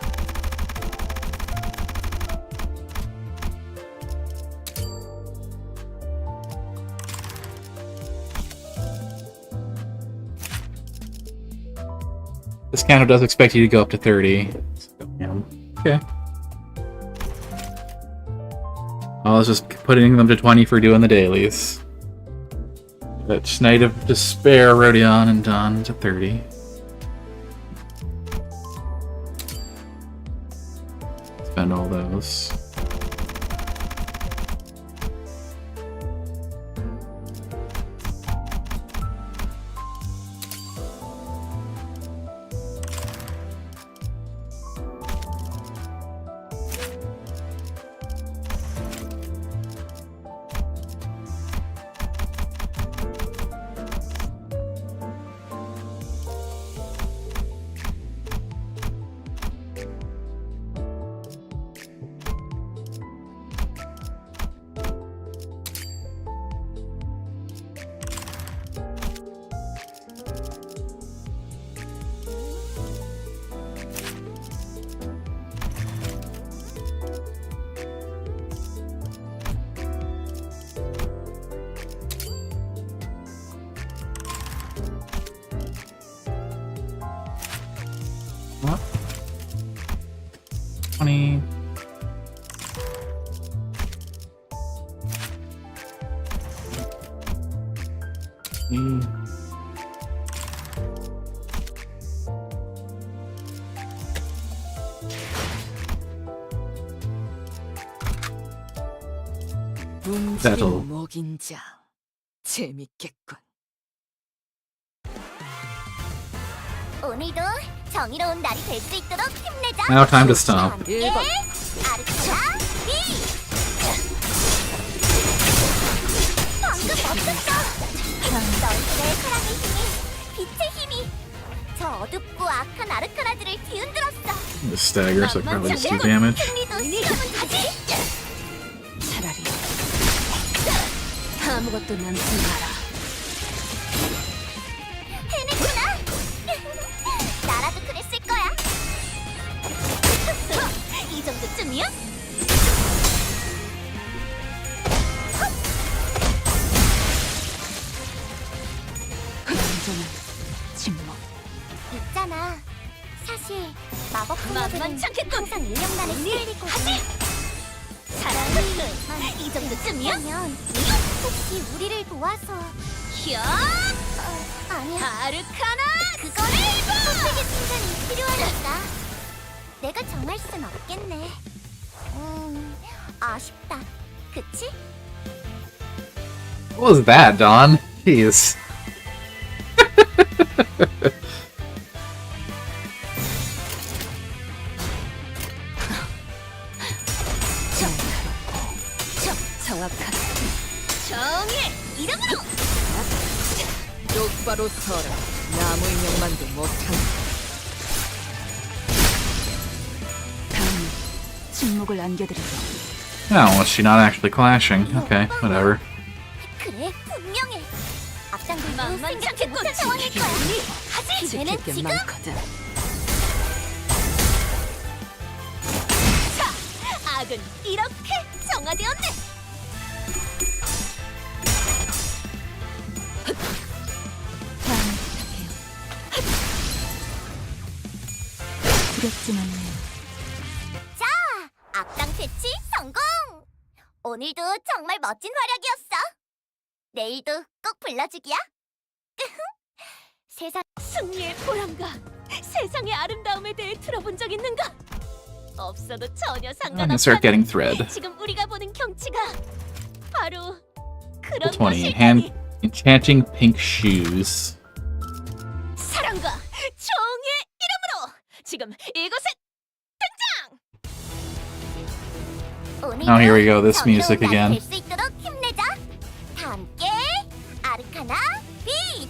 A: This Canto does expect you to go up to 30. Yeah. Okay. I was just putting them to 20 for doing the dailies. That's Night of Despair, Rodion, and Dawn to 30. Spend all those. What? 20. That'll-
F: 움직이는 목인자. 재밌겠군.
G: 오늘도 정의로운 날이 될 수 있도록 힘내자.
A: Now time to stop.
F: 1번.
G: 아르카나 B. 방금 멋졌어. 너희들의 사랑의 힘이, 빛의 힘이, 저 어둡고 악한 아르카나들을 뒤흔들었어.
A: The stagger, so probably just 2 damage.
G: 승리도 시험은 가지.
F: 차라리 아무것도 남지 마라.
G: 해냈구나. 나라도 그랬을 거야. 이 정도쯤이야?
B: 완전한 침묵.
G: 있잖아. 사실 마법 소녀들은 항상 인형단에 쓰이고 사랑은 이 정도쯤이면 혹시 우리를 도와서 아니야 아르카나 그거를 선택의 순간이 필요하니까 내가 정할 순 없겠네. 아쉽다. 그치?
A: What was that, Dawn? Jeez.
F: 정확하게
G: 정의의 이름으로
F: 똑바로 서라. 나무 인형만도 못한.
B: 다음은 침묵을 안겨드리죠.
A: No, was she not actually clashing? Okay, whatever.
G: 그래 분명해. 앞장들도 생각지 못한 상황일 거야. 하지
F: 지킬
G: 기회는
F: 게
G: 지금.
F: 많거든.
G: 자, 악은 이렇게 정화되었네.
B: 다음을 부탁해요. 두렵진 않네요.
G: 자, 악당 퇴치 성공. 오늘도 정말 멋진 활약이었어. 내일도 꼭 불러주기야. 세상
E: 승리의 보람과 세상의 아름다움에 대해 들어본 적 있는가? 없어도 전혀
A: I'm gonna start
E: 상관없다.
A: getting thread.
E: 지금 우리가 보는 경치가 바로 그런
A: 20.
E: 것이라니.
A: Hand enchanting pink shoes.
E: 사랑과 정의의 이름으로 지금 이곳에
A: Oh, here we go. This music again.
G: 될수 있도록 힘내자. 다 함께 아르카나 비트.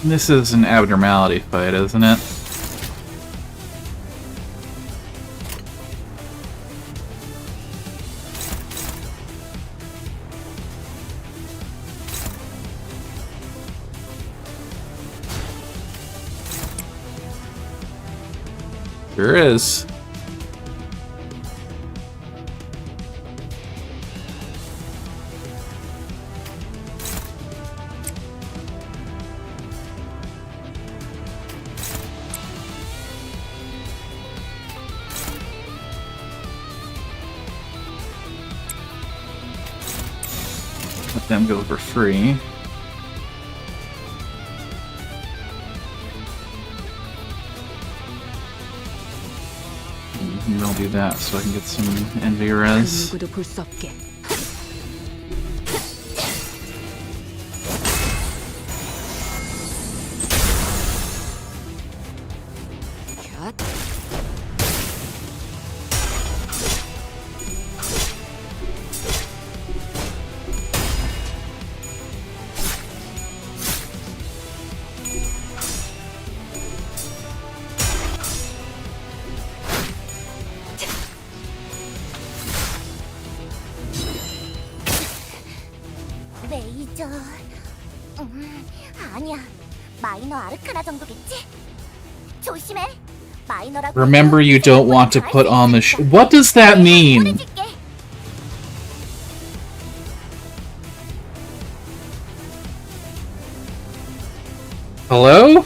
A: This is an abnormality fight, isn't it? Sure is. Let them go for free. And I'll do that so I can get some envy res.
B: 누구도 볼 수 없게.
F: 곁.
G: 레이저. 아니야. 마이너 아르카나 정도겠지? 조심해. 마이너라고.
A: Remember, you don't want to put on the What does that mean? Hello?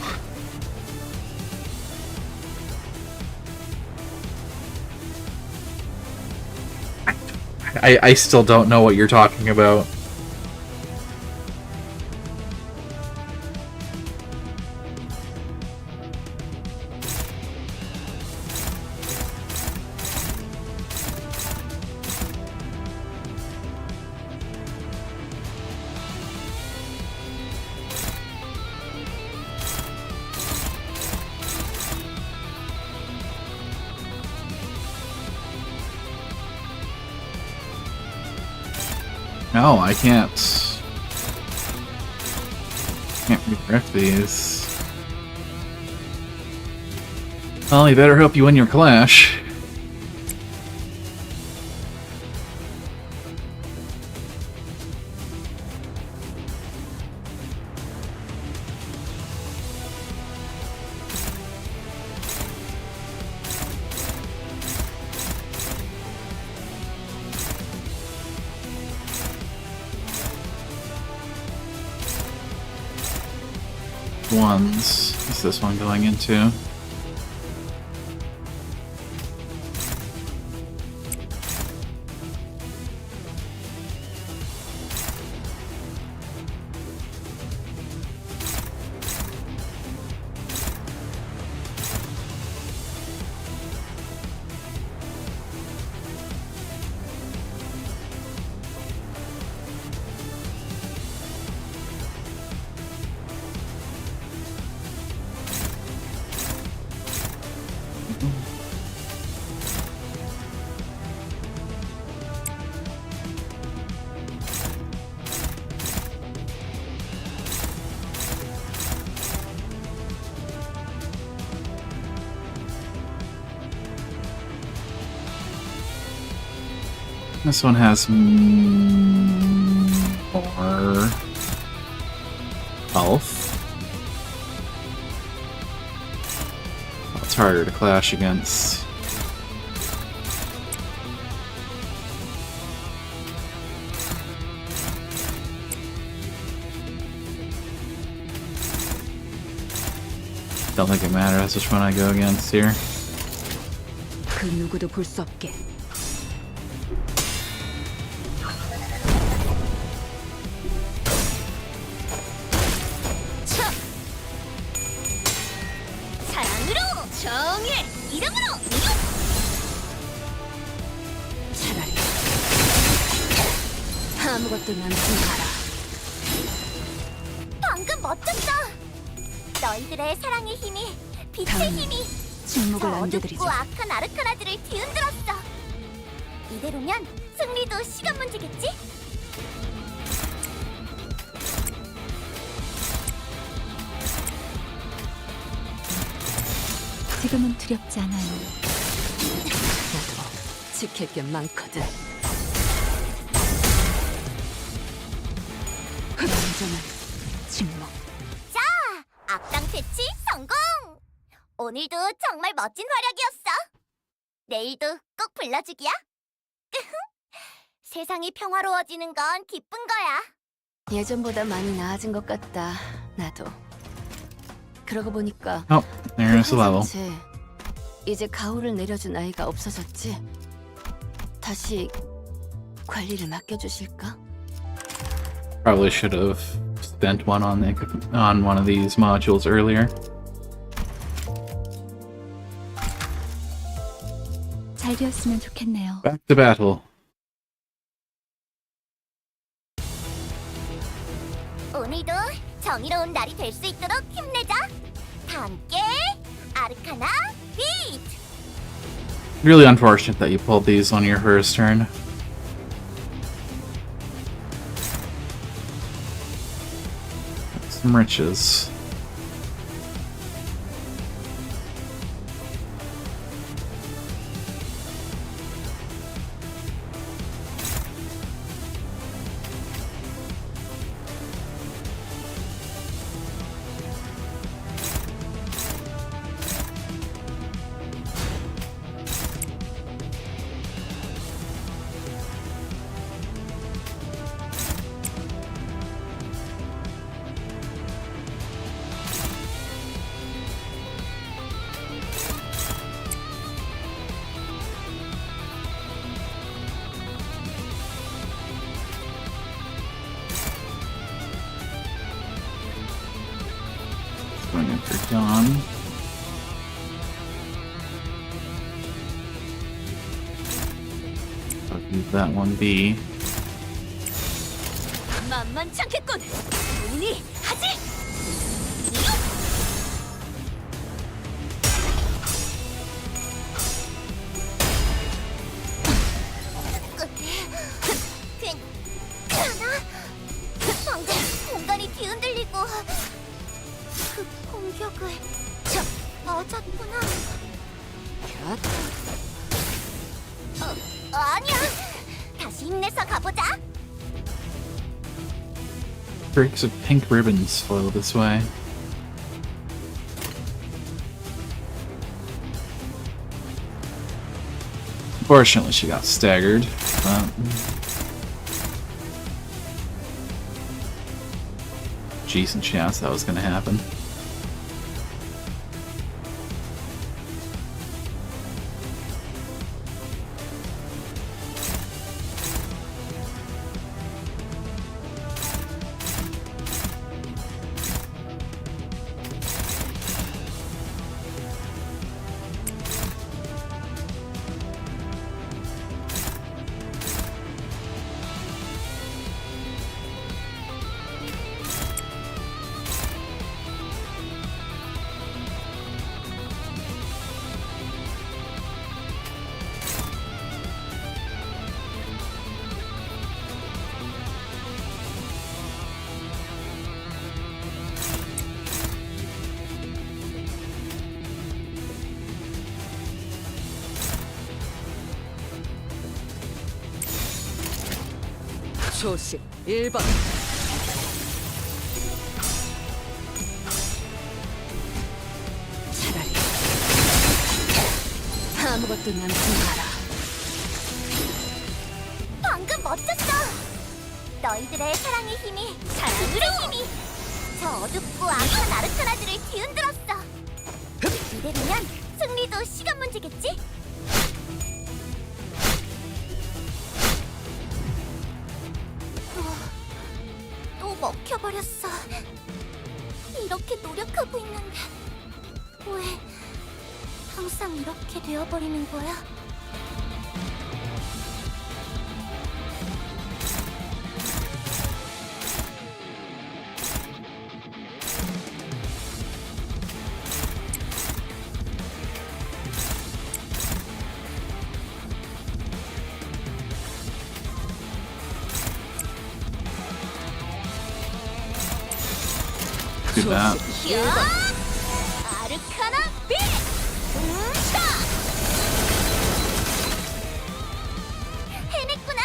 A: I still don't know what you're talking about. No, I can't. Can't redirect these. Well, you better hope you win your clash. Ones. What's this one going into? This one has more health. It's harder to clash against. Don't think it matters which one I go against here.
B: 그 누구도 볼 수 없게. 아무것도 남지 마라.
G: 방금 멋졌어. 너희들의 사랑의 힘이, 빛의
B: 다음은
G: 힘이
B: 침묵을
G: 저
B: 남겨드리죠.
G: 어둡고 악한 아르카나들을 뒤흔들었어. 이대로면 승리도 시간 문제겠지?
B: 지금은 두렵지 않아요.
F: 나도 지킬 게 많거든.
B: 완전한 침묵.
G: 자, 악당 퇴치 성공! 오늘도 정말 멋진 활약이었어. 내일도 꼭 불러주기야. 세상이 평화로워지는 건 기쁜 거야.
F: 예전보다 많이 나아진 것 같다. 나도. 그러고 보니까
A: Oh, there's the level.
F: 제 이제 가호를 내려준 아이가 없어졌지. 다시 관리를 맡겨주실까?
A: Probably should have spent one on one of these modules earlier.
B: 잘 되었으면 좋겠네요.
A: Back to battle.
G: 오늘도 정의로운 날이 될 수 있도록 힘내자. 다 함께 아르카나 비트!
A: Really unfortunate that you pulled these on your first turn. Some riches. Going in for Dawn. I'll leave that one be.
G: 만만치 않겠군! 운이 하지! 괜찮아? 방금 공간이 뒤흔들리고 그 공격을 맞았구나. 아니야. 다시 힘내서 가보자.
A: Streaks of pink ribbons flow this way. Unfortunately, she got staggered. But decent chance that was going to happen.
F: 초식 1번. 차라리 아무것도 남지 마라.
G: 방금 멋졌어. 너희들의 사랑의 힘이, 사랑의 힘이 저 어둡고 악한 아르카나들을 뒤흔들었어. 이대로면 승리도 시간 문제겠지? 또 먹혀버렸어. 이렇게 노력하고 있는데 왜 항상 이렇게 되어버리는 거야?
A: that.
G: 아르카나 빛! 차! 해냈구나!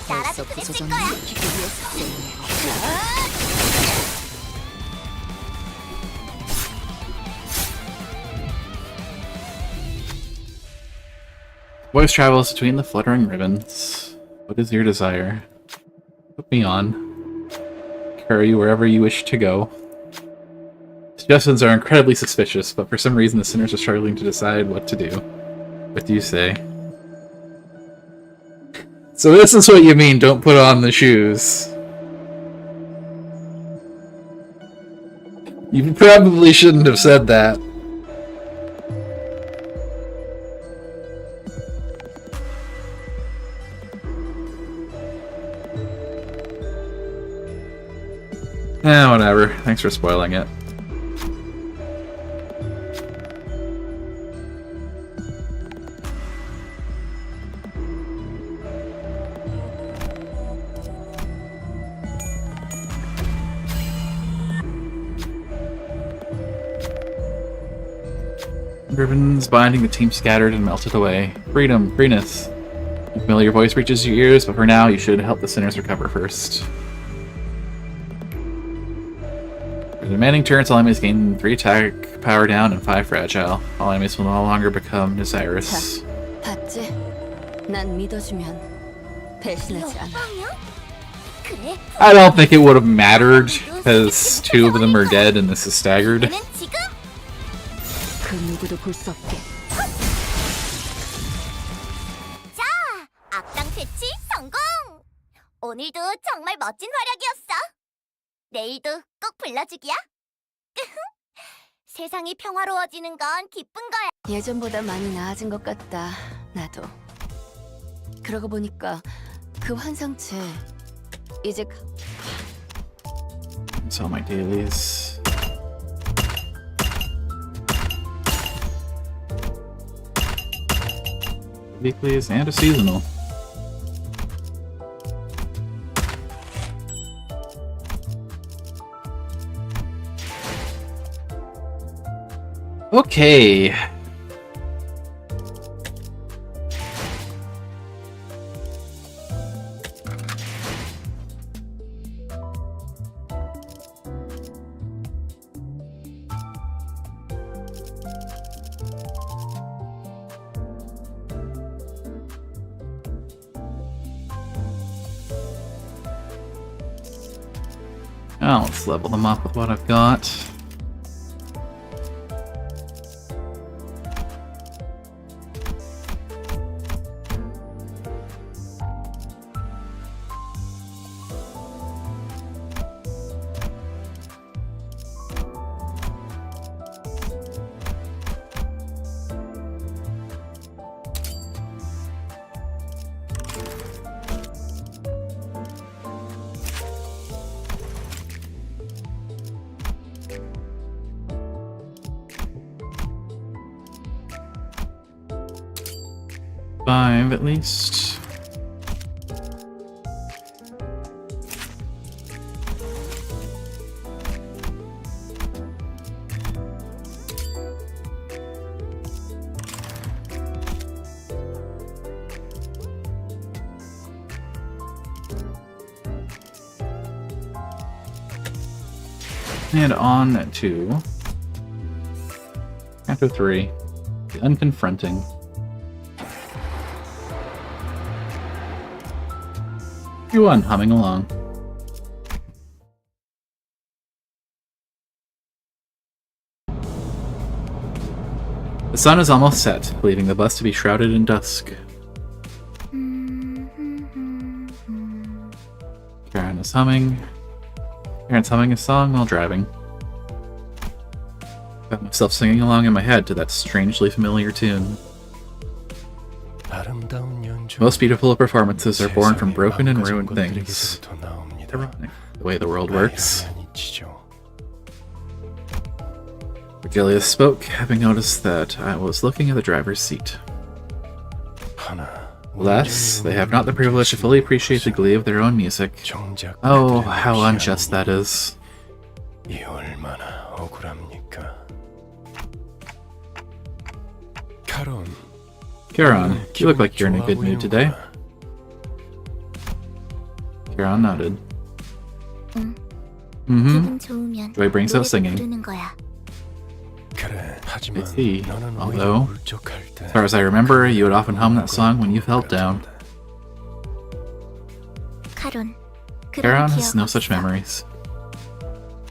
G: 나라도
F: 벌써
G: 그랬을
F: 부서졌네.
G: 거야!
A: Voice travels between the fluttering ribbons. What is your desire? Put me on. Carry you wherever you wish to go. Suggestions are incredibly suspicious, but for some reason the sinners are struggling to decide what to do. What do you say? So this is what you mean, don't put on the shoes. You probably shouldn't have said that. Whatever. Thanks for spoiling it. Ribbons binding the team scattered and melted away. Freedom, freeness. A familiar voice reaches your ears, but for now you should help the sinners recover first. For the remaining turns, all enemies gain 3 attack, power down, and 5 fragile. All enemies will no longer become desirous.
F: 봤지? 난 믿어주면 배신하지 않아.
G: 그래,
A: I don't think it would have mattered, because 2 of them are dead and this is staggered.
G: 너는 지금
F: 그 누구도 볼 수 없게.
G: 자, 악당 퇴치 성공! 오늘도 정말 멋진 활약이었어. 내일도 꼭 불러주기야. 세상이 평화로워지는 건 기쁜 거야.
F: 예전보다 많이 나아진 것 같다. 나도. 그러고 보니까 그 환상체 이제
A: That's all my dailies. Weeklies and a seasonal. Okay. Now let's level them up with what I've got. Five at least. And on to Canto 3, the Unconfronting. Q1, humming along. The sun is almost set, leaving the bus to be shrouded in dusk. Karen's humming a song while driving. Got myself singing along in my head to that strangely familiar tune. Most beautiful performances are born from broken and ruined things. Ironic, the way the world works. Virgilia spoke, having noticed that I was looking at the driver's seat. Alas, they have not the privilege to fully appreciate the glee of their own music. Oh, how unjust that is.
H: 이 얼마나 억울합니까? 카론,
A: Charon, you look like you're in a good mood today. Charon nodded.
G: 기분 좋으면
A: Joy brings out
G: 노래도
A: singing.
G: 부르는 거야.
H: 그래, 하지만
A: I see.
H: 너는
A: Although,
H: 오히려 울적할 때
A: as far as I remember, you would often hum that song when you felt down.
G: 카론, 그런
A: Charon has
G: 기억
A: no such
G: 없어.
A: memories.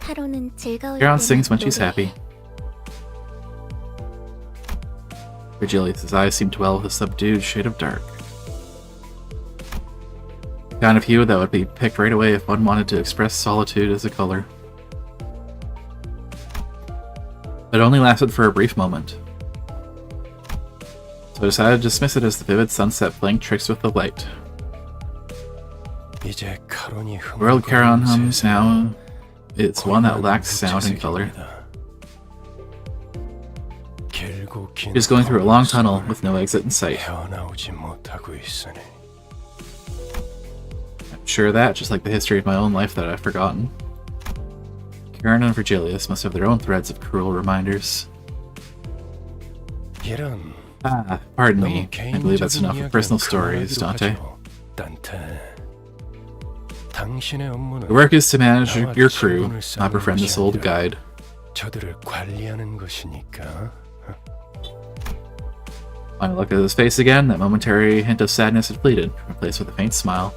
G: 카론은 즐거울
A: Charon
G: 때만
A: sings when she's
G: 노래해.
A: happy. Virgilius' eyes seem to dwell with a subdued shade of dark. The kind of hue that would be picked right away if one wanted to express solitude as a color. It only lasted for a brief moment. So I decided to dismiss it as the vivid sunset playing tricks with the light.
H: 이제 카론이
A: The world Charon hums now, it's one that
H: 거의
A: lacks sound and color.
H: 무채색입니다. 길고 긴
A: She's going through a long tunnel with no exit in sight.
H: 헤어나오지 못하고 있으니
A: I'm sure of that, just like the history of my own life that I've forgotten. Charon and Virgilius must have their own threads of cruel reminders.
H: 이런
A: Ah, pardon
H: 너무
A: me. I believe that's enough of personal stories, Dante.
H: 단테, 당신의 업무는
A: The work is to manage your crew, not befriend this old guide.
H: 저들을 관리하는 것이니까.
A: When I looked at his face again, that momentary hint of sadness had fleeted, replaced with a faint smile.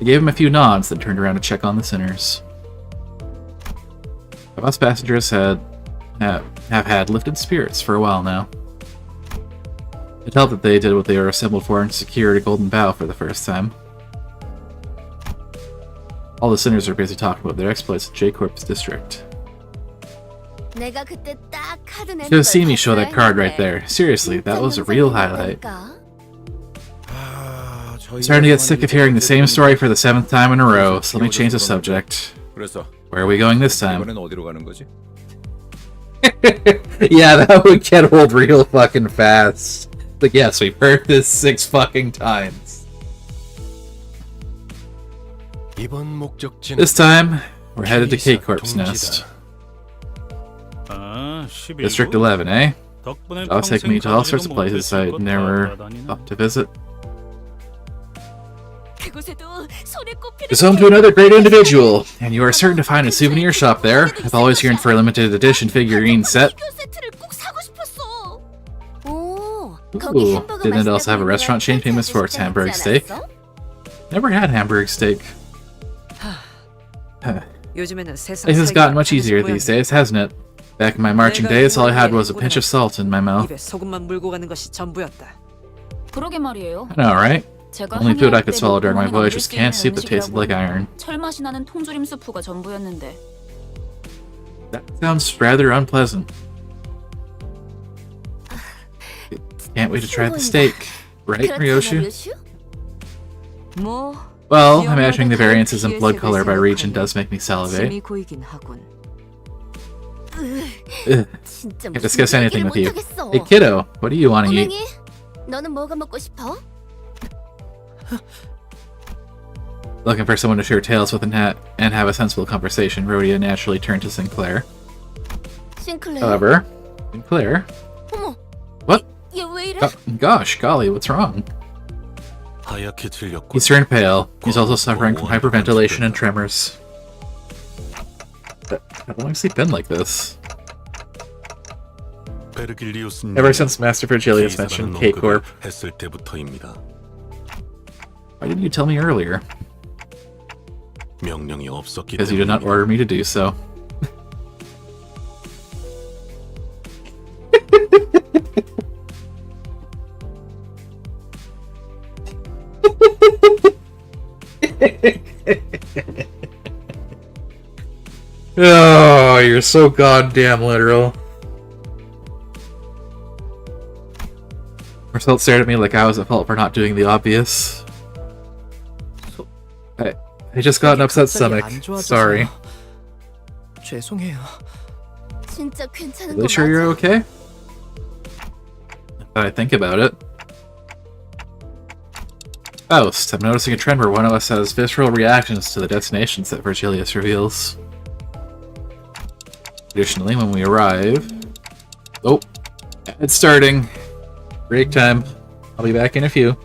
A: I gave him a few nods, then turned around to check on the sinners. The bus passengers have had lifted spirits for a while now. It helped that they did what they were assembled for and secured a golden bough for the first time. All the sinners are busy talking about their exploits in J-Corp's district.
G: 내가 그때 딱 카드 내는
A: You should have seen me
G: 걸
A: show that card right there. Seriously, that was a real highlight. I'm starting to get sick of hearing the same story for the 7th time in a row, so let me change the subject.
I: 그래서
A: Where are we going this time?
I: 이번엔 어디로 가는 거지?
A: Yeah, that would get old real fucking fast. But yes, we've heard this 6 fucking times.
H: 이번 목적지는
A: This time, we're headed to K-Corp's nest. District 11, eh? That'll take me to all sorts of places I'd never thought to visit.
G: 그곳에도 손에 꼽히는
A: It's home to another great individual, and you are certain to find a souvenir shop there. I've always yearned for a limited edition figurine set.
G: 피규어 세트를 꼭 사고 싶었어. 오, 거기
A: Ooh,
G: 햄버거
A: didn't it also have a
G: 맛있다고
A: restaurant chain famous for its Hamburg steak? Never had Hamburg steak.
F: 요즘에는 세상
A: Life has
F: 살기가
A: gotten much easier
F: 모양이야.
A: these days, hasn't it? Back in my marching days, all I had was a pinch of salt in my mouth.
F: 입에 소금만 물고 가는 것이 전부였다.
B: 그러게 말이에요.
A: I know, right?
B: 제가
A: Only food I could
B: 한의학 때
A: swallow during my
B: 목구멍에
A: voyage
B: 남길
A: was
B: 수
A: canned
B: 있는
A: soup that tasted like
B: 음식이라고
A: iron.
B: 철맛이 나는 통조림 수프가 전부였는데.
A: That sounds rather unpleasant. Can't wait to try the steak. Right, Ryoshi?
F: 뭐
A: Well, imagining the variances in blood color by region does make me salivate.
F: 침이 고이긴 하군.
A: Ugh,
G: 진짜
A: can't discuss
G: 무슨
A: anything
G: 얘기를
A: with you.
G: 못하겠어.
A: Hey kiddo, what do you want to eat?
G: 꼬맹이, 너는 뭐가 먹고 싶어?
A: Looking for someone to share tales with and have a sensible conversation, Rhodia naturally turned to Sinclair.
G: 싱클레어.
A: However, Sinclair?
G: 어머,
A: What?
G: 얘 왜 이래?
A: Gosh, golly, what's wrong?
H: 하얗게 질렸고
A: He's turned pale. He's also suffering from hyperventilation and tremors. How long has he been like this?
H: 베르길리우스님
A: Ever since Master Virgilius mentioned K-Corp.
H: 했을 때부터입니다.
A: Why didn't you tell me earlier?
H: 명령이 없었기
A: Because you did not order me to do so. Oh, you're so goddamn literal. Marcel stared at me like I was at fault for not doing the obvious. I just got an upset stomach. Sorry.
F: 죄송해요.
G: 진짜 괜찮은 거
A: Really sure you're
G: 맞아?
A: okay? Now I think about it. Faust, I'm noticing a trend where one of us has visceral reactions to the detonations that Virgilius reveals. Additionally, when we arrive... Oh, it's starting. Break time. I'll be back in a few.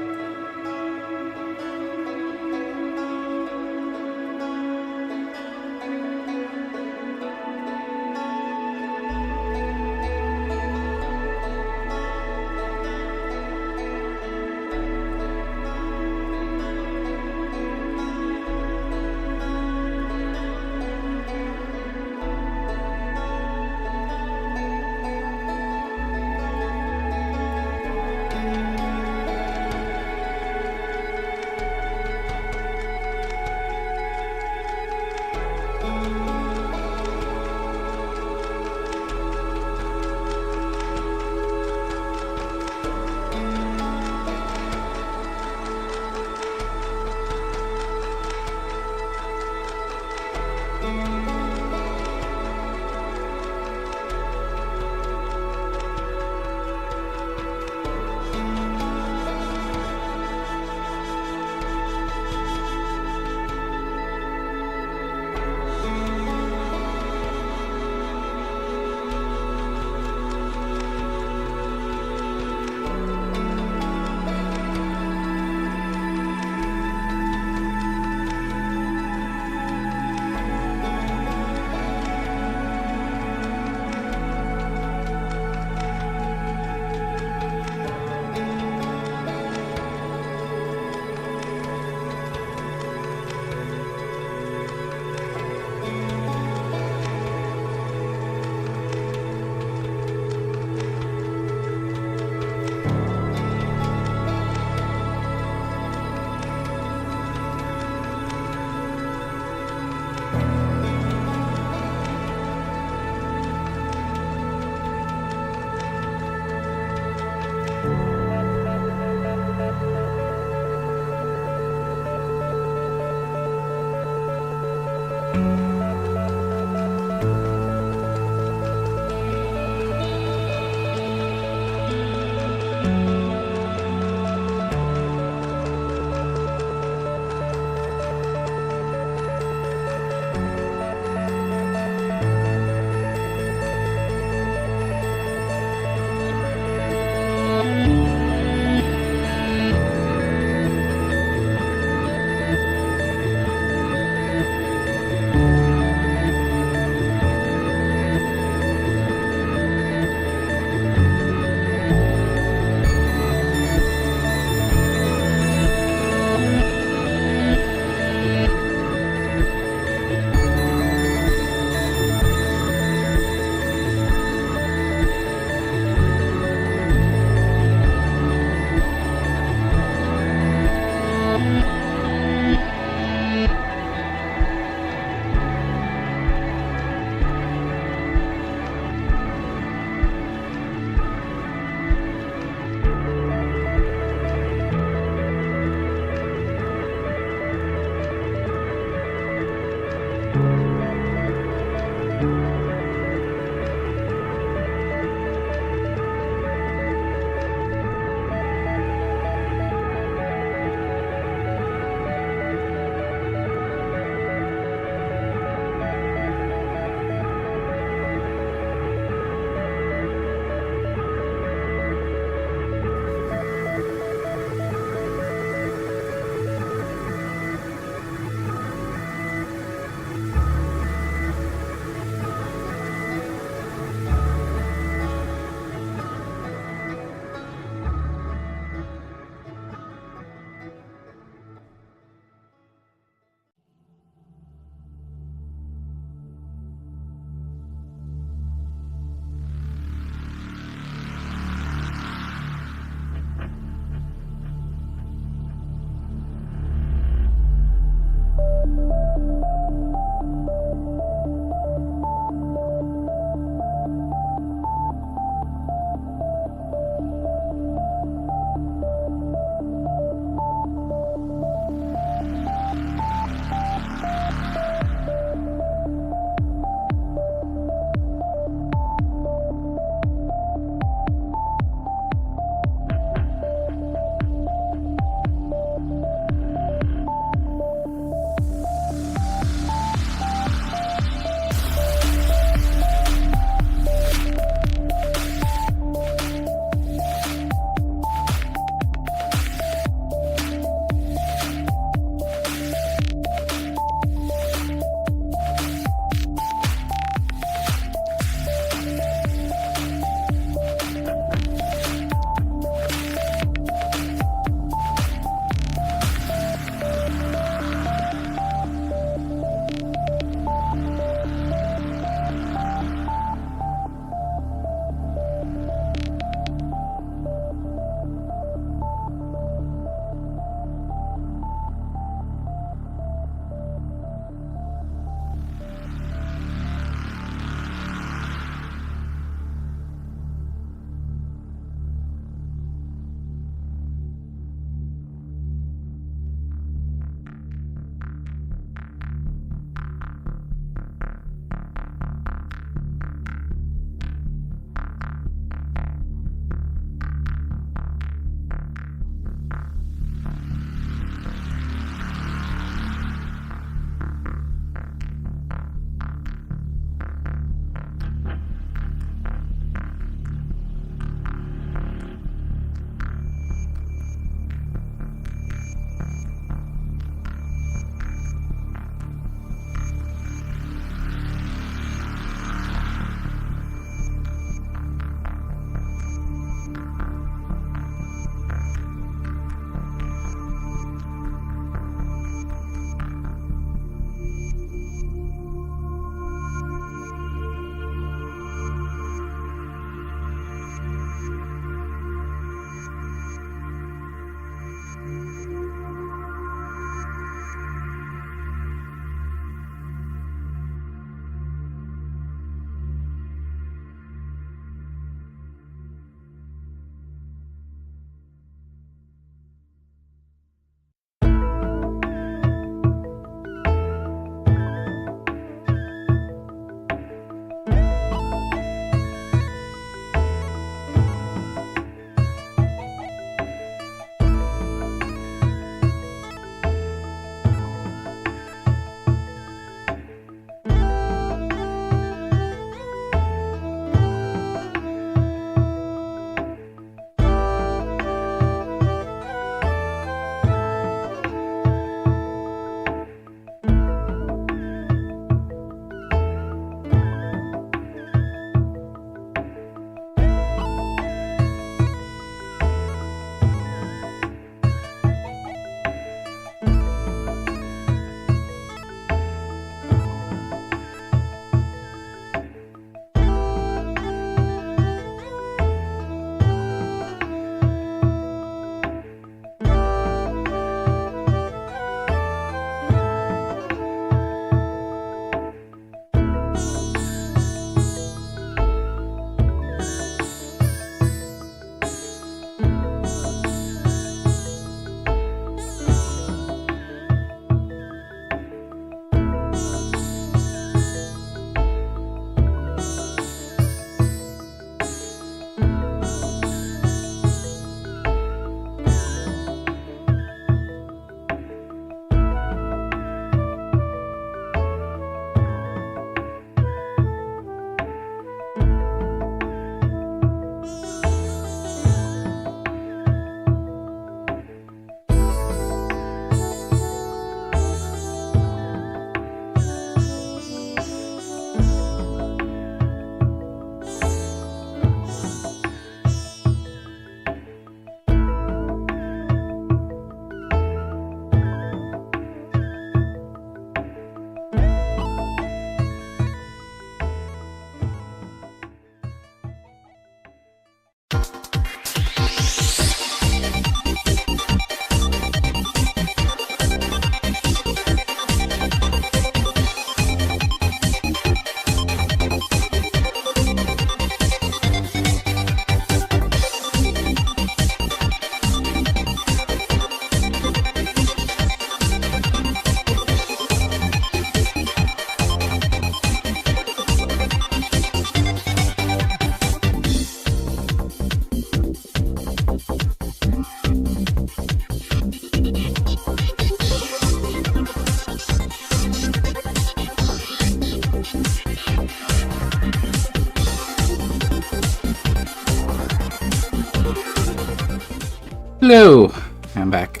A: Hello! I'm back.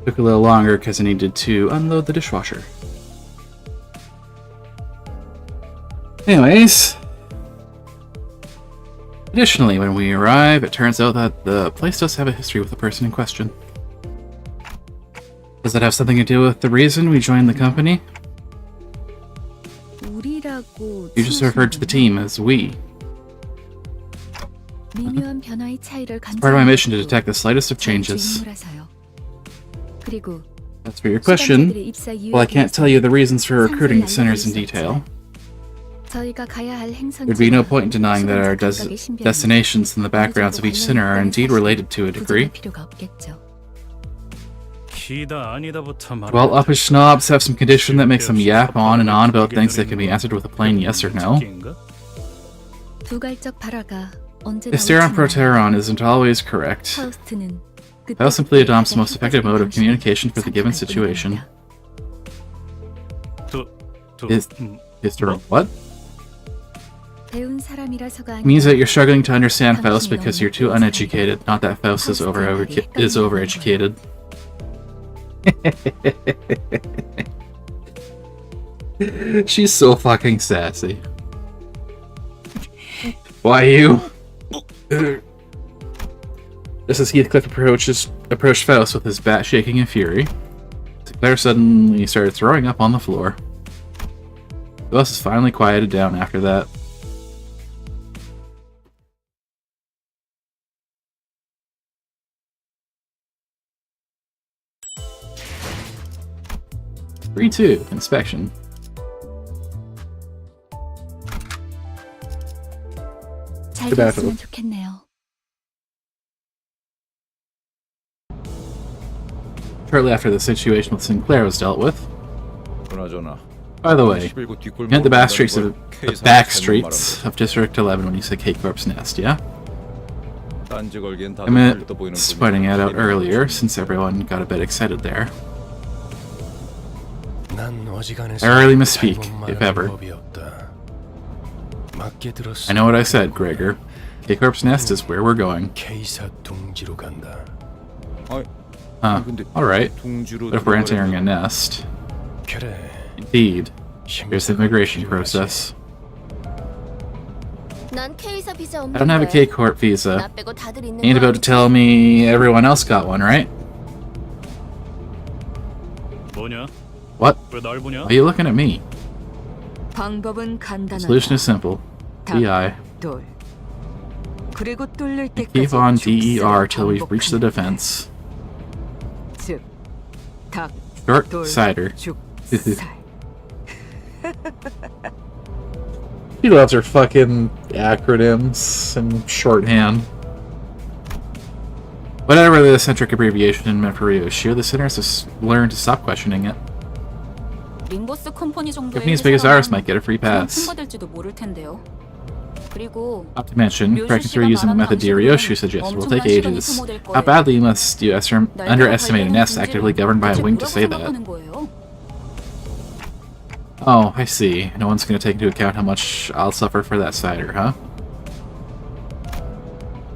A: Took a little longer because I needed to unload the dishwasher. Anyways. Additionally, when we arrive, it turns out that the place does have a history with the person in question. Does that have something to do with the reason we joined the company? You just referred to the team as we. It's part of my mission to detect the slightest of changes. As for your question, well, I can't tell you the reasons for recruiting the sinners in detail. There'd be no point in denying that our destinations and the backgrounds of each sinner are indeed related to a degree. Well, uppish snobs have some condition that makes them yap on and on about things that can be answered with a plain yes or no. Hysteron Proteron isn't always correct. Faust simply adopts the most effective mode of communication for the given situation. Hysteron what? It means that you're struggling to understand Faust because you're too uneducated, not that Faust is overeducated. She's so fucking sassy. Why you? Just as Heathcliff approached Faust with his bat shaking in fury, Claire suddenly started throwing up on the floor. Faust is finally quieted down after that. Inspection.
B: 됐으면 좋겠네요.
A: Shortly after the situation with Sinclair was dealt with. By the way, you meant the back streets of District 11 when you said K-Corp's Nest, yeah? I meant pointing it out earlier, since everyone got a bit excited there. I rarely misspeak, if ever. I know what I said, Gregor. K-Corp's Nest is where we're going. Alright. But if we're entering a nest... Indeed. Here's the immigration process. I don't have a K-Corp visa. You ain't about to tell me everyone else got one, right? What? Why are you looking at me? The solution is simple. DI. Keep on DER till we've reached the defense. Short cider. She loves her fucking acronyms and shorthand. Whatever the eccentric abbreviation meant for Ryoshio, the sinners have learned to stop questioning it. Companies big as ours might get a free pass. Not to mention, cracking through using the method Ryoshio suggested will take ages. How badly must you underestimate a nest actively governed by a wing to say that? Oh, I see. No one's going to take into account how much I'll suffer for that cider, huh?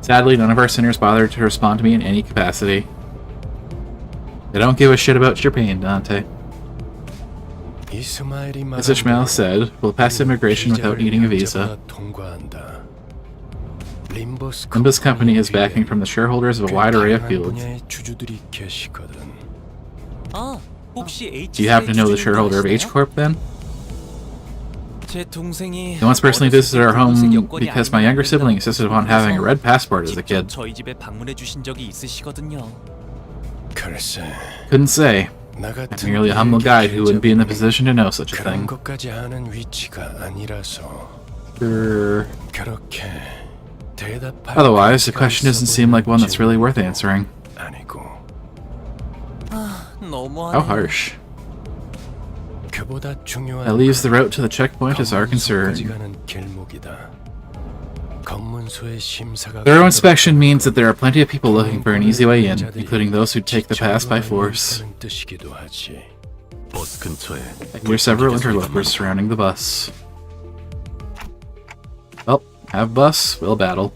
A: Sadly, none of our sinners bothered to respond to me in any capacity. They don't give a shit about your pain, Dante. As Ishmael said, we'll pass immigration without needing a visa. Limbus Company is backing from the shareholders of a wide array of fields. Do you happen to know the shareholder of H-Corp, then? He once personally visited our home because my younger sibling insisted upon having a red passport as a kid. Couldn't say. I'm merely a humble guide who wouldn't be in the position to know such a thing. Sure. Otherwise, the question doesn't seem like one that's really worth answering. How harsh. That leaves the route to the checkpoint as our concern. Thorough inspection means that there are plenty of people looking for an easy way in, including those who take the pass by force. I hear several interlopers surrounding the bus. Well, have bus, we'll battle.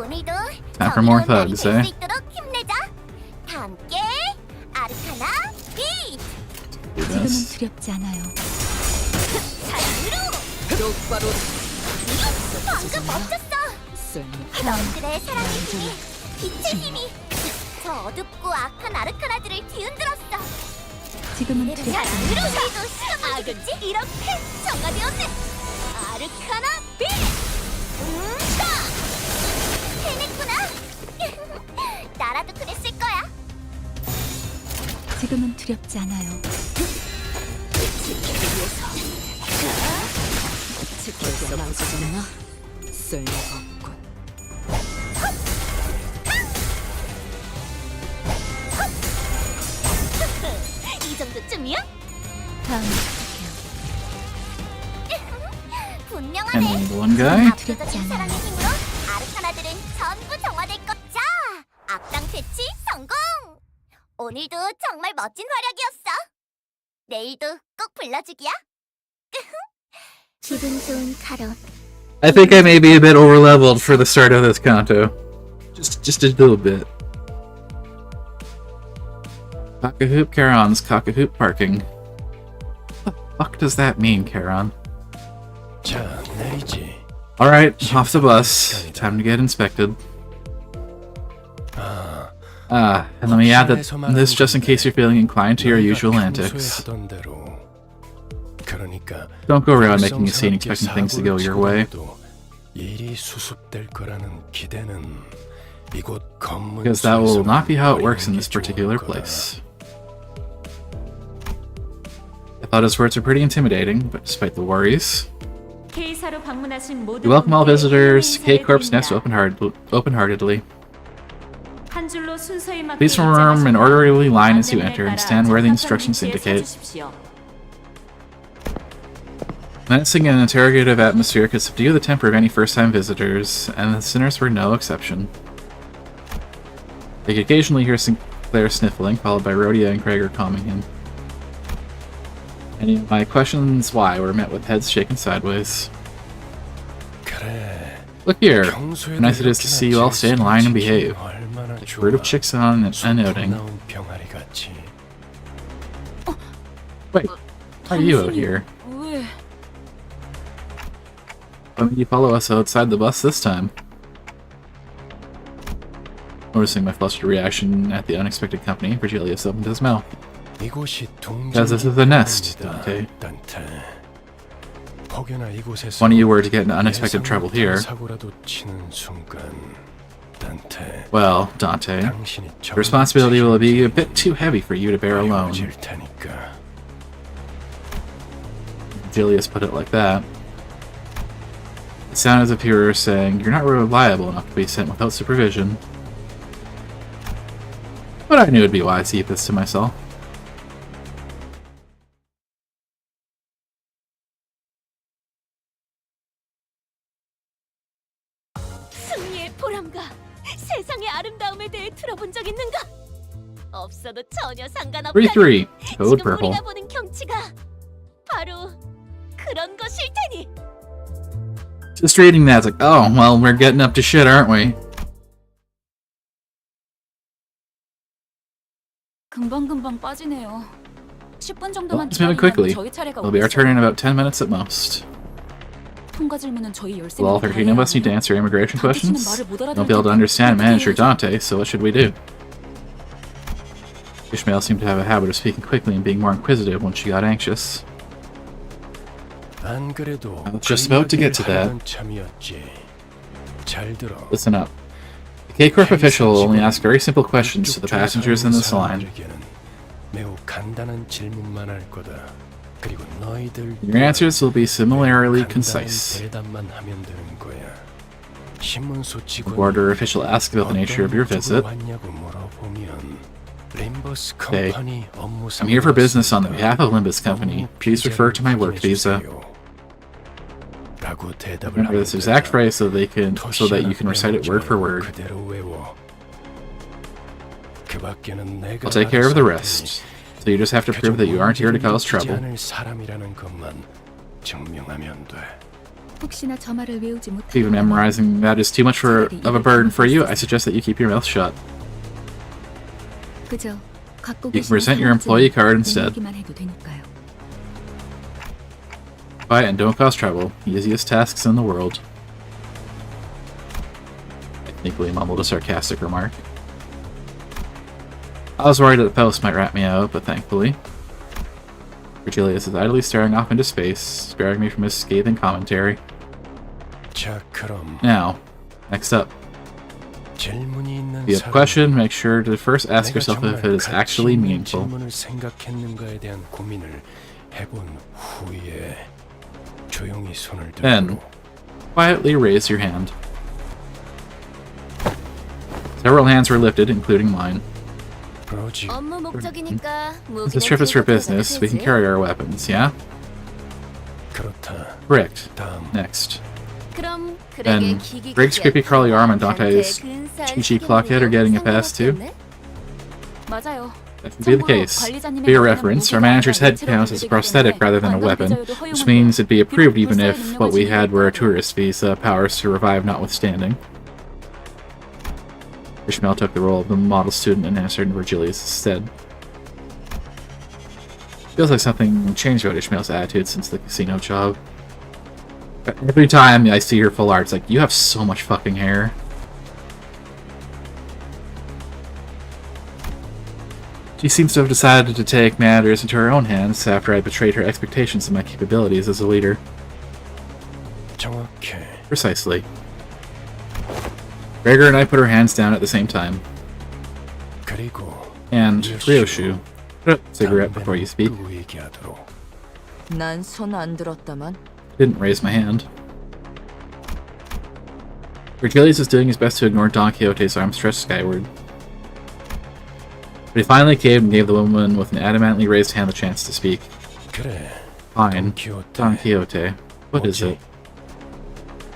G: 오늘도
A: Time for more
G: 정의로운 날이
A: thugs,
G: 될
A: eh?
G: 수 있도록 힘내자. 다 함께 아르카나 빛!
A: Do
B: 지금은
A: this.
B: 두렵지 않아요.
G: 자유로!
F: 똑바로
G: 방금 멋졌어!
F: 쓸모.
G: 너희들의 사랑의 힘이, 빛의 힘이 저 어둡고 악한 아르카나들을 뒤흔들었어.
B: 지금은 두렵지 않아요.
G: 우리도 시간을 주겠지? 이렇게 정화되었네. 아르카나 빛! 해냈구나. 나라도 그랬을 거야.
B: 지금은 두렵지 않아요.
F: 벌써 부서졌나? 쓸모가 없군.
G: 이 정도쯤이야?
B: 다음
G: 분명하네.
A: And the one guy.
G: 압도적인 사랑의 힘으로 아르카나들은 전부 정화될 것. 자, 악당 퇴치 성공. 오늘도 정말 멋진 활약이었어. 내일도 꼭 불러주기야. 기분 좋은 카롯.
A: I think I may be a bit overleveled for the start of this Canto. Just a little bit. Cock-a-hoop Charon's cock-a-hoop parking. What the fuck does that mean, Charon?
H: 자, 내리지.
A: Alright, off the bus. Time to get inspected. And let me add that this just in case you're feeling inclined to your usual antics.
H: 그러니까
A: Don't go around making a scene expecting things to go your way.
H: 일이 수습될 거라는 기대는 이곳 검문
A: Because that will not be how it works in this particular place. I thought his words were pretty intimidating, but despite the worries,
E: K사로 방문하신 모든
A: we welcome all
E: 분께
A: visitors to
E: 인사를
A: K-Corp's nest
E: 드립니다.
A: open-heartedly.
E: 한 줄로 순서에 맞게
A: Please form an
E: 입장하시고
A: orderly line as you enter and
E: 안내문에
A: stand where the
E: 따라
A: instructions
E: 장갑판
A: indicate.
E: 위치에 서주십시오.
A: Menacing and interrogative atmosphere could subdue the temper of any first-time visitors, and the sinners were no exception. They could occasionally hear Sinclair sniffling, followed by Rhodia and Krager calming him. Any of my questions why were met with heads shaken sideways.
H: 그래.
A: Look here, how nice it is to see you all stay in line and behave. Like a brood of chicks on an outing. Wait, why are you out here?
F: 왜?
A: Why did you follow us outside the bus this time? Noticing my flustered reaction at the unexpected company, Virgilius opened his mouth.
H: Because
A: this is the nest, Dante. One of you were to get into unexpected trouble here. Well, Dante, the responsibility will be a bit too heavy for you to bear alone. Virgilius put it like that. It sounded as if he were saying, you're not reliable enough to be sent without supervision. But I knew it'd be wise to keep this to myself.
E: 승리의 보람과 세상의 아름다움에 대해 들어본 적 있는가? 없어도 전혀 상관없다.
A: 3-3, Code
E: 지금
A: Purple.
E: 우리가 보는 경치가 바로 그런 것일 테니.
A: Just reading that, it's like, oh, well, we're getting up to shit, aren't we?
B: 금방금방 빠지네요. 10분
A: Well,
B: 정도만
A: it's moving
B: 기다리면
A: quickly.
B: 저희 차례가
A: It'll be our turn in about 10 minutes at most.
B: 통과 질문은 저희 13명이
A: Will all 13 of us need to answer immigration questions?
B: 말을 못
A: Won't be able to understand and manage your Dante, so what should we do? Ishmael seemed to have a habit of speaking quickly and being more inquisitive when she got anxious.
H: I
A: was just about to get to that. Listen up. The K-Corp official will only ask very simple questions to the passengers in this line. Your answers will be similarly concise. The border official asks about the nature of your visit. Say, I'm here for business on the behalf of Limbus Company. Please refer to my work visa. Remember this exact phrase so that you can recite it word for word. I'll take care of the rest. So you just have to prove that you aren't here to cause trouble.
B: 혹시나 저 말을 외우지
A: If even memorizing that is too much of a burden for you, I suggest that you keep your mouth shut.
B: 그저 갖고
A: You can
B: 계신
A: present your employee card instead.
B: 내기만 해도 되니까요.
A: Quiet and don't cause trouble. Easiest tasks in the world. Technically mumbled a sarcastic remark. I was worried that the post might rat me out, but thankfully... Virgilius is idly staring off into space, sparing me from his scathing commentary.
H: 자, 그럼
A: Now, next up.
H: 질문이 있는
A: If you have a
H: 사람,
A: question, make sure to first ask
H: 내가
A: yourself if
H: 정말
A: it is
H: 가치
A: actually
H: 있는
A: meaningful.
H: 질문을 생각했는가에 대한 고민을 해본 후에 조용히 손을
A: Then,
H: 들고
A: quietly raise your hand. Several hands were lifted, including mine.
H: 그러지.
G: 업무 목적이니까
A: Since this trip is for business, we can carry our weapons, yeah?
H: 그렇다.
A: Correct.
H: 다음
A: Next.
G: 그럼
A: Then, Greg's creepy crawly arm and Dante's cheechy clockhead are getting a pass too?
B: 맞아요.
A: That could be the case. For your reference, our manager's head counts as a prosthetic rather than a weapon, which means it'd be approved even if what we had were a tourist visa, powers to revive notwithstanding. Ishmael took the role of the model student and answered in Virgilius' stead. Feels like something changed about Ishmael's attitude since the casino job. Every time I see her full art, it's like, you have so much fucking hair. She seems to have decided to take matters into her own hands after I betrayed her expectations of my capabilities as a leader.
H: 정확해.
A: Precisely. Gregor and I put our hands down at the same time.
H: 그리고
A: And Ryoshu, put up a cigarette before you speak.
H: 또 얘기하도록.
F: 난 손 안 들었다만.
A: Didn't raise my hand. Virgilius is doing his best to ignore Don Quixote's arm stretched skyward. But he finally caved and gave the woman with an adamantly raised hand the chance to speak.
H: 그래.
A: Fine.
H: Quixote.
A: Don Quixote. What is
H: 뭐지?
A: it?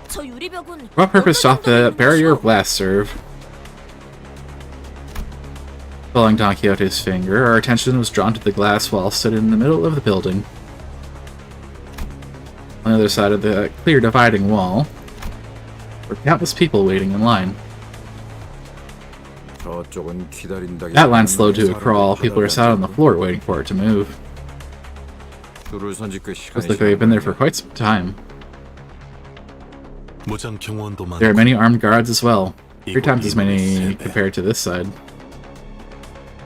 G: 저 유리벽은
A: What purpose doth
G: 어떤
A: the barrier of
G: 정도의
A: glass serve? Following Don Quixote's finger, our attention was drawn to the glass wall stood in the middle of the building. On the other side of the clear dividing wall were countless people waiting in line. That line slowed to a crawl. People are sat on the floor waiting for it to move. Looks like they've been there for quite some time. There are many armed guards as well. 3 times as many compared to this side.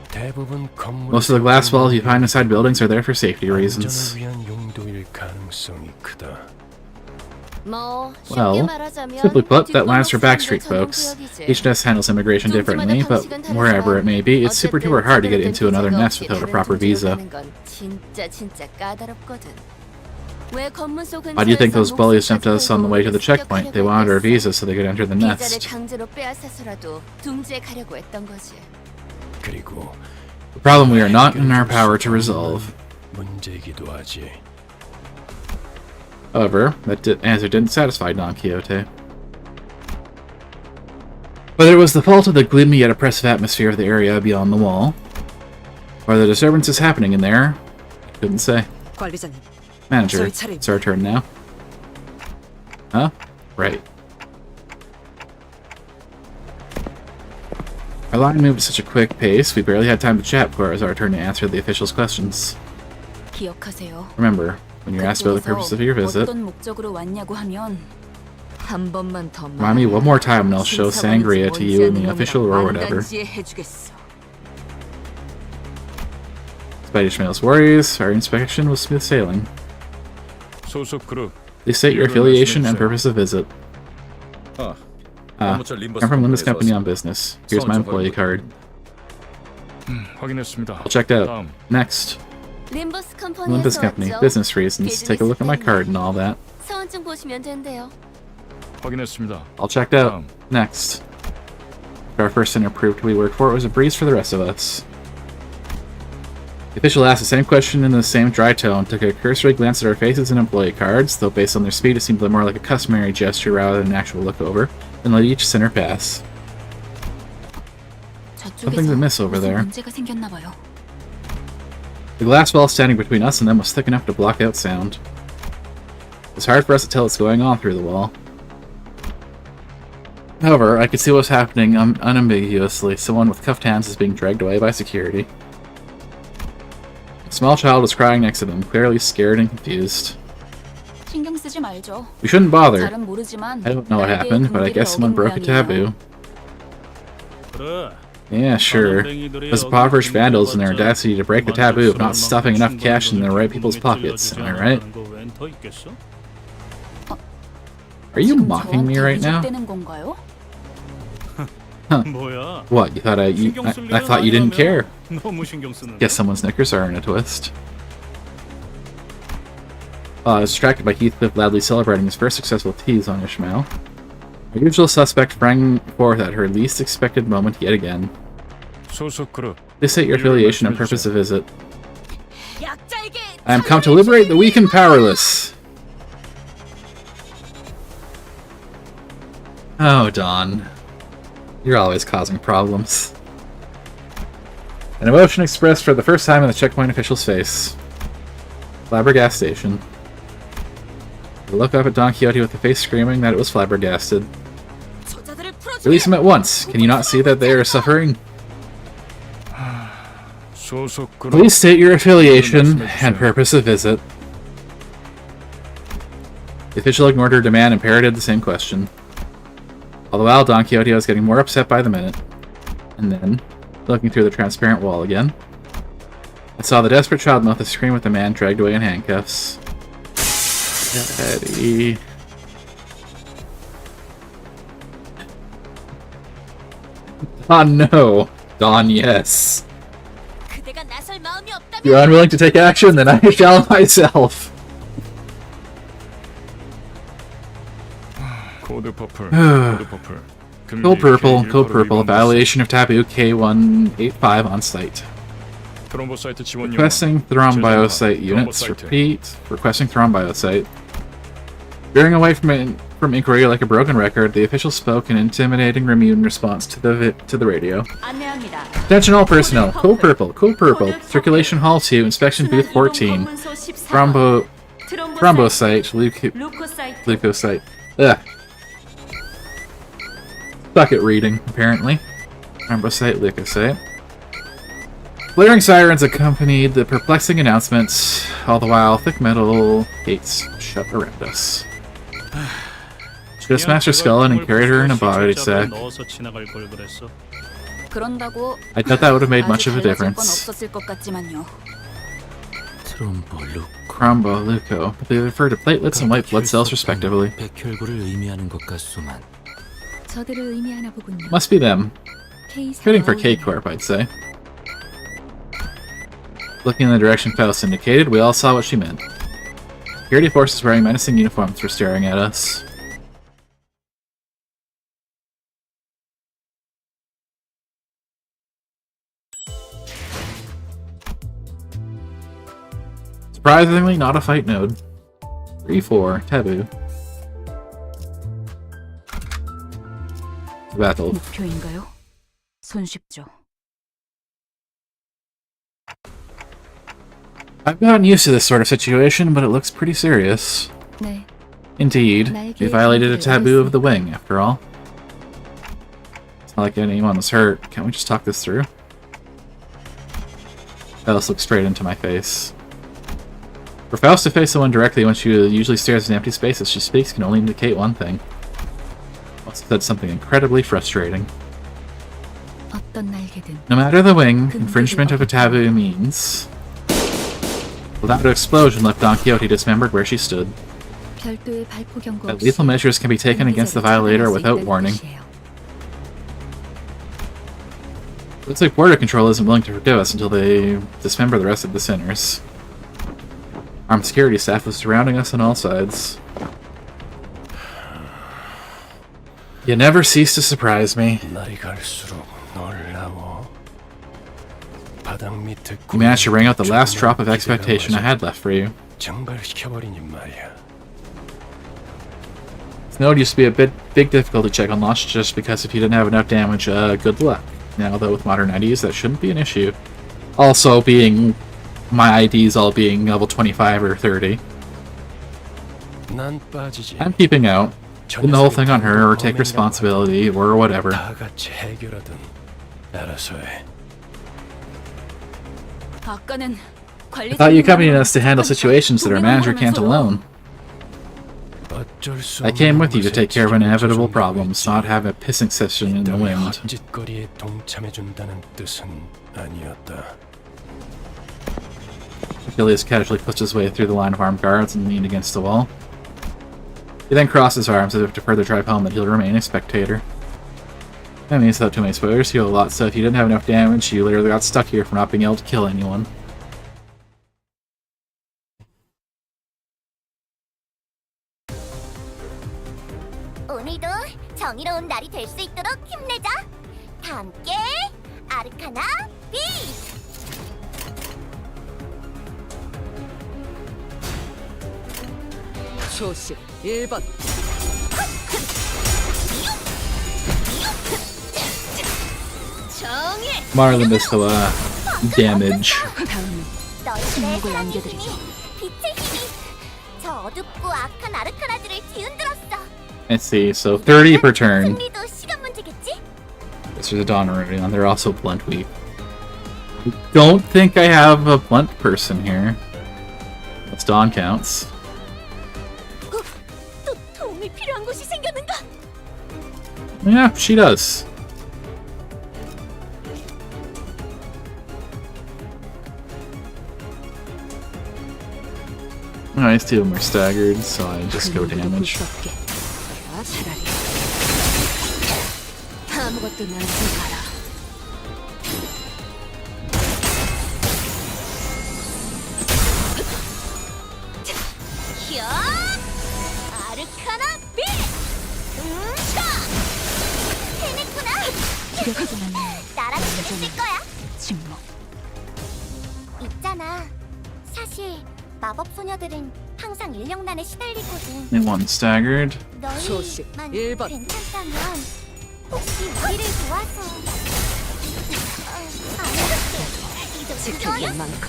H: 대부분 건물
A: Most of the glass walls you find inside buildings are there for safety reasons.
H: 안전을 위한 용도일 가능성이 크다.
G: 뭐 쉽게
A: Well,
G: 말하자면
A: simply put, that line's for
G: 뒷골목
A: backstreet
G: 사람들
A: folks.
G: 전용
A: Each nest handles immigration differently, but wherever it may be, it's super duper hard to get into another nest without a proper visa. Why do you think those bullies jumped us on the way to the checkpoint? They wanted our visa so they could enter the nest.
H: 그리고
A: The problem we are not in our power to resolve.
H: 문제이기도 하지.
A: However, that answer didn't satisfy Don Quixote. Whether it was the fault of the gloomy yet oppressive atmosphere of the area beyond the wall, or the disturbances happening in there, I couldn't say.
F: 관리자님,
A: Manager, it's our turn now. Huh? Right. Our line moved at such a quick pace, we barely had time to chat before it was our turn to answer the officials' questions.
B: 기억하세요.
A: Remember, when you're asked about the purpose of your visit,
B: 어떤 목적으로 왔냐고 하면
F: 한 번만 더
A: remind me one more time and I'll show sangria to you in the official or whatever.
F: 해주겠어.
A: Despite Ishmael's worries, our inspection was smooth sailing.
C: 소속 그룹.
A: Please state your affiliation and purpose of visit. I'm from Limbus Company on business. Here's my employee card.
C: 확인했습니다.
A: All checked out. Next. Limbus Company, business reasons. Take a look at my card and all that.
G: 서원증 보시면 된대요.
C: 확인했습니다.
A: All checked out. Next. Our first center proved we worked for it was a breeze for the rest of us. The official asked the same question in the same dry tone, took a cursory glance at our faces and employee cards, though based on their speed it seemed more like a customary gesture rather than an actual look over, and let each center pass. Something's amiss over there.
B: 문제가 생겼나 봐요.
A: The glass wall standing between us and them was thick enough to block out sound. It's hard for us to tell what's going on through the wall. However, I could see what's happening unambiguously. Someone with cuffed hands is being dragged away by security. A small child was crying next to them, clearly scared and confused.
B: 신경 쓰지 말죠.
A: We shouldn't bother.
B: 잘은 모르지만
A: I don't know what happened, but I guess someone broke a taboo.
C: 그래.
A: Yeah, sure. Those impoverished vandals and their audacity to break the taboo of not stuffing enough cash in the right people's pockets, am I right? Are you mocking me right now?
B: 위축되는 건가요?
C: 뭐야?
A: What, you thought I thought you didn't care?
C: 너무 신경 쓰는.
A: Guess someone's knickers are in a twist. I was distracted by Heathcliff loudly celebrating his first successful tease on Ishmael. Our usual suspect sprang forth at her least expected moment yet again.
C: 소속 그룹.
A: Please state your affiliation and purpose of visit.
E: 약자에게
A: I am come to liberate the weak and powerless. Oh, Dawn. You're always causing problems. An emotion expressed for the first time in the checkpoint official's face. Flabbergastation. I look up at Don Quixote with the face screaming that it was flabbergasted.
E: 저자들을 풀어주게.
A: Release him at once. Can you not see that they are suffering?
C: 소속 그룹.
A: Please state your affiliation and purpose of visit. The official ignored her demand and parroted the same question. All the while, Don Quixote was getting more upset by the minute. And then, looking through the transparent wall again, I saw the desperate child mouth a scream with the man dragged away in handcuffs. Daddy. Don, no. Don, yes.
E: 그대가 나설 마음이 없다면
A: You're unwilling to take action, then I shall myself.
C: 코드 퍼플. 코드 퍼플.
A: Code purple, violation of taboo K185 on site.
C: 트롬보사이트 지원
A: Requesting thrombocyte units. Repeat. Requesting thrombocyte. Veering away from inquiry like a broken record, the official spoke in intimidating Remun response to the radio.
E: 안내합니다.
A: Attention all personnel. Code purple. Circulation hall 2, inspection booth 14. Thrombocyte, leukocyte. Ugh. Suck at reading, apparently. Thrombocyte, leukocyte. Blaring sirens accompanied the perplexing announcements, all the while thick metal gates shut around us. Just Master Scullin and carried her in a body sack.
B: 그런다고
A: I doubt that would have made much
B: 아주
A: of a
B: 달라질 건
A: difference.
B: 없었을 것 같지만요.
A: Crombo, Leuco, but they refer to platelets and white blood cells respectively.
I: 백혈구를 의미하는 것 같소만.
B: 저들을 의미하나 보군요.
A: Must be them.
B: K
A: Trading for K-Corp, I'd say. Looking in the direction Faust indicated, we all saw what she meant. Security forces wearing menacing uniforms were staring at us. Surprisingly, not a fight node. 3-4, taboo. Battle.
B: 목표인가요? 손쉽죠.
A: I've gotten used to this sort of situation, but it looks pretty serious.
B: 네.
A: Indeed, we violated a taboo of the wing, after all. It's not like anyone was hurt. Can't we just talk this through? Faust looks straight into my face. For Faust to face someone directly when she usually stares at empty space as she speaks can only indicate one thing. Also said something incredibly frustrating.
B: 어떤 날개든
A: No matter the wing, infringement of a taboo means... Without an explosion left Don Quixote dismembered where she stood.
B: 별도의 발포 경고
A: That
B: 없이
A: lethal measures can be taken against the violator without warning. Looks like border control isn't willing to forgive us until they dismember the rest of the sinners. Armed security staff was surrounding us on all sides. You never cease to surprise me.
H: 날이 갈수록 놀라워. 바닥 밑에
A: You managed to wring out the last drop of expectation I had left for you.
H: 증발시켜버리니 말이야.
A: This node used to be a big difficulty check on launch just because if you didn't have enough damage, good luck. Now, though, with modern IDs, that shouldn't be an issue. Also, being my IDs all being level 25 or 30.
H: 난 빠지지.
A: I'm keeping out. Pin the whole thing on her, or take responsibility, or whatever.
H: 다 같이 해결하든 알아서 해.
B: 아까는
A: I thought you accompanied us to handle situations that our manager can't alone.
H: 어쩔 수
A: I came
H: 없는
A: with you to
H: 것에
A: take care of inevitable
H: 책임을
A: problems, not have a pissing session in the
H: 땀의
A: wind.
H: 헛짓거리에 동참해준다는 뜻은 아니었다.
A: Achilles casually pushed his way through the line of armed guards and leaned against the wall. He then crossed his arms as if to further drive home that he'll remain a spectator. That means without too many spoilers, you heal a lot, so if you didn't have enough damage, you literally got stuck here for not being able to kill anyone.
G: 오늘도 정의로운 날이 될 수 있도록 힘내자. 다 함께 아르카나 비.
F: 초식 1번.
G: 정의.
A: Marlon is to damage.
B: 다음은
G: 너희들의
B: 침묵을
G: 사랑의
B: 안겨드리죠.
G: 힘이, 빛의 힘이 저 어둡고 악한 아르카나들을 뒤흔들었어.
A: Let's see, so 30 per turn.
G: 승리도 시간 문제겠지?
A: There's a Dawn already on. They're also blunt weak. I don't think I have a blunt person here. That's Dawn counts.
G: 또 도움이 필요한 곳이 생겼는가?
A: Yeah, she does. Nice, two of them are staggered, so I just go damage.
B: 차라리 아무것도 나지 마라.
G: 히어! 아르카나 비! 차! 해냈구나!
B: 기력하기만
G: 나랑 있을 거야.
B: 침묵.
G: 있잖아. 사실 마법 소녀들은 항상 인력난에 시달리거든.
A: And one staggered.
F: 초식
G: 너희만
F: 1번.
G: 괜찮다면 혹시 우리를 도와서
B: 지킬 만큼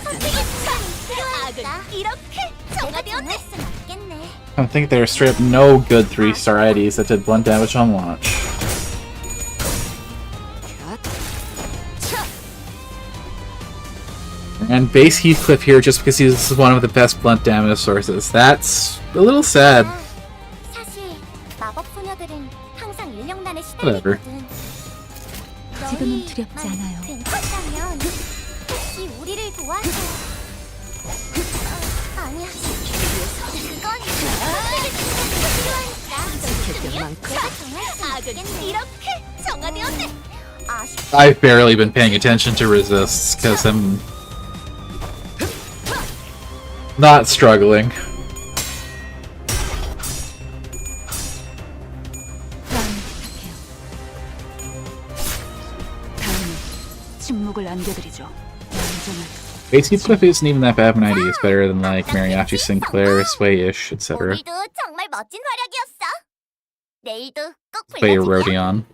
G: 악은 이렇게 정화되었네. 순 없겠네.
A: I think there are straight up no good 3-star IDs that did blunt damage on launch. And base Heathcliff here just because he's one of the best blunt damage sources. That's a little sad.
G: 사실 마법 소녀들은 항상 인력난에
A: Whatever.
G: 시달리거든.
B: 지금은 두렵지 않아요.
G: 괜찮다면 혹시 우리를 도와서 아니야. 그건 필요하니까. 악은 이렇게 정화되었네. 아쉽다.
A: I've barely been paying attention to resists because I'm not struggling.
B: 다음은 침묵을 안겨드리죠. 완전한
A: Base Heathcliff isn't even that bad of an idea. It's better than like Mariachi Sinclair, Sway-ish, etc.
G: 오늘도 정말 멋진 활약이었어. 내일도 꼭
A: Sway
G: 불러주냐?
A: Rodion.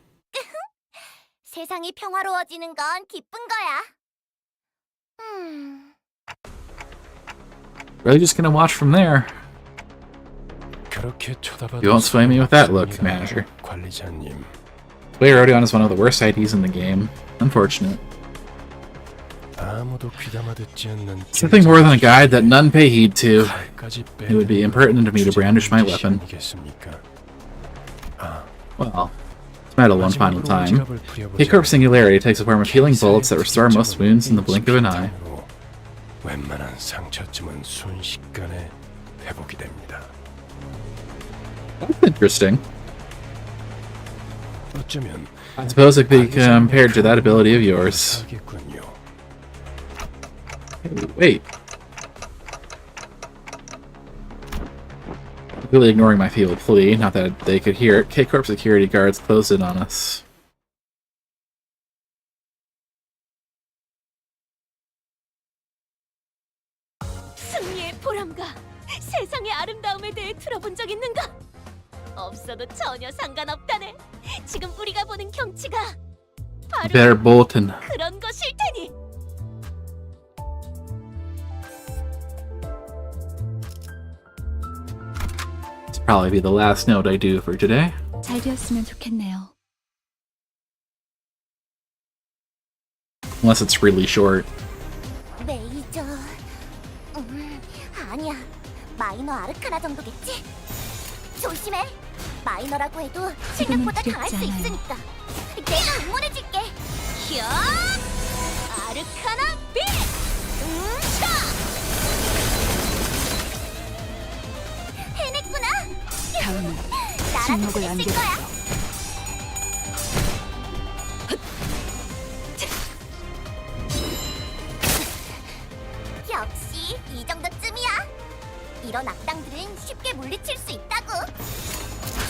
G: 세상이 평화로워지는 건 기쁜 거야.
A: Really just gonna watch from there.
H: 그렇게 쳐다봐도
A: You won't sway me with that look,
H: 소용없습니다,
A: manager.
H: 관리자님.
A: Sway Rodion is one of the worst IDs in the game. Unfortunate.
H: 아무도 귀담아 듣지 않는
A: Something more than a guide that none pay heed to.
H: 칼까지
A: It would be impertinent of me to brandish my weapon.
H: 아니겠습니까?
A: Well, let's meddle one final time. K-Corp Singularity takes the form of healing bullets that restore most wounds in the blink of an eye.
H: 웬만한 상처쯤은 순식간에 회복이 됩니다.
A: That's interesting.
H: 어쩌면
A: I suppose it could be compared to that ability of yours.
H: 하겠군요.
A: Wait. Completely ignoring my feeble plea, not that they could hear it, K-Corp security guards closed in on us.
E: 승리의 보람과 세상의 아름다움에 대해 들어본 적 있는가? 없어도 전혀 상관없다네. 지금 우리가 보는 경치가 바로
A: Better Bolton.
E: 그런 것일 테니.
A: probably be the last note I do for today.
B: 잘 되었으면 좋겠네요.
A: Unless it's really short.
G: 메이저. 아니야. 마이너 아르카나 정도겠지? 조심해. 마이너라고 해도 생각보다 강할 수 있으니까. 내가 응원해줄게. 혀! 아르카나 빛! 차! 해냈구나.
B: 다음은
G: 나라도
B: 침묵을
G: 그랬을
B: 안겨주세요.
G: 거야. 역시 이 정도쯤이야. 이런 악당들은 쉽게 물리칠 수 있다고.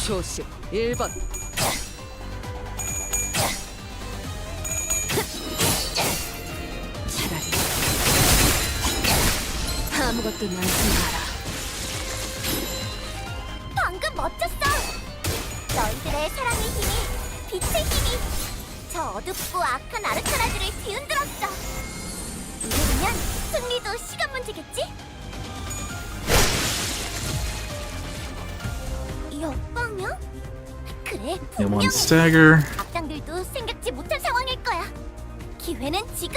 F: 조심 1번.
B: 차라리 아무것도 남지 마라.
G: 방금 멋졌어. 너희들의 사랑의 힘이, 빛의 힘이 저 어둡고 악한 아르카나들을 뒤흔들었어. 이러면 승리도 시간 문제겠지? 역방향? 그래,
A: And one
G: 분명히
A: stagger.
G: 악당들도 생각지 못한 상황일 거야. 기회는 지금!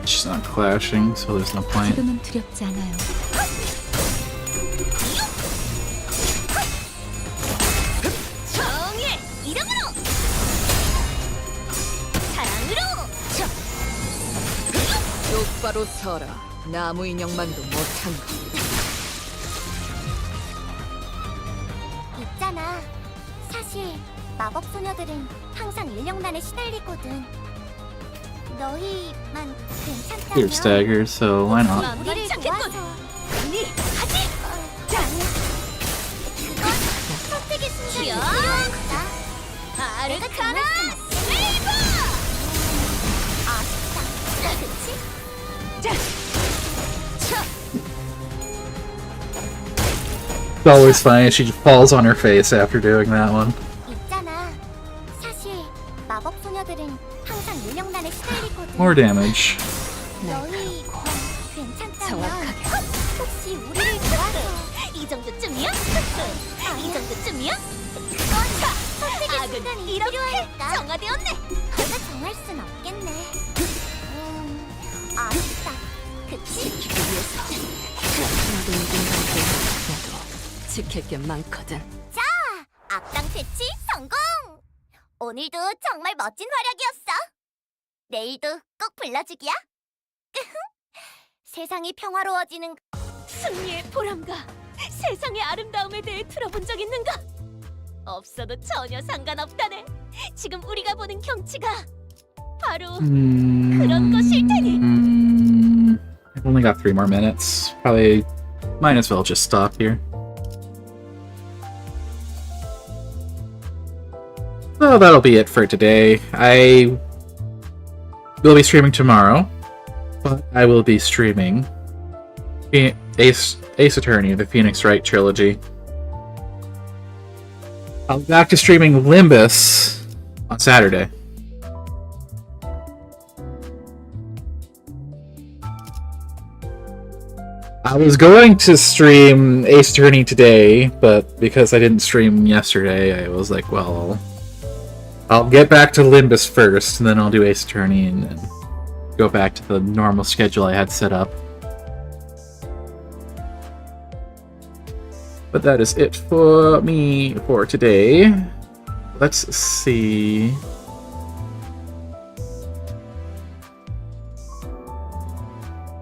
A: She's not clashing, so there's no point.
B: 지금은 두렵지 않아요.
G: 정의 이름으로! 사랑으로!
F: 똑바로 서라. 나무 인형만도 못한 거.
G: 있잖아. 사실 마법 소녀들은 항상 인력난에 시달리거든. 너희만 괜찮다면
A: You're staggered, so why not?
G: 우리를 도와줘. 언니, 하지! 그건 선택의 순간이 필요하니까. 아르카나 레이버! 아쉽다. 그치?
A: It's always funny, she just falls on her face after doing that one.
G: 있잖아. 사실 마법 소녀들은 항상 인력난에 시달리거든.
A: More damage.
G: 너희 괜찮다면
B: 정확하게.
G: 혹시 우리를 도와줘. 이 정도쯤이야? 이 정도쯤이야? 그건 선택의 순간이 필요하니까. 정화되었네. 내가 정할 순 없겠네. 아쉽다. 그치?
B: 지키기 위해서 나도 누군가에게 나도 지킬 게 많거든.
G: 자, 악당 퇴치 성공! 오늘도 정말 멋진 활약이었어. 내일도 꼭 불러주기야. 세상이 평화로워지는 승리의 보람과 세상의 아름다움에 대해 들어본 적 있는가? 없어도 전혀 상관없다네. 지금 우리가 보는 경치가 바로 그런 것일 테니.
A: I've only got 3 more minutes. Probably might as well just stop here. So that'll be it for today. I will be streaming tomorrow, but I will be streaming Ace Attorney, the Phoenix Wright trilogy. I'll be back to streaming Limbus on Saturday. I was going to stream Ace Attorney today, but because I didn't stream yesterday, I was like, well, I'll get back to Limbus first, and then I'll do Ace Attorney, and then go back to the normal schedule I had set up. But that is it for me for today. Let's see.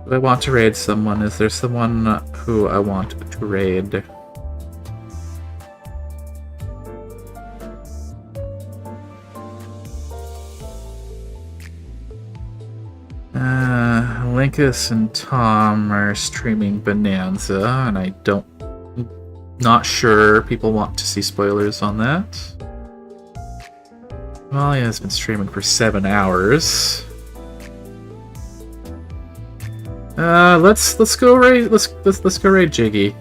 A: Do I want to raid someone? Is there someone who I want to raid? Linkus and Tom are streaming Bonanza, and I don't... Not sure people want to see spoilers on that. Amalia has been streaming for 7 hours. Let's go raid let's go raid Jiggy.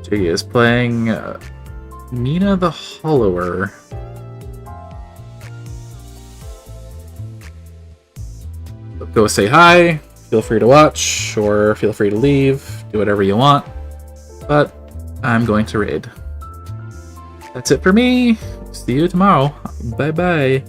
A: Jiggy is playing Nina the Hollower. Go say hi. Feel free to watch. Sure, feel free to leave, do whatever you want, but I'm going to raid. That's it for me. See you tomorrow. Bye bye.